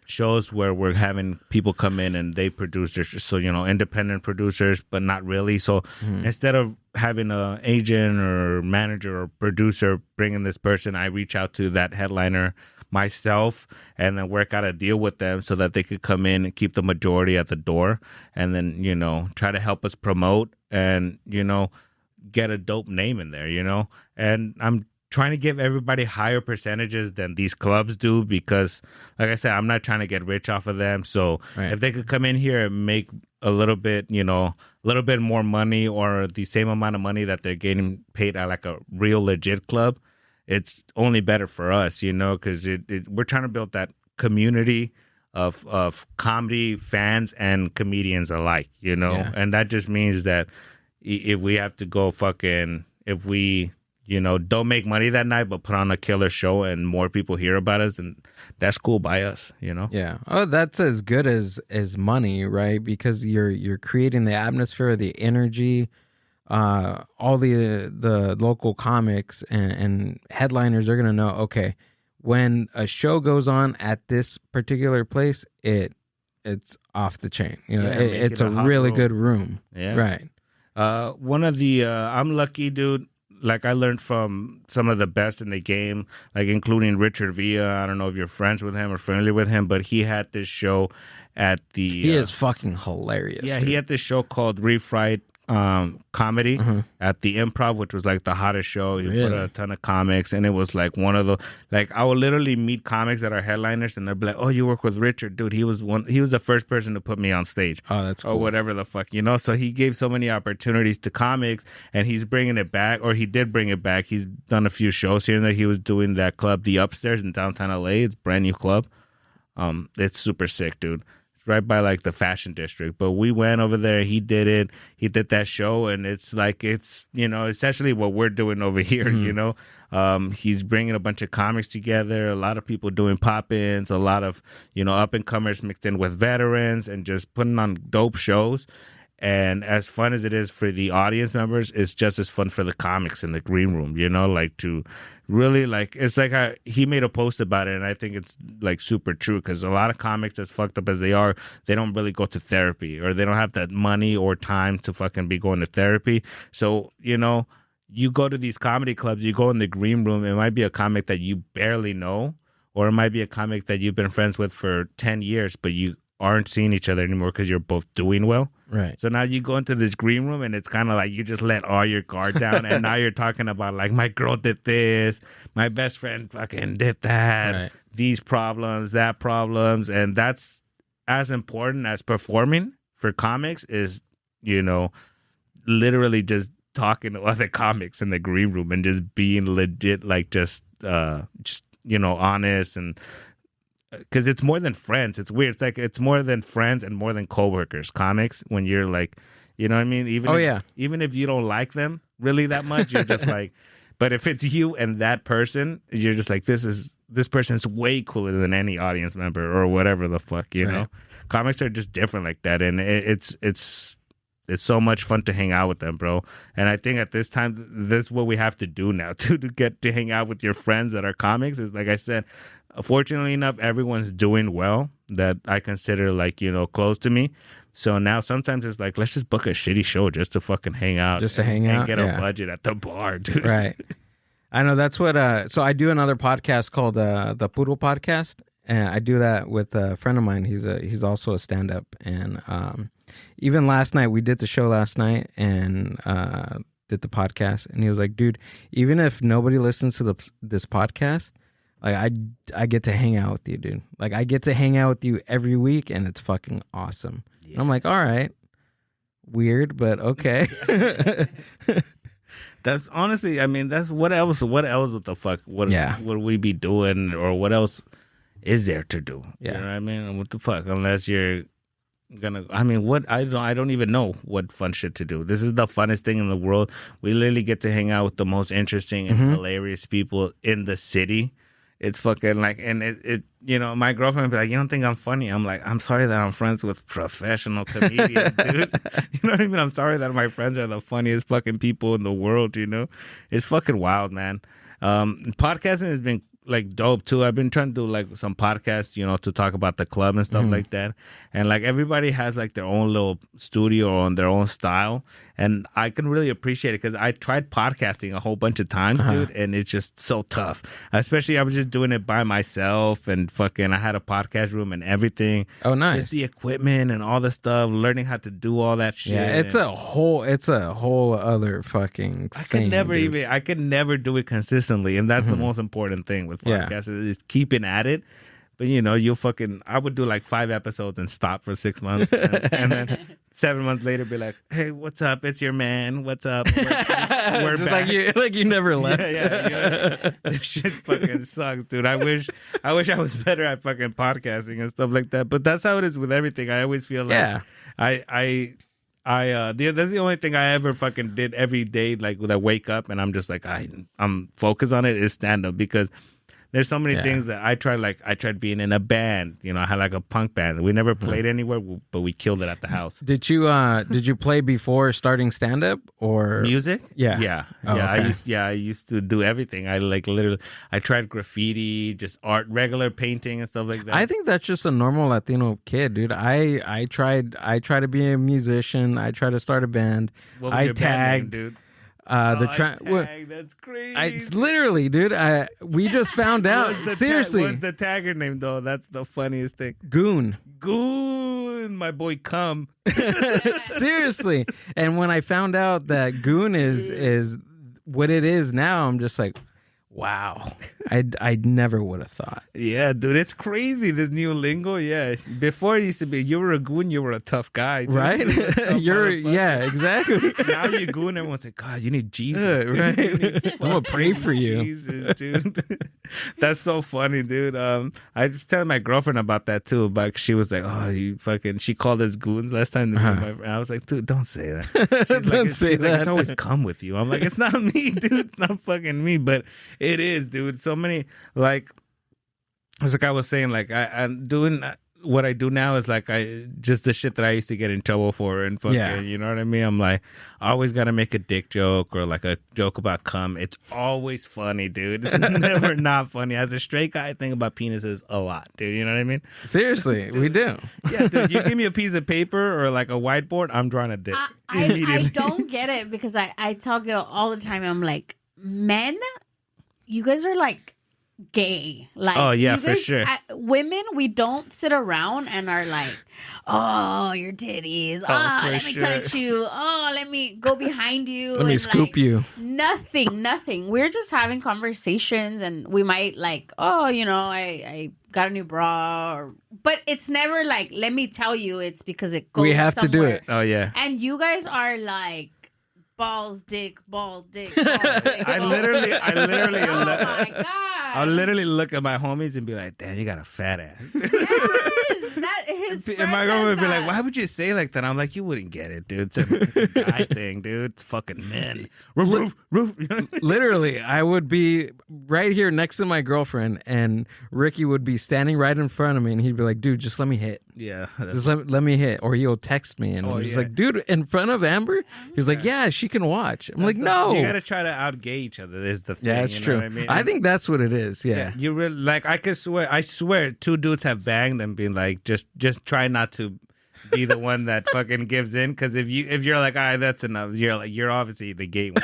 shows where we're having people come in and they produce their, so, you know, independent producers, but not really. So instead of having an agent or manager or producer bringing this person, I reach out to that headliner myself and then work out a deal with them so that they could come in and keep the majority at the door, and then, you know, try to help us promote and, you know, get a dope name in there, you know. And I'm trying to give everybody higher percentages than these clubs do, because like I said, I'm not trying to get rich off of them. So if they could come in here and make a little bit, you know, a little bit more money or the same amount of money that they're getting paid at like a real legit club, it's only better for us, you know, because we're trying to build that community of comedy fans and comedians alike, you know. And that just means that if we have to go if we, you know, don't make money that night, but put on a killer show and more people hear about us, and that's cool by us, you know? Yeah. Oh, that's as good as money, right? Because you're creating the atmosphere, the energy, all the local comics and headliners are going to know, okay, when a show goes on at this particular place, it's off the chain. You know, it's a really good room. Yeah. Right. One of the, I'm lucky, dude. Like, I learned from some of the best in the game, like including Richard Villa. I don't know if you're friends with him or familiar with him, but he had this show at the... He is fucking hilarious. Yeah, dude. He had this show called Refried Comedy at the Improv, which was like the hottest show. He put a ton of comics, and it was like one of the... Like, I would literally meet comics that are headliners, and they'd be like, oh, you work with Richard? Dude, he was the first person to put me on stage. Oh, that's cool. Or whatever the fuck, you know? So he gave so many opportunities to comics, and he's bringing it back, or he did bring it back. He's done a few shows here and there. He was doing that club, The Upstairs in downtown LA. It's a brand new club. It's super sick, dude. Right by like the fashion district. But we went over there, he did it, he did that show, and it's like, it's, you know, essentially what we're doing over here, you know. He's bringing a bunch of comics together, a lot of people doing pop-ins, a lot of, you know, up-and-comers mixed in with veterans, and just putting on dope shows. And as fun as it is for the audience members, it's just as fun for the comics in the green room, you know, like to really like, it's like he made a post about it, and I think it's like super true, because a lot of comics, as fucked up as they are, they don't really go to therapy, or they don't have that money or time to fucking be going to therapy. So, you know, you go to these comedy clubs, you go in the green room, it might be a comic that you barely know, or it might be a comic that you've been friends with for 10 years, but you aren't seeing each other anymore because you're both doing well. Right. So now you go into this green room, and it's kind of like you just let all your guard down, and now you're talking about like, my girl did this, my best friend fucking did that, these problems, that problems, and that's as important as performing for comics is, you know, literally just talking to other comics in the green room and just being legit, like just you know, honest, and because it's more than friends. It's weird. It's like it's more than friends and more than coworkers. Comics, when you're like, you know what I mean? Even if you don't like them really that much, you're just like, but if it's you and that person, you're just like, this person's way cooler than any audience member or whatever the fuck, you know? Comics are just different like that, and it's so much fun to hang out with them, bro. And I think at this time, this is what we have to do now to get to hang out with your friends that are comics. Is like I said, fortunately enough, everyone's doing well. that I consider like, close to me. So now sometimes it's like, let's just book a shitty show just to fucking hang out. Just to hang out? And get Yeah. a budget at the bar, dude. Right. I know that's what, so I do another podcast called the Puro Podcast. And I do that with a friend of mine. He's also a stand-up. And even last night, we did the show last night and did the podcast. And he was like, dude, even if nobody listens to this podcast, like I get to hang out with you, dude. Like I get to hang out with you every week, and it's fucking awesome. Yeah. I'm like, all right, weird, but okay. That's honestly, I mean, that's what else? What the fuck? What would we be doing, or what else is there to do? Yeah. You know what I mean? What the fuck? Unless you're gonna, I mean, what? I don't even know what fun shit to do. This is the funnest thing in the world. We literally get to hang out with the most interesting and hilarious people in the city. It's fucking like, and it my girlfriend would be like, you don't think I'm funny? I'm like, I'm sorry that I'm friends with professional comedians, dude. You know what I mean? I'm sorry that my friends are the funniest fucking people in the world, It's fucking wild, man. Podcasting has been like dope too. I've been trying to do like some podcasts, to talk about the club and stuff like that. And like everybody has like their own little studio or on their own style. And I can really appreciate it because I tried podcasting a whole bunch of times, dude, and it's just so tough. Especially I was just doing it by myself and fucking I had a podcast room and everything. Oh, nice. Just the equipment and all the stuff, learning how to do all that shit. Yeah, it's a whole other fucking thing. I could never do it consistently, and that's the most important thing with podcasts is keeping at it. But I would do like 5 episodes and stop for 6 months, and then 7 months later be like, hey, what's up? It's your man. What's up? We're just back. like you never left. Yeah. This shit fucking sucks, dude. I wish I was better at fucking podcasting and stuff like that. But that's how it is with everything. I always feel like that's the only thing I ever fucking did every day, like when I wake up and I'm just like I'm focused on it, is stand up, because there's so many things that I tried. Like I tried being in a band. I had like a punk band. We never played anywhere, but we killed it at the house. Did you play before starting stand up or music? Yeah. Oh, okay. I used to do everything. I tried graffiti, just art, regular painting and stuff like that. I think that's just a normal Latino kid, dude. I tried to be a musician. I tried to start a band. What was your band name, dude? That's crazy. It's literally, dude. We just found out. Seriously, what's the tagger name though? That's the funniest thing. Goon, my boy, come. Seriously, and when I found out that Goon is what it is now, I'm just like, wow. I never would have thought. Yeah, dude, it's crazy, this new lingo. Yeah, before it used to be, you were a goon, you were a tough guy, dude. Right? Exactly. Now you goon, everyone's like, God, you need Jesus, dude. Right? I'm gonna pray for you. Jesus, dude. That's so funny, dude. I was telling my girlfriend about that too, but she was like, oh, you fucking, she called us goons last time. I was like, dude, don't say that. She's like, it's always come with you. I'm like, it's not me, dude. It's not fucking me, but it is, dude. So many, like, it's like I was saying, like, I'm doing what I do now is like just the shit that I used to get in trouble for, and fucking, you know what I mean? I'm like, I always got to make a dick joke or like a joke about cum. It's always funny, dude. It's never not funny. As a straight guy, I think about penises a lot, dude. You know what I mean? Seriously, dude, we do. Yeah, dude. You give me a piece of paper or like a whiteboard, I'm drawing a dick. I don't get it, because I talk all the time. I'm like, men, you guys are like gay. Like, oh yeah, guys, for sure. Women, we don't sit around and are like, oh, your titties. Oh, let me touch you. Oh, let me go behind you. Let me scoop you. Nothing. We're just having conversations, and we might like, oh, I got a new bra, but it's never like, let me tell you, it's because it goes. We have somewhere. to do it. Oh yeah. And you guys are like, balls, dick, ball, dick, ball, dick. I literally. Oh my god! I'll literally look at my homies and be like, "Damn, you got a fat ass." Yes, that his. And my girl would be like, "Why would you say like that?" I'm like, "You wouldn't get it, dude. It's a guy thing, dude. It's fucking men." Roof. Literally, I would be right here next to my girlfriend, and Ricky would be standing right in front of me, and he'd be like, "Dude, just let me hit." Yeah. Just let me hit. Or he'll text me and I'm just like, dude, in front of Amber? He's like, yeah, she can watch. I'm like, no. You got to try to out-gay each other is the thing. Yeah, that's true. What I mean? I think that's what it is. Yeah. You really, like, I swear 2 dudes have banged and been like, just try not to be the one that fucking gives in. Because if you're like, all right, that's enough, you're obviously the gay one.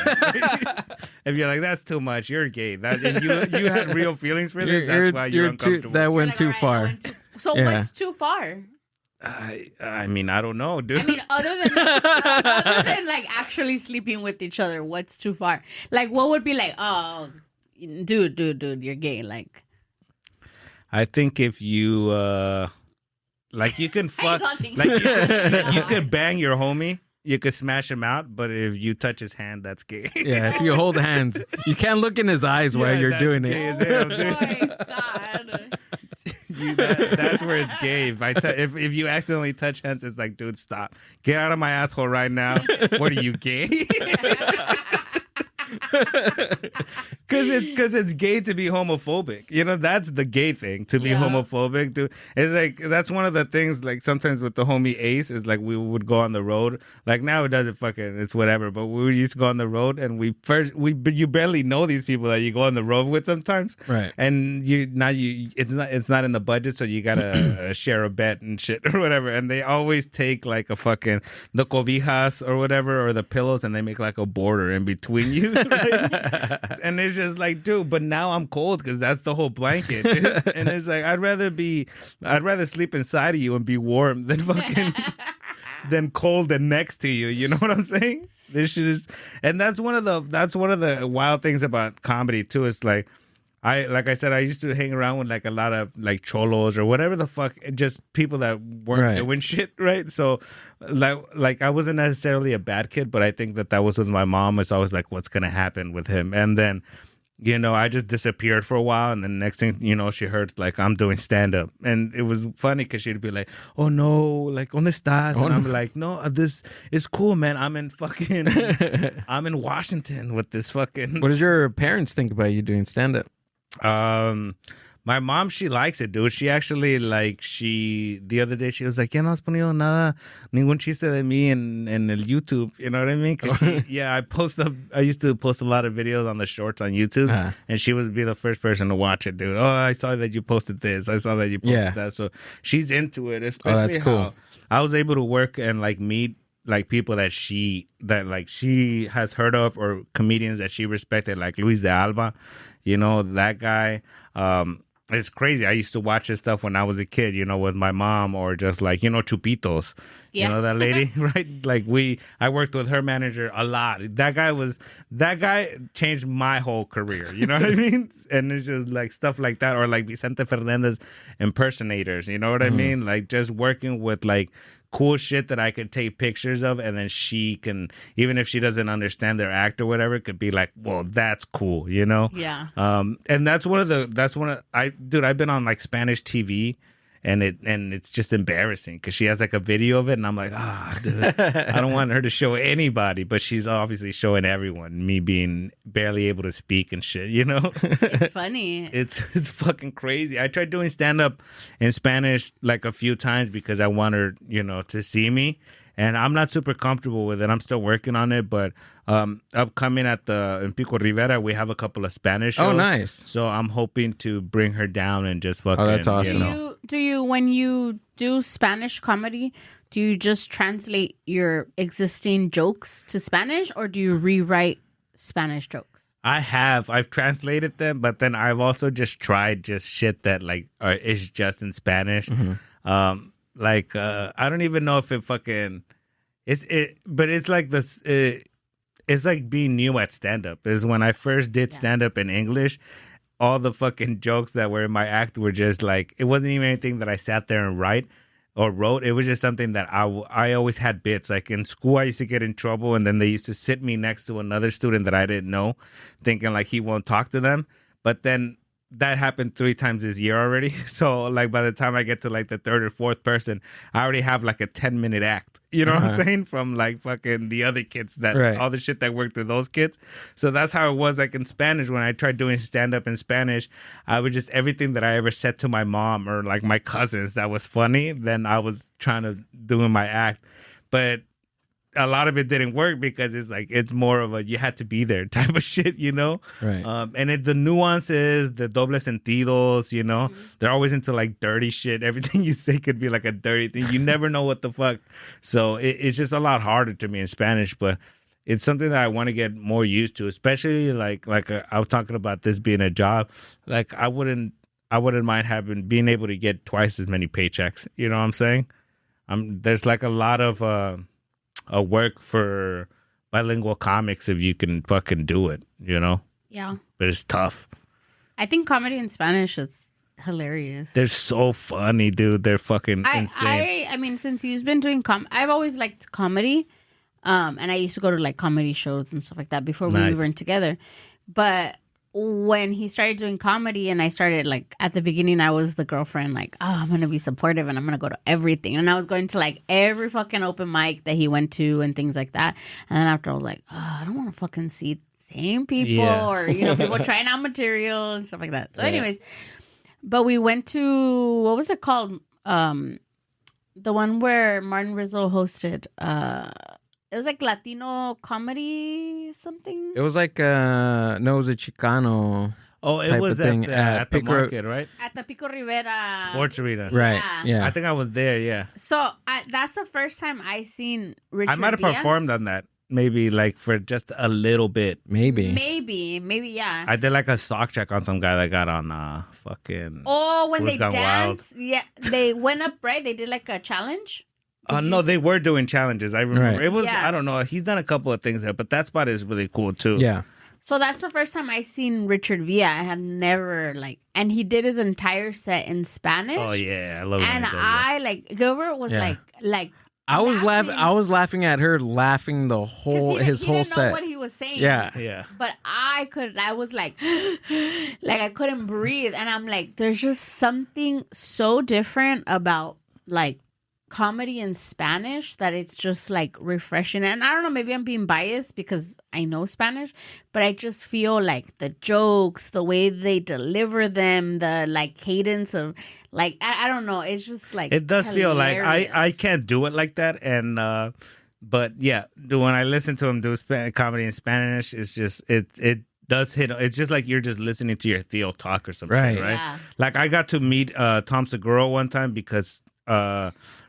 If you're like, that's too much, you're gay. And you had real feelings for this. That's why you're uncomfortable. That went too far. So what's too far? I mean, I don't know, dude. I mean, other than like actually sleeping with each other, what's too far? Like, what would be like, oh, dude, you're gay? Like, I think if you like, you can fuck, like you could bang your homie, you could smash him out, but if you touch his hand, that's gay. Yeah, if you hold hands, you can't look in his eyes while you're doing it. oh my God. That's where it's gay. If you accidentally touch hands, it's like, dude, stop. Get out of my asshole right now. What are you, gay? Because it's gay to be homophobic. You know, that's the gay thing, to be homophobic. Dude. It's like, that's one of the things, like, sometimes with the homie Ace, is like, we would go on the road. Like, now it doesn't fucking, it's whatever. But we used to go on the road, and you barely know these people that you go on the road with sometimes. Right. And it's not in the budget, so you gotta share a bet and shit or whatever. And they always take like a fucking, the cobijas or whatever, or the pillows, and they make like a border in between you. And it's just like, dude, but now I'm cold because that's the whole blanket, dude. And it's like, I'd rather sleep inside of you and be warm than fucking than cold and next to you. You know what I'm saying? This shit is, and that's one of the wild things about comedy too. It's like, like I said, I used to hang around with like a lot of like cholos or whatever the fuck, just people that weren't doing shit, right? So like I wasn't necessarily a bad kid, but I think that was with my mom. It's always like, what's gonna happen with him? And then, you know, I just disappeared for a while, and then next thing you know, she heard like I'm doing stand up, and it was funny because she'd be like, "Oh no, like ¿dónde estás?" And I'm like, "No, this is cool, man. I'm in Washington with this fucking." What does your parents think about you doing stand up? My mom, she likes it, dude. She actually, like, the other day she was like, "Ya no has ponido nada, ningún chiste de mí en el YouTube." You know what I mean? 'Cause I used to post a lot of videos on the shorts on YouTube, and she would be the first person to watch it, dude. "Oh, I saw that you posted this. I saw that you posted that." So she's into it, especially that's cool. how I was able to work and like meet like people that she has heard of, or comedians that she respected, like Luis de Alba, you know, that guy. It's crazy. I used to watch this stuff when I was a kid, you know, with my mom, or just like, you know, Chupitos, you know, that lady, right? Like I worked with her manager a lot. That guy changed my whole career. You know what I mean? And it's just like stuff like that, or like Vicente Fernandez impersonators. You know what I mean? Like just working with like cool shit that I could take pictures of, and then she can, even if she doesn't understand their act or whatever, could be like, well, that's cool, you know? Yeah. And I've been on like Spanish TV, and it's just embarrassing because she has like a video of it, and I'm like, dude, I don't want her to show anybody, but she's obviously showing everyone, me being barely able to speak and shit, you know? It's funny. It's fucking crazy. I tried doing stand up in Spanish like a few times because I want her, you know, to see me. And I'm not super comfortable with it. I'm still working on it, but upcoming in Pico Rivera, we have a couple of Spanish shows. Oh, nice. So I'm hoping to bring her down and just fucking. Oh, that's awesome. You know. Do you when you do Spanish comedy, do you just translate your existing jokes to Spanish, or do you rewrite Spanish jokes? I've translated them, but then I've also just tried shit that like is just in Spanish. Like I don't even know if it fucking but it's like this. It's like being new at stand up. Is when I first did stand up in English, all the fucking jokes that were in my act were just like, it wasn't even anything that I sat there and wrote. It was just something that I always had bits. Like in school, I used to get in trouble, and then they used to sit me next to another student that I didn't know, thinking like he won't talk to them. But then that happened 3 times this year already. So like by the time I get to like the third or fourth person, I already have like a 10-minute act. You know what I'm saying? From like fucking the other kids that all the shit that worked with those kids. So that's how it was like in Spanish. When I tried doing stand up in Spanish, I would just everything that I ever said to my mom or like my cousins that was funny, then I was trying to do in my act. But a lot of it didn't work because it's more of a you had to be there type of shit, you know? Right. And the nuances, the doble sentidos, you know, they're always into like dirty shit. Everything you say could be like a dirty thing. You never know what the fuck. So it's just a lot harder to me in Spanish, but it's something that I want to get more used to, especially like I was talking about this being a job. Like I wouldn't mind being able to get twice as many paychecks. You know what I'm saying? There's like a lot of a work for bilingual comics if you can fucking do it, you know? Yeah. But it's tough. I think comedy in Spanish is hilarious. They're so funny, dude. They're fucking insane. I mean, since he's been doing I've always liked comedy. And I used to go to like comedy shows and stuff like that before we weren't together. But when he started doing comedy and I started like at the beginning, I was the girlfriend like, oh, I'm going to be supportive and I'm going to go to everything. And I was going to like every fucking open mic that he went to and things like that. And then after I was like, oh, I don't want to fucking see the same people or, you know, people trying out material and stuff like that. So anyways, but we went to, what was it called? The one where Martin Rizzo hosted, it was like Latino comedy something. It was like no, it was a Chicano. Oh, it was at the market, right? At the Pico Rivera Sports Arena. Right. Yeah. I think I was there, yeah. So that's the first time I seen Richard I might have Villa. performed on that. Maybe like for just a little bit. Maybe, yeah. I did like a sock check on some guy that got on fucking. Oh, when Fools they Gone danced, yeah, they went up, right? They did like a challenge. No, they were doing challenges. I remember. Right. It was, I don't know. He's done a couple of things there, but that spot is really cool too. Yeah. So that's the first time I seen Richard Villa. I had never and he did his entire set in Spanish. Oh yeah, I love it. And I like Gilbert was like. I was laughing. I was laughing at her, laughing the whole his whole set. He didn't know what he was saying. Yeah. But I was like, like I couldn't breathe, and I'm like, there's just something so different about like comedy in Spanish that it's just like refreshing. And I don't know, maybe I'm being biased because I know Spanish, but I just feel like the jokes, the way they deliver them, the like cadence of like I don't know, it's just like it does hilarious. feel like I can't do it like that. And but yeah, when I listen to him do comedy in Spanish, it's just it does hit. It's just like you're just listening to your Theo talk or something, right? Yeah. Like I got to meet Tom Segura one time because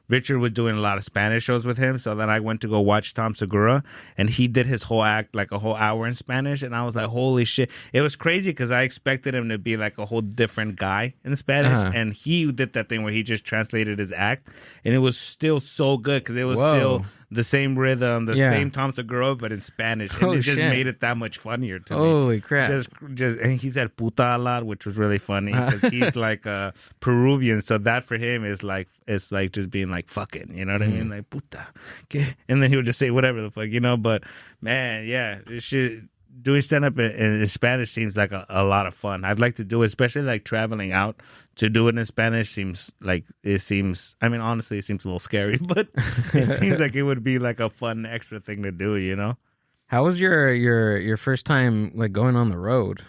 Richard was doing a lot of Spanish shows with him. So then I went to go watch Tom Segura, and he did his whole act, like a whole hour in Spanish. And I was like, holy shit. It was crazy because I expected him to be like a whole different guy in Spanish. And he did that thing where he just translated his act. And it was still so good because it was still the same rhythm, the same Tom Segura, but in Spanish. And it just made it that much funnier to me. Holy crap. And he said puta a lot, which was really funny because he's like Peruvian. So that for him is like, it's like just being like fucking, you know what I mean? Like puta. And then he would just say whatever the fuck, you know? But man, yeah, doing stand-up in Spanish seems like a lot of fun. I'd like to do it, especially like traveling out to do it in Spanish I mean, honestly, it seems a little scary, but it seems like it would be like a fun extra thing to do, you know? How was your first time like going on the road?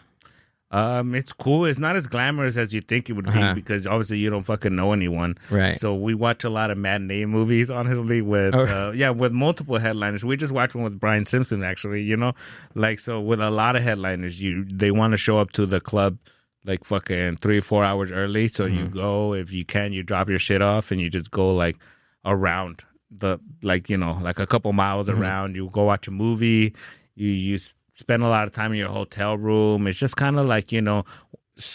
It's cool. It's not as glamorous as you think it would be because obviously you don't fucking know anyone. Right. So we watch a lot of matinee movies, honestly, with with multiple headliners. We just watched one with Brian Simpson, actually, you know? Like, so with a lot of headliners, they want to show up to the club like fucking 3 or 4 hours early. So you go, if you can, you drop your shit off and you just go like around like a couple miles around. You go watch a movie. You spend a lot of time in your hotel room. It's just kind of like,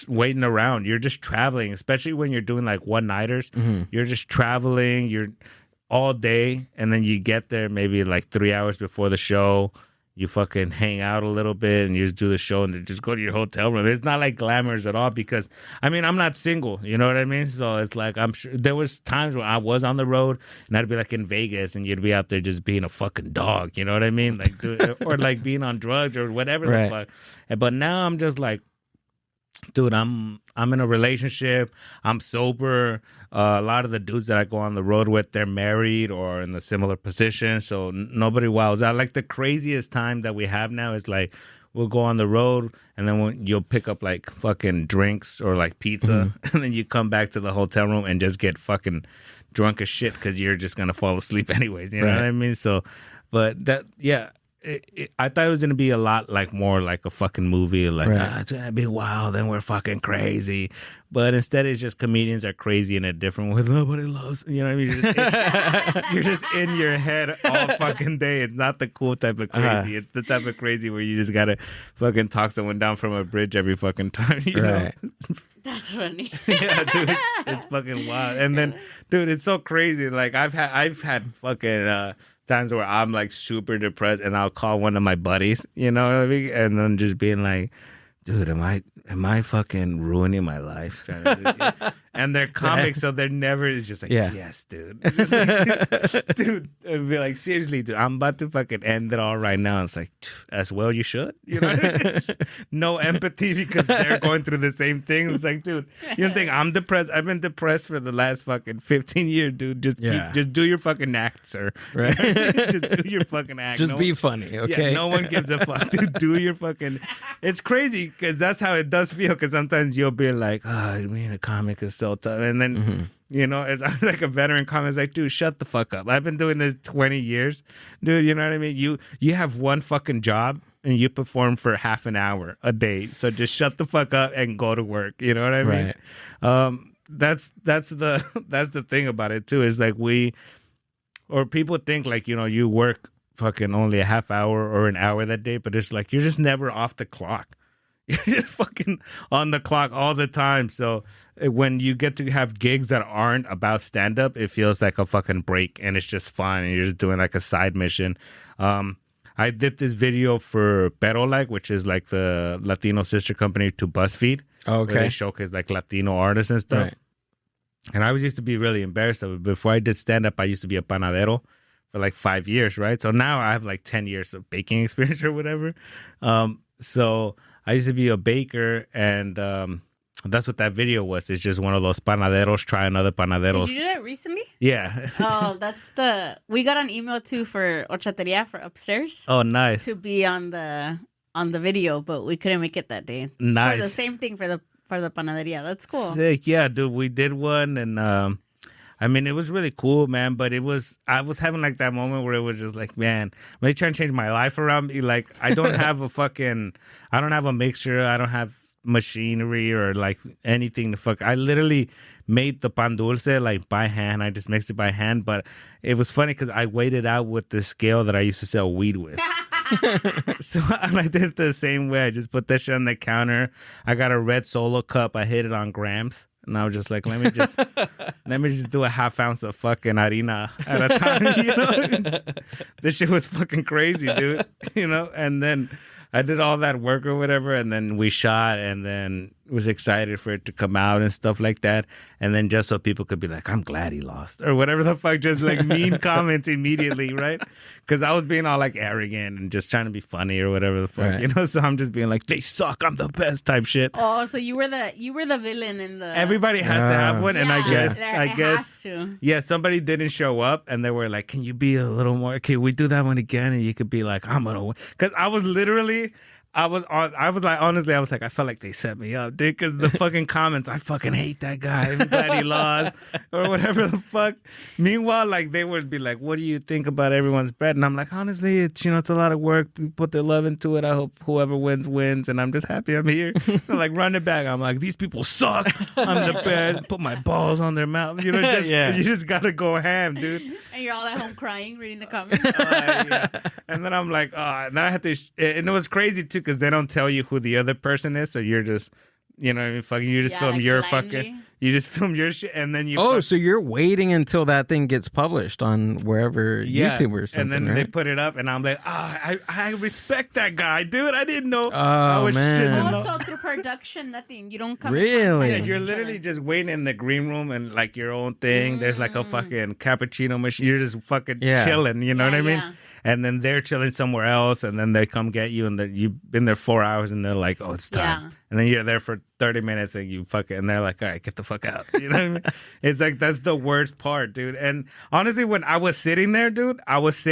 waiting around. You're just traveling, especially when you're doing like one-nighters. You're just traveling. You're all day, and then you get there maybe like 3 hours before the show. You fucking hang out a little bit, and you just do the show, and then just go to your hotel room. It's not like glamorous at all because, I mean, I'm not single. You know what I mean? So it's like, I'm sure there was times when I was on the road, and I'd be like in Vegas, and you'd be out there just being a fucking dog. You know what I mean? Like, or like being on drugs or whatever the fuck. But now I'm just like, dude, I'm in a relationship. I'm sober. A lot of the dudes that I go on the road with, they're married or in a similar position. So nobody wows out. Like the craziest time that we have now is like we'll go on the road and then you'll pick up like fucking drinks or like pizza, and then you come back to the hotel room and just get fucking drunk as shit because you're just gonna fall asleep anyways. You know what I mean? So, but that I thought it was gonna be a lot like more like a fucking movie, like it's gonna be wild and we're fucking crazy. But instead, it's just comedians are crazy in a different way. Nobody loves, you know what I mean? You're just in your head all fucking day. It's not the cool type of crazy. It's the type of crazy where you just gotta fucking talk someone down from a bridge every fucking time. You know? That's funny. Yeah, dude, it's fucking wild. And then, dude, it's so crazy. Like I've had fucking times where I'm like super depressed, and I'll call one of my buddies. You know what I mean? And then just being like, dude, am I fucking ruining my life? And they're comics, so they're never. It's just like, yes, dude. Just like, dude, it'd be like, seriously, dude, I'm about to fucking end it all right now. It's like, as well, you should. You know, no empathy because they're going through the same thing. It's like, dude, you don't think I'm depressed? I've been depressed for the last fucking 15 years, dude. Just do your fucking act, sir. Right? Just do your fucking act. Just be funny, okay? Yeah, no one gives a fuck, dude. Do your fucking. It's crazy because that's how it does feel. Because sometimes you'll be like, being a comic is so tough, and then you know, it's like a veteran comic. It's like, dude, shut the fuck up. I've been doing this 20 years, dude. You know what I mean? You have one fucking job and you perform for half an hour a day. So just shut the fuck up and go to work. You know what I mean? Right. That's the thing about it too. Is like people think like, you know, you work fucking only a half hour or an hour that day, but it's like you're just never off the clock. You're just fucking on the clock all the time. So when you get to have gigs that aren't about stand-up, it feels like a fucking break, and it's just fun, and you're just doing like a side mission. I did this video for Pero Like, which is like the Latino sister company to BuzzFeed. Okay. Where they showcase like Latino artists and stuff. Right. And I always used to be really embarrassed of it. Before I did stand-up, I used to be a panadero for like 5 years, right? So now I have like 10 years of baking experience or whatever. So I used to be a baker, and that's what that video was. It's just one of those panaderos trying other panaderos. Did you do that recently? Yeah. Oh, we got an email too for Horchateria for upstairs. Oh, nice. To be on the video, but we couldn't make it that day. Nice. For the same thing for the panaderia. That's cool. Sick. Yeah, dude, we did one, and I mean, it was really cool, man, but I was having like that moment where it was just like, man, when they trying to change my life around me, like I don't have a mixer, I don't have machinery or like anything to fuck. I literally made the pan dulce like by hand. I just mixed it by hand, but it was funny because I weighed it out with the scale that I used to sell weed with. So I did it the same way. I just put that shit on the counter. I got a red Solo cup. I hit it on grams. And I was just like, let me just do a half ounce of fucking harina at a time, you know? This shit was fucking crazy, dude. You know? And then I did all that work or whatever, and then we shot, and then was excited for it to come out and stuff like that. And then just so people could be like, I'm glad he lost, or whatever the fuck, just like mean comments immediately, right? Because I was being all like arrogant and just trying to be funny or whatever the fuck, you know? So I'm just being like, they suck, I'm the best type shit. Oh, so you were the villain in the... Everybody has to have one, and I guess, has to. Yeah, somebody didn't show up, and they were like, can you be a little more, can we do that one again? And you could be like, I'm gonna win. Because I was like, honestly, I was like, I felt like they set me up, dude, because the fucking comments, I fucking hate that guy. I'm glad he lost, or whatever the fuck. Meanwhile, like, they would be like, what do you think about everyone's bread? And I'm like, honestly, it's a lot of work. People put their love into it. I hope whoever wins, and I'm just happy I'm here. Like, run it back. I'm like, these people suck. I'm the best. Put my balls on their mouth. You know, you just gotta go ham, dude. And you're all at home crying, reading the comments. Yeah. And then I'm like, now I have to, and it was crazy too, because they don't tell you who the other person is, so you're just, you know what I mean, fucking, you just film like your fucking, you just film your shit, and then you so you're waiting until that thing gets published on wherever, YouTube or something, and then they put it up, and I'm like, I respect that guy, dude. I didn't know. I was man. Also through production, nothing. You don't come. Really? Yeah, you're literally just waiting in the green room and like your own thing. There's like a fucking cappuccino machine. You're just fucking chilling. You know what I mean? Yeah. And then they're chilling somewhere else, and then they come get you, and you've been there 4 hours, and they're like, oh, it's time. Yeah. And then you're there for 30 minutes and and they're like, all right, get the fuck out. You know what I mean? It's like, that's the worst part, dude. And honestly, when I was sitting there, dude, I was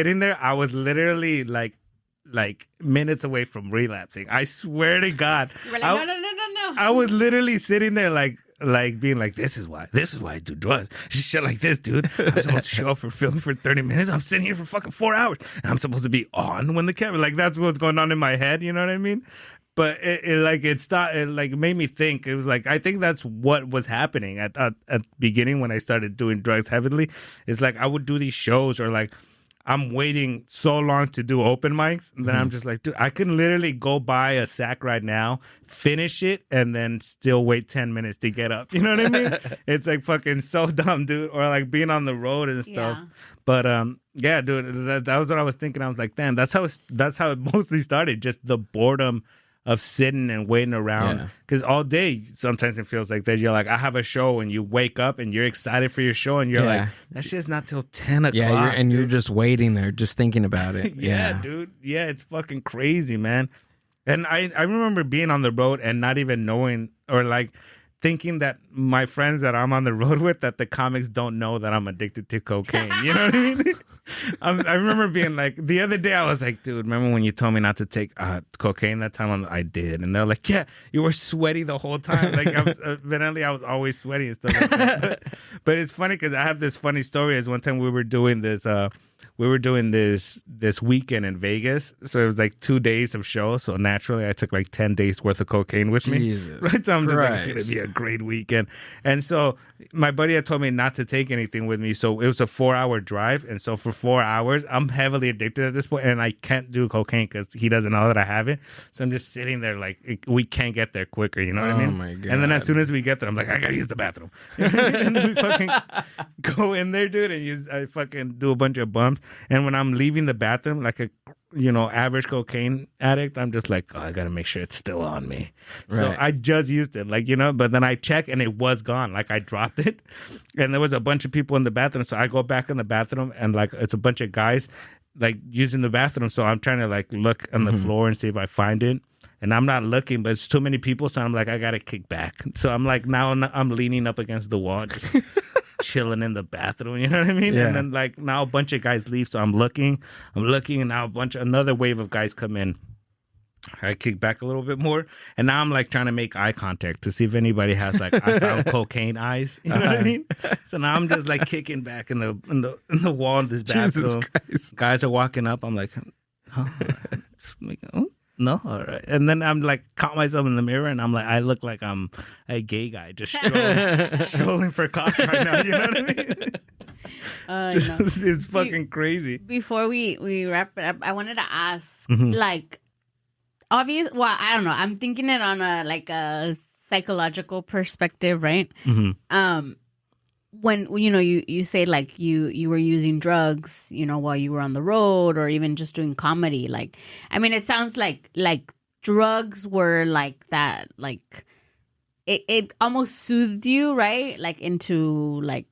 literally like minutes away from relapsing. I swear to God. You were like, no. I was literally sitting there like being like, this is why I do drugs. Shit like this, dude. I'm supposed to show up for filming for 30 minutes. I'm sitting here for fucking 4 hours. And I'm supposed to be on when the camera, like, that's what's going on in my head. You know what I mean? But it made me think. It was like, I think that's what was happening at the beginning when I started doing drugs heavily. It's like, I would do these shows or like, I'm waiting so long to do open mics. And then I'm just like, dude, I can literally go buy a sack right now, finish it, and then still wait 10 minutes to get up. You know what I mean? It's like fucking so dumb, dude. Or like being on the road and stuff. Yeah. But yeah, dude, that was what I was thinking. I was like, damn, that's how it mostly started. Just the boredom of sitting and waiting around. Because all day, sometimes it feels like that. You're like, I have a show, and you wake up and you're excited for your show, and you're like, that shit's not till 10 o'clock. Yeah, you're just waiting there, just thinking about it. Yeah, dude. Yeah, it's fucking crazy, man. And I remember being on the road and not even knowing, or like thinking that my friends that I'm on the road with, that the comics don't know that I'm addicted to cocaine. You know what I mean? I remember being like, the other day I was like, dude, remember when you told me not to take cocaine that time? I did. And they're like, yeah, you were sweaty the whole time. Like, evidently I was always sweaty and stuff like that. But it's funny because I have this funny story. Is one time we were doing this weekend in Vegas. So it was like 2 days of show. So naturally I took like 10 days worth of cocaine with me. Jesus right? So I'm just like, it's Christ. going to be a great weekend. And so my buddy had told me not to take anything with me. So it was a 4-hour drive. And so for 4 hours, I'm heavily addicted at this point, and I can't do cocaine because he doesn't know that I have it. So I'm just sitting there like, we can't get there quicker. You know what I mean? Oh my God. And then as soon as we get there, I'm like, I got to use the bathroom. And then we fucking go in there, dude, and I fucking do a bunch of bumps. And when I'm leaving the bathroom, like a average cocaine addict, I'm just like, oh, I gotta make sure it's still on me. Right. So I just used it, like, but then I check and it was gone. Like, I dropped it, and there was a bunch of people in the bathroom. So I go back in the bathroom, and like, it's a bunch of guys like using the bathroom. So I'm trying to like look on the floor and see if I find it. And I'm not looking, but it's too many people. So I'm like, I gotta kick back. So I'm like, now I'm leaning up against the wall, just chilling in the bathroom, you know what I mean? Yeah. And then like now a bunch of guys leave, so I'm looking, and now another wave of guys come in. I kick back a little bit more, and now I'm like trying to make eye contact to see if anybody has like I found cocaine eyes. You know what I mean? So now I'm just like kicking back in the wall in this bathroom. Jesus Christ. Guys are walking up. I'm like, oh, just making. Oh. No, all right. And then I'm like, caught myself in the mirror, and I'm like, I look like I'm a gay guy just strolling for coffee right now. You know what I mean? It's fucking crazy. Before we wrap it up, I wanted to ask, like, obvious. Well, I don't know. I'm thinking it on a psychological perspective, right? When you say like you were using drugs, while you were on the road, or even just doing comedy, like, I mean, it sounds like drugs were like that, like it almost soothed you, right? Like into like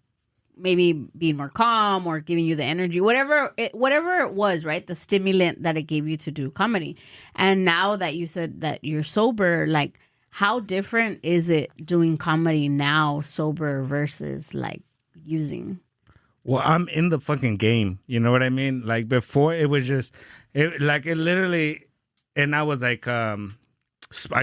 maybe being more calm or giving you the energy, whatever it was, right? The stimulant that it gave you to do comedy. And now that you said that you're sober, like, how different is it doing comedy now, sober, versus like using? Well, I'm in the fucking game. You know what I mean? Like, before, it was just, it literally, and I was like, I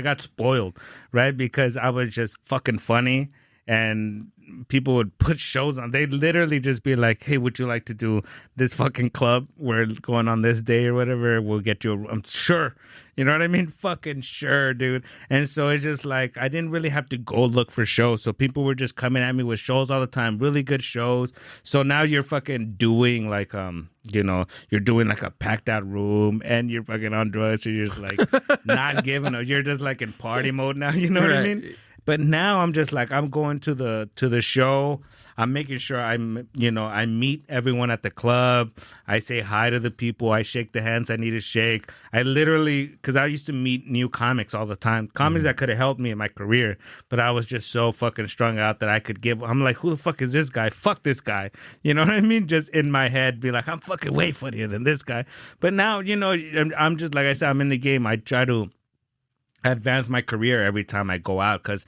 got spoiled, right? Because I was just fucking funny, and people would put shows on. They'd literally just be like, hey, would you like to do this fucking club? We're going on this day or whatever. We'll get you I'm sure. You know what I mean? Fucking sure, dude. And so it's just like, I didn't really have to go look for shows. So people were just coming at me with shows all the time, really good shows. So now you're fucking doing like, you're doing like a packed out room, and you're fucking on drugs. So you're just like not giving up. You're just like in party mode now. You know what I mean? But now I'm just like, I'm going to the show. I'm making sure I meet everyone at the club. I say hi to the people. I shake the hands I need to shake. I literally, because I used to meet new comics all the time. Comics that could have helped me in my career. But I was just so fucking strung out that I could I'm like, who the fuck is this guy? Fuck this guy. You know what I mean? Just in my head, be like, I'm fucking way funnier than this guy. But now, I'm just, like I said, I'm in the game. I advance my career every time I go out. Because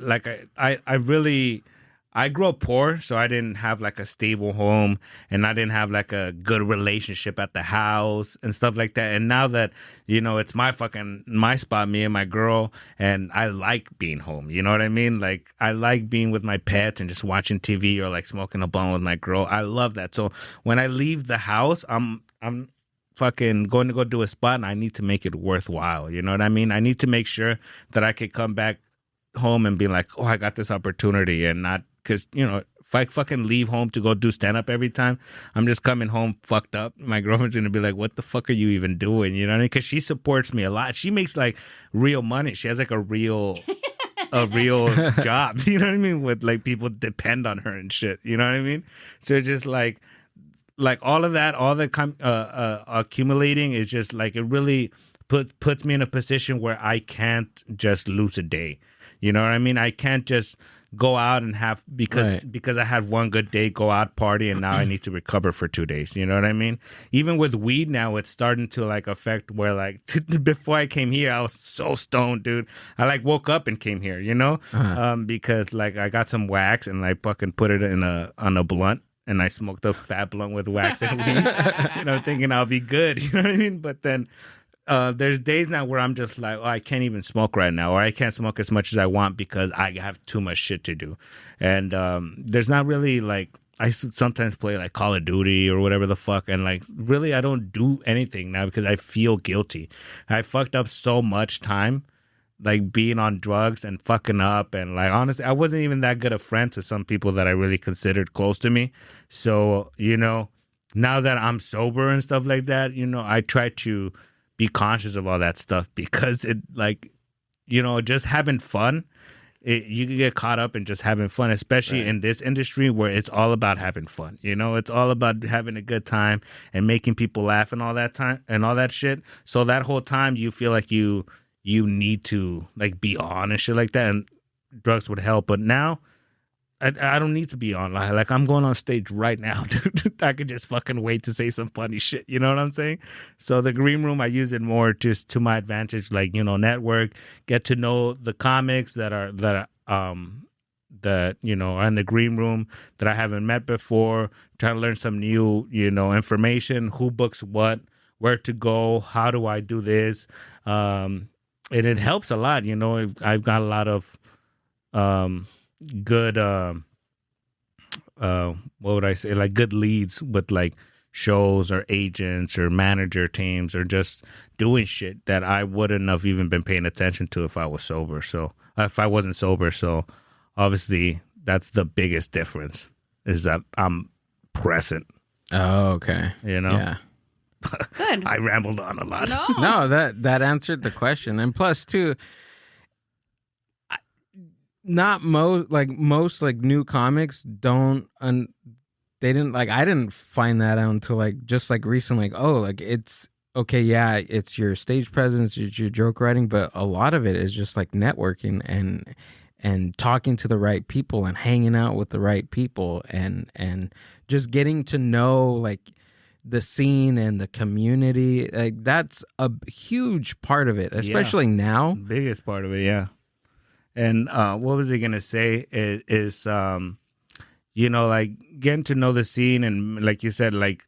like I grew up poor, so I didn't have like a stable home, and I didn't have like a good relationship at the house and stuff like that. And now that, it's my spot, me and my girl, and I like being home. You know what I mean? Like, I like being with my pets and just watching TV or like smoking a blunt with my girl. I love that. So when I leave the house, I'm fucking going to go do a spot, and I need to make it worthwhile. You know what I mean? I need to make sure that I could come back home and be like, oh, I got this opportunity, and not because, if I fucking leave home to go do stand up every time, I'm just coming home fucked up. My girlfriend's going to be like, what the fuck are you even doing? You know what I mean? Because she supports me a lot. She makes like real money. She has like a real job. You know what I mean? With like people depend on her and shit. You know what I mean? So just like all of that, all the accumulating is just like, it really puts me in a position where I can't just lose a day. You know what I mean? I can't just go out and have because I had one good day, go out party, and now I need to recover for 2 days. You know what I mean? Even with weed now, it's starting to like affect where like before I came here, I was so stoned, dude. I like woke up and came here, because like I got some wax and I fucking put it on a blunt. And I smoked a fat blunt with wax and weed, thinking I'll be good. You know what I mean? But then there's days now where I'm just like, oh, I can't even smoke right now, or I can't smoke as much as I want because I have too much shit to do. And there's not really like, I sometimes play like Call of Duty or whatever the fuck. And like, really, I don't do anything now because I feel guilty. I fucked up so much time, like being on drugs and fucking up. And like, honestly, I wasn't even that good a friend to some people that I really considered close to me. So, now that I'm sober and stuff like that, I try to be conscious of all that stuff because it like, just having fun, you can get caught up in just having fun, especially in this industry where it's all about having fun. It's all about having a good time and making people laugh and all that time and all that shit. So that whole time you feel like you need to like be on and shit like that, and drugs would help. But now I don't need to be on. Like I'm going on stage right now, dude. I could just fucking wait to say some funny shit. You know what I'm saying? So the green room, I use it more just to my advantage. Like, network, get to know the comics that are are in the green room that I haven't met before. Trying to learn some new, information. Who books what? Where to go? How do I do this? And it helps a lot. I've got a lot of good what would I say, like good leads with like shows or agents or manager teams or just doing shit that I wouldn't have even been paying attention to if I was sober. So if I wasn't sober, so obviously that's the biggest difference is that I'm present. Oh, okay. Yeah. Good. I rambled on a lot. No, that answered the question. And plus too, not most like new comics don't they didn't like, I didn't find that out until like just like recently, like, oh, like it's okay, yeah, it's your stage presence, it's your joke writing, but a lot of it is just like networking and talking to the right people and hanging out with the right people and just getting to know like the scene and the community. Like that's a huge part of it, especially now. Biggest part of it, yeah. And what was he gonna say is like getting to know the scene and like you said, like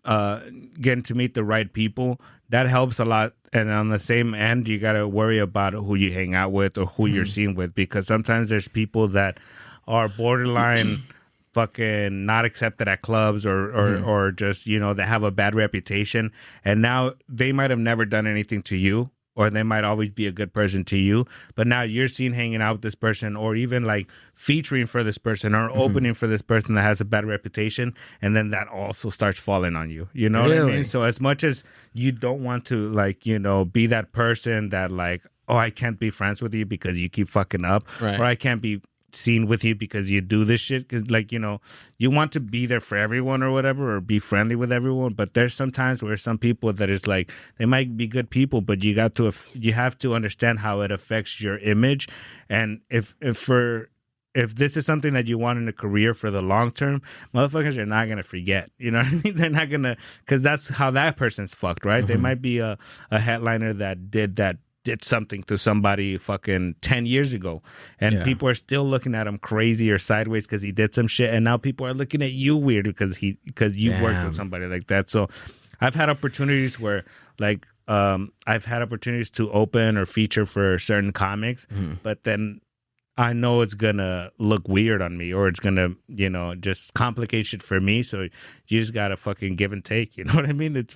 getting to meet the right people, that helps a lot. And on the same end, you gotta worry about who you hang out with or who you're seen with, because sometimes there's people that are borderline fucking not accepted at clubs or just they have a bad reputation, and now they might have never done anything to you, or they might always be a good person to you, but now you're seen hanging out with this person or even like featuring for this person or opening for this person that has a bad reputation, and then that also starts falling on you. You know what I mean? So as much as you don't want to like, be that person that like, oh, I can't be friends with you because you keep fucking up, or I can't be seen with you because you do this shit, because like you want to be there for everyone or whatever, or be friendly with everyone, but there's some times where some people that is like, they might be good people, but you have to understand how it affects your image. And if this is something that you want in a career for the long term, motherfuckers are not gonna forget. You know what I mean? They're not gonna, because that's how that person's fucked, right? They might be a headliner that did did something to somebody fucking 10 years ago. And people are still looking at him crazy or sideways because he did some shit. And now people are looking at you weird because you worked with somebody like that. So I've had opportunities where like I've had opportunities to open or feature for certain comics, but then I know it's gonna look weird on me, or it's gonna, just complicate shit for me. So you just gotta fucking give and take. You know what I mean? It's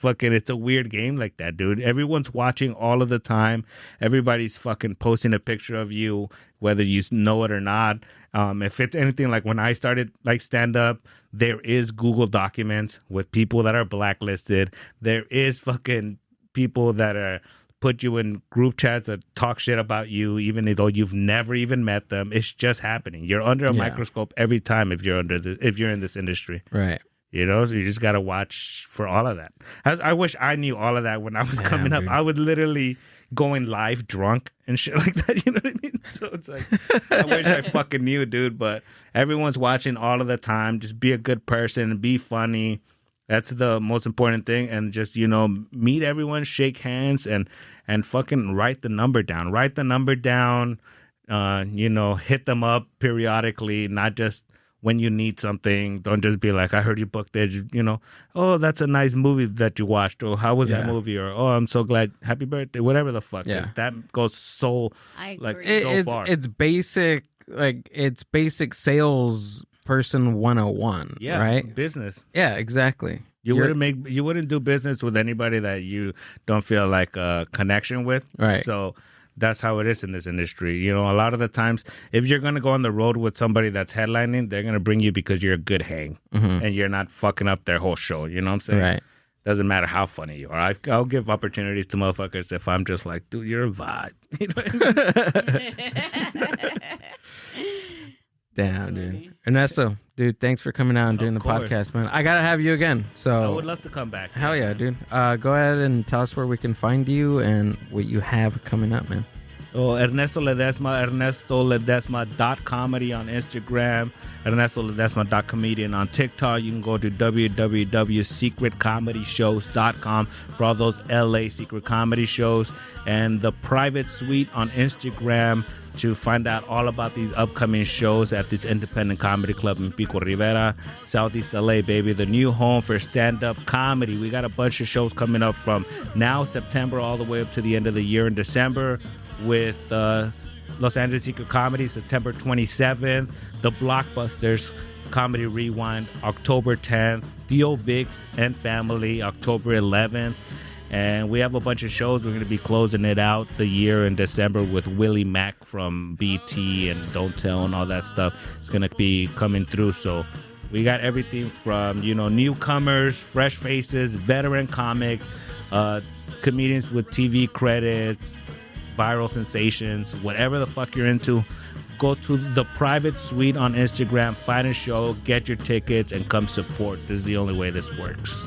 a weird game like that, dude. Everyone's watching all of the time. Everybody's fucking posting a picture of you, whether you know it or not. If it's anything like when I started like stand up, there is Google Documents with people that are blacklisted. There is fucking people that are put you in group chats that talk shit about you, even though you've never even met them. It's just happening. You're under a microscope every time if you're in this industry. Right. So you just gotta watch for all of that. I wish I knew all of that when I was coming up. Dude. I would literally go in live drunk and shit like that. You know what I mean? So it's like, I wish I fucking knew, dude. But everyone's watching all of the time. Just be a good person, be funny. That's the most important thing. And just, meet everyone, shake hands, and fucking write the number down. Write the number down, hit them up periodically, not just when you need something. Don't just be like, I heard you booked it. Oh, that's a nice movie that you watched. Or how was that movie? Or, oh, I'm so glad. Happy birthday. Whatever the fuck. Yeah. That goes so far. It's basic sales person 101. Yeah, right? Business. Yeah, exactly. You wouldn't do business with anybody that you don't feel like a connection with. Right. So that's how it is in this industry. A lot of the times, if you're going to go on the road with somebody that's headlining, they're going to bring you because you're a good hang and you're not fucking up their whole show. You know what I'm saying? Right. Doesn't matter how funny you are. I'll give opportunities to motherfuckers if I'm just like, dude, you're a vibe. You know what I mean? Damn, dude. Ernesto, dude, thanks for coming out and doing the podcast, man. I gotta have you again. So I would love to come back. Hell yeah, dude. Go ahead and tell us where we can find you and what you have coming up, man. Oh, Ernesto Ledezma, ErnestoLedezma.comedy on Instagram, ErnestoLedezma.comedian on TikTok. You can go to www.secretcomedyshows.com for all those LA secret comedy shows, and the private suite on Instagram to find out all about these upcoming shows at this independent comedy club in Pico Rivera, Southeast LA, baby. The new home for stand-up comedy. We got a bunch of shows coming up from now, September, all the way up to the end of the year in December, with Los Angeles Secret Comedy, September 27th. The Blockbusters Comedy Rewind, October 10th. Theo Vicks and Family, October 11th. And we have a bunch of shows. We're going to be closing it out the year in December with Willie Mack from BT and Don't Tell and all that stuff. It's going to be coming through. So we got everything from, newcomers, fresh faces, veteran comics, comedians with TV credits, viral sensations, whatever the fuck you're into. Go to the private suite on Instagram, find a show, get your tickets, and come support. This is the only way this works.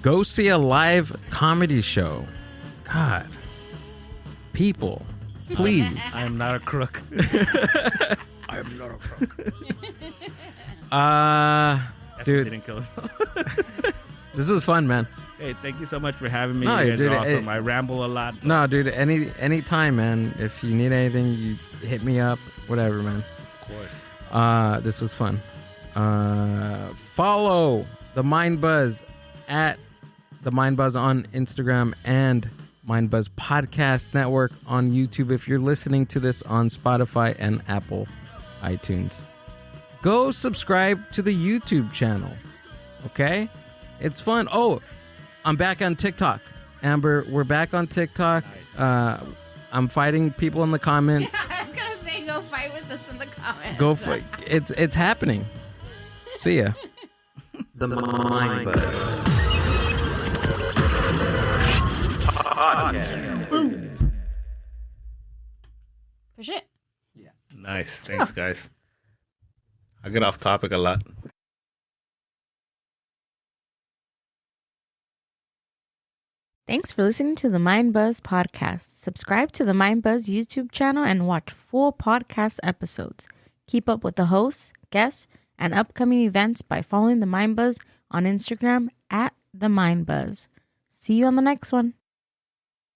Go see a live comedy show. God. People, please. I am not a crook. I am not a crook. Dude, didn't kill us. This was fun, man. Hey, thank you so much for having me. No, You guys dude, are awesome. I ramble a lot. No, dude, any time, man. If you need anything, you hit me up. Whatever, man. Of course. This was fun. Follow the Mind Buzz at the Mind Buzz on Instagram and Mind Buzz Podcast Network on YouTube if you're listening to this on Spotify and Apple iTunes. Go subscribe to the YouTube channel. Okay? It's fun. Oh, I'm back on TikTok. Amber, we're back on TikTok. Nice. I'm fighting people in the comments. I was gonna say go fight with us in the comments. Go for it. It's happening. See ya. The Mind Buzz. Podcast. For shit. Nice. Thanks, guys. I get off topic a lot. Thanks for listening to the Mind Buzz podcast. Subscribe to the Mind Buzz YouTube channel and watch full podcast episodes. Keep up with the hosts, guests, and upcoming events by following the Mind Buzz on Instagram at the Mind Buzz. See you on the next one.